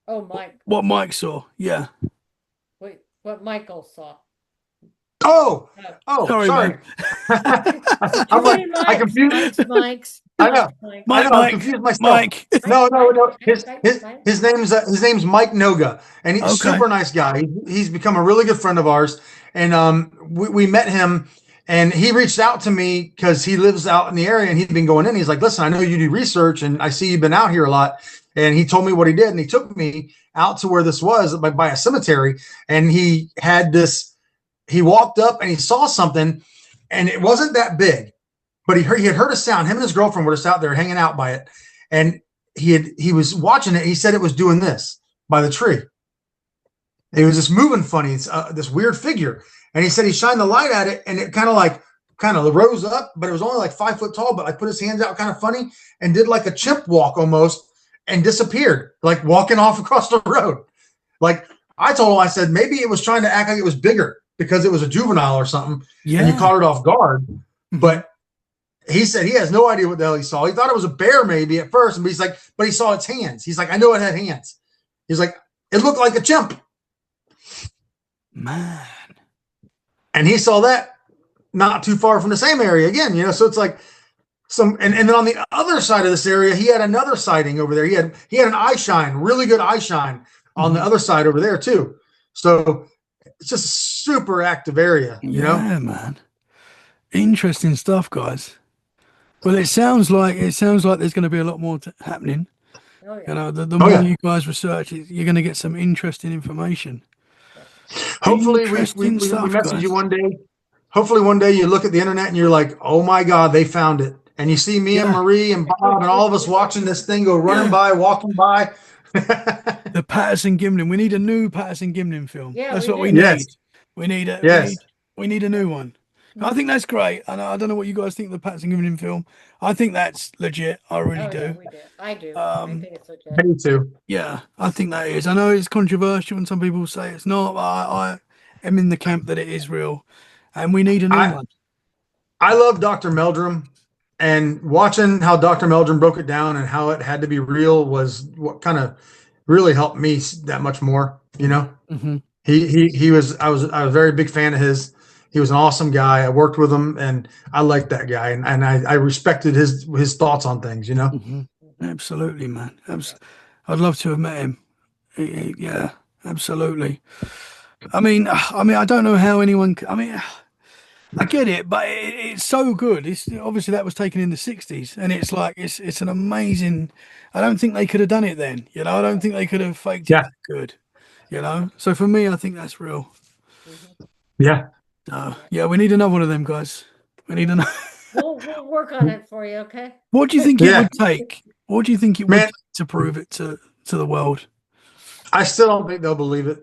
S2: Oh, Mike.
S1: What Mike saw? Yeah.
S2: Wait, what Michael saw.
S3: Oh,
S1: Sorry,
S3: sorry.
S1: man.
S3: I'm like, I confused.
S2: Mike's.
S3: I know. I confused myself.
S1: Mike.
S3: No. His name's Mike Noga, and he's a super nice guy. He's become a really good friend of ours, and we met him, and he reached out to me because he lives out in the area, and he'd been going in. He's like, listen, I know you do research, and I see you've been out here a lot. And he told me what he did, and he took me out to where this was by a cemetery, and he had this. He walked up and he saw something, and it wasn't that big, but he had heard a sound. Him and his girlfriend were just out there hanging out by it, and he was watching it. He said it was doing this by the tree. It was just moving funny. It's this weird figure, and he said he shined the light at it, and it kind of rose up, but it was only like 5 foot tall. But like put his hands out kind of funny and did like a chimp walk almost, and disappeared, like walking off across the road. Like I told him, I said maybe it was trying to act like it was bigger, because it was a juvenile or something, and you caught it off guard. But he said he has no idea what the hell he saw. He thought it was a bear maybe at first, but he's like, but he saw its hands. He's like, I know it had hands. He's like, it looked like a chimp.
S1: Man.
S3: And he saw that not too far from the same area again, you know. So it's like and then on the other side of this area, he had another sighting over there. He had an eye shine, really good eye shine on the other side over there too. So it's just a super active area, you know?
S1: Yeah, man. Interesting stuff, guys. Well, it sounds like there's going to be a lot more happening.
S2: Oh
S1: You
S2: yeah.
S1: know, the
S3: Oh,
S1: more
S3: yeah.
S1: you guys research, you're going to get some interesting information.
S3: Hopefully we
S1: Interesting stuff,
S3: message
S1: guys.
S3: you one day. Hopefully one day you look at the internet and you're like, oh my God, they found it. And you see me and
S1: Yeah.
S3: Marie and Bob and all of us watching this thing go running by, walking by.
S1: The Patterson Gimlin. We need a new Patterson Gimlin film.
S2: Yeah,
S1: That's
S2: we
S1: what we
S2: do.
S1: need.
S3: Yes.
S1: We need a
S3: Yes.
S1: we need a new one. I think that's great. And I don't know what you guys think of the Patterson Gimlin film. I think that's legit. I really
S2: Oh,
S1: do.
S2: yeah, we do. I do. I think it's legit.
S3: Me too.
S1: Yeah, I think that is. I know it's controversial and some people say it's not, but I am in the camp that it is real. And we need a new one.
S3: I love Dr. Meldrum, and watching how Dr. Meldrum broke it down and how it had to be real was what kind of really helped me that much more, you know.
S1: Mm-hmm.
S3: I was a very big fan of his. He was an awesome guy. I worked with him and I liked that guy, and I respected his thoughts on things, you know.
S1: Mm-hmm. Absolutely, man. I'd love to have met him. Yeah, absolutely. I mean, I don't know how anyone. I mean, I get it, but it's so good. It's obviously that was taken in the '60s, and it's like it's an amazing. I don't think they could have done it then. You know, I don't think they could have faked it
S3: Yeah.
S1: that good. You know, so for me, I think that's real.
S3: Yeah.
S1: Yeah, we need another one of them, guys. We need another.
S2: We'll work on it for you, okay?
S1: What do you think it
S3: Yeah.
S1: would take? What do you think it would
S3: Man.
S1: take to prove it to the world?
S3: I still don't think they'll believe it.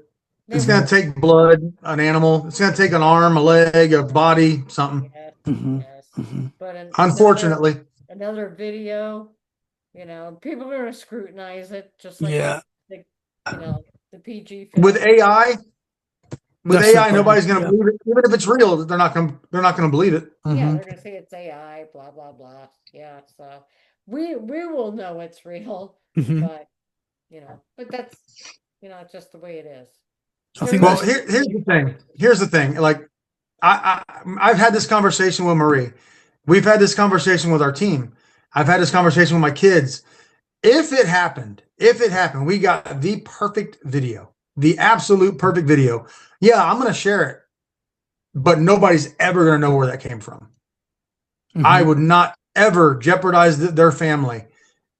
S3: It's
S2: They
S3: going to take blood, an animal. It's going to take an arm, a leg, a body, something.
S2: Yes,
S1: Mhm.
S2: yes.
S1: Mhm.
S2: But
S3: Unfortunately.
S2: another video, you know, people are going to scrutinize it just like
S1: Yeah.
S2: the the PG film.
S3: With AI,
S1: That's the problem,
S3: nobody's going to
S1: yeah.
S3: believe it. Even if it's real, they're not going to believe it.
S2: Yeah,
S1: Mhm.
S2: they're going to say it's AI, blah blah blah. Yeah, so we will know it's real,
S1: Mhm.
S2: but but that's it's just the way it is.
S1: I think
S3: Well,
S1: that's-
S3: here's the thing. Here's the thing. Like, I've had this conversation with Marie. We've had this conversation with our team. I've had this conversation with my kids. If it happened, we got the perfect video, the absolute perfect video. Yeah, I'm going to share it, but nobody's ever going to know where that came from.
S1: Mhm.
S3: I would not ever jeopardize their family,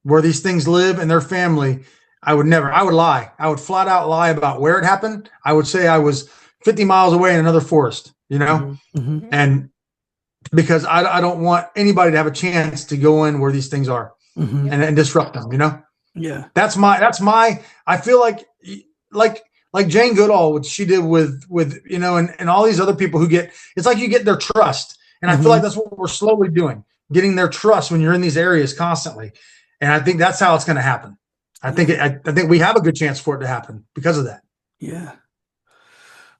S3: where these things live, and their family. I would never. I would lie. I would flat out lie about where it happened. I would say I was 50 miles away in another forest, you know,
S1: Mhm. Mhm.
S3: and because I don't want anybody to have a chance to go in where these things are
S1: Mhm.
S3: and disrupt them, you know.
S1: Yeah.
S3: That's my. I feel like Jane Goodall, what she did with and all these other people who get. It's like you get their trust, and I feel like that's what we're slowly doing, getting their trust when you're in these areas constantly, and I think that's how it's going to happen. I think we have a good chance for it to happen because of that.
S1: Yeah.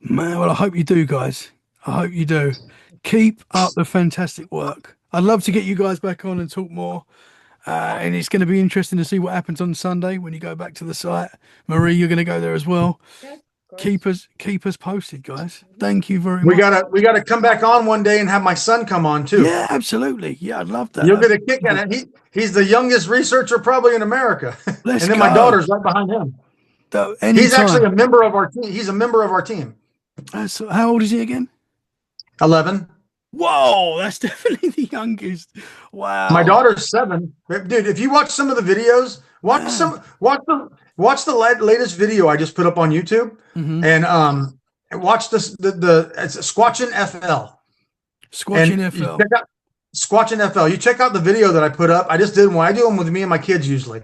S1: Man, well, I hope you do, guys. I hope you do. Keep up the fantastic work. I'd love to get you guys back on and talk more. And it's going to be interesting to see what happens on Sunday when you go back to the site. Marie, you're going to go there as well.
S2: Yeah, of course.
S1: Keep us posted, guys. Thank you very
S3: We
S1: much.
S3: we gotta come back on one day and have my son come on too.
S1: Yeah, absolutely. Yeah, I'd love that.
S3: You'll get a kick at it. He's the youngest researcher probably in America,
S1: Let's
S3: and then my
S1: go.
S3: daughter's right behind him. He's actually a member of our team. He's a member of our team.
S1: How old is he again?
S3: 11.
S1: Whoa, that's definitely the youngest. Wow.
S3: My daughter's 7. Dude, if you watch some of the videos, watch the latest video I just put up on YouTube, and watch this it's Squatchin' FL.
S1: Squatching
S3: And
S1: FL.
S3: check out Squatchin' FL. You check out the video that I put up. I just did one. I do them with me and my kids usually,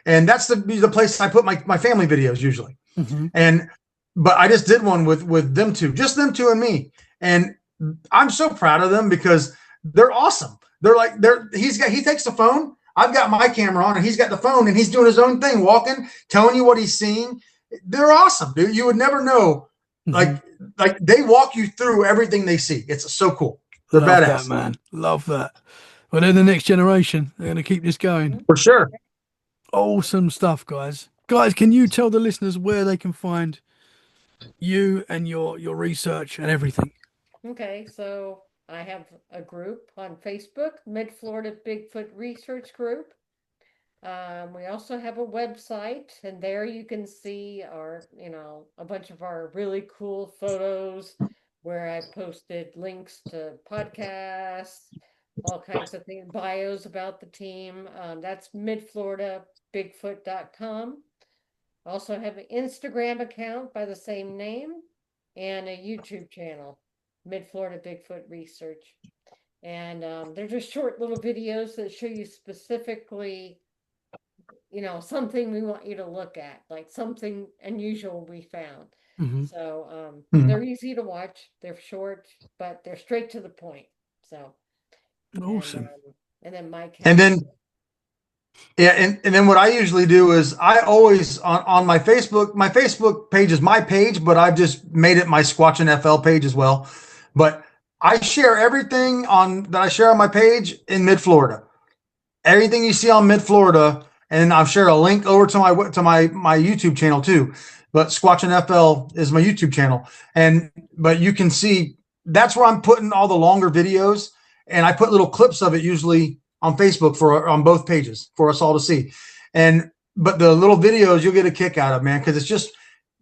S3: and that's the place I put my family videos usually. But I just did one with them two, just them two and me, and I'm so proud of them because they're awesome. He takes the phone. I've got my camera on and he's got the phone and he's doing his own thing, walking, telling you what he's seeing. They're awesome, dude. You would never know. Like they walk you through everything they see. It's so cool. They're
S1: Love
S3: badass.
S1: that, man. Love that. Well, they're the next generation. They're going to keep this going.
S3: For sure.
S1: Awesome stuff, guys. Guys, can you tell the listeners where they can find you and your research and everything?
S2: Okay, so I have a group on Facebook, Mid Florida Bigfoot Research Group. We also have a website, and there you can see a bunch of our really cool photos where I posted links to podcasts, all kinds of things, bios about the team. That's midfloridabigfoot.com. Also have an Instagram account by the same name and a YouTube channel, Mid Florida Bigfoot Research. And they're just short little videos that show you specifically something we want you to look at, like something unusual we found.
S1: Hmm.
S2: So
S3: Hmm.
S2: they're easy to watch. They're short, but they're straight to the point. So
S1: Awesome.
S2: and then my
S3: And
S2: account.
S3: then yeah, and then what I usually do is I always on my Facebook page is my page, but I've just made it my Squatchin' FL page as well. But I share everything on that I share on my page in Mid Florida. Everything you see on Mid Florida, and I'll share a link over to my YouTube channel too. But Squatchin' FL is my YouTube channel, but you can see that's where I'm putting all the longer videos, and I put little clips of it usually on Facebook on both pages for us all to see. But the little videos you'll get a kick out of, man, because it's just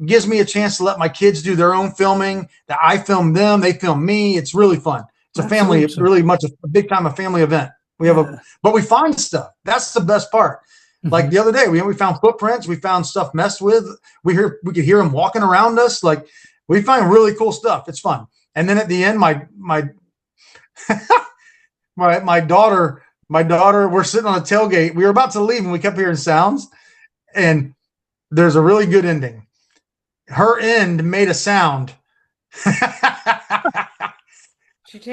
S3: gives me a chance to let my kids do their own filming. That I film them, they film me. It's really fun. It's a
S1: That's
S3: family,
S1: awesome.
S3: really much a big time a family event.
S1: Yeah.
S3: But we find stuff. That's the best part. Like
S1: Mhm.
S3: the other day, we found footprints. We found stuff messed with. We could hear them walking around us. Like we find really cool stuff. It's fun. And then at the end, my my daughter, we're sitting on a tailgate. We were about to leave, and we kept hearing sounds. And there's a really good ending. Her end made a sound.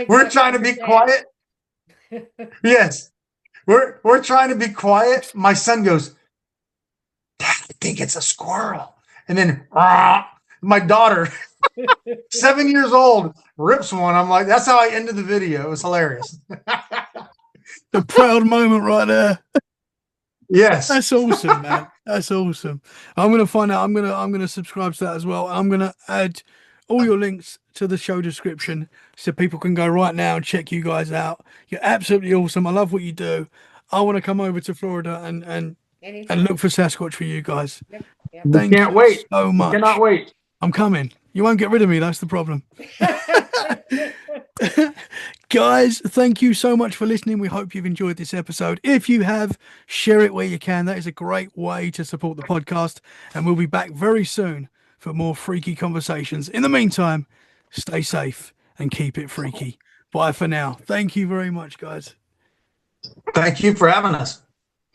S3: We're trying to be quiet. Yes. We're trying to be quiet. My son goes, Dad, I think it's a squirrel. And then my daughter, 7 years old, rips one. I'm like, that's how I ended the video. It was hilarious.
S1: The proud moment right there.
S3: Yes.
S1: That's awesome, man. That's awesome. I'm gonna find out. I'm gonna subscribe to that as well. I'm gonna add all your links to the show description so people can go right now and check you guys out. You're absolutely awesome. I love what you do. I want to come over to Florida and
S2: Anytime.
S1: look for Sasquatch for you guys.
S2: Yep, yep.
S3: We
S1: Thank
S3: can't
S1: you
S3: wait.
S1: so
S3: We
S1: much.
S3: cannot wait.
S1: I'm coming. You won't get rid of me. That's the problem. Guys, thank you so much for listening. We hope you've enjoyed this episode. If you have, share it where you can. That is a great way to support the podcast. And we'll be back very soon for more freaky conversations. In the meantime, stay safe and keep it freaky. Bye for now. Thank you very much, guys.
S3: Thank you for having us.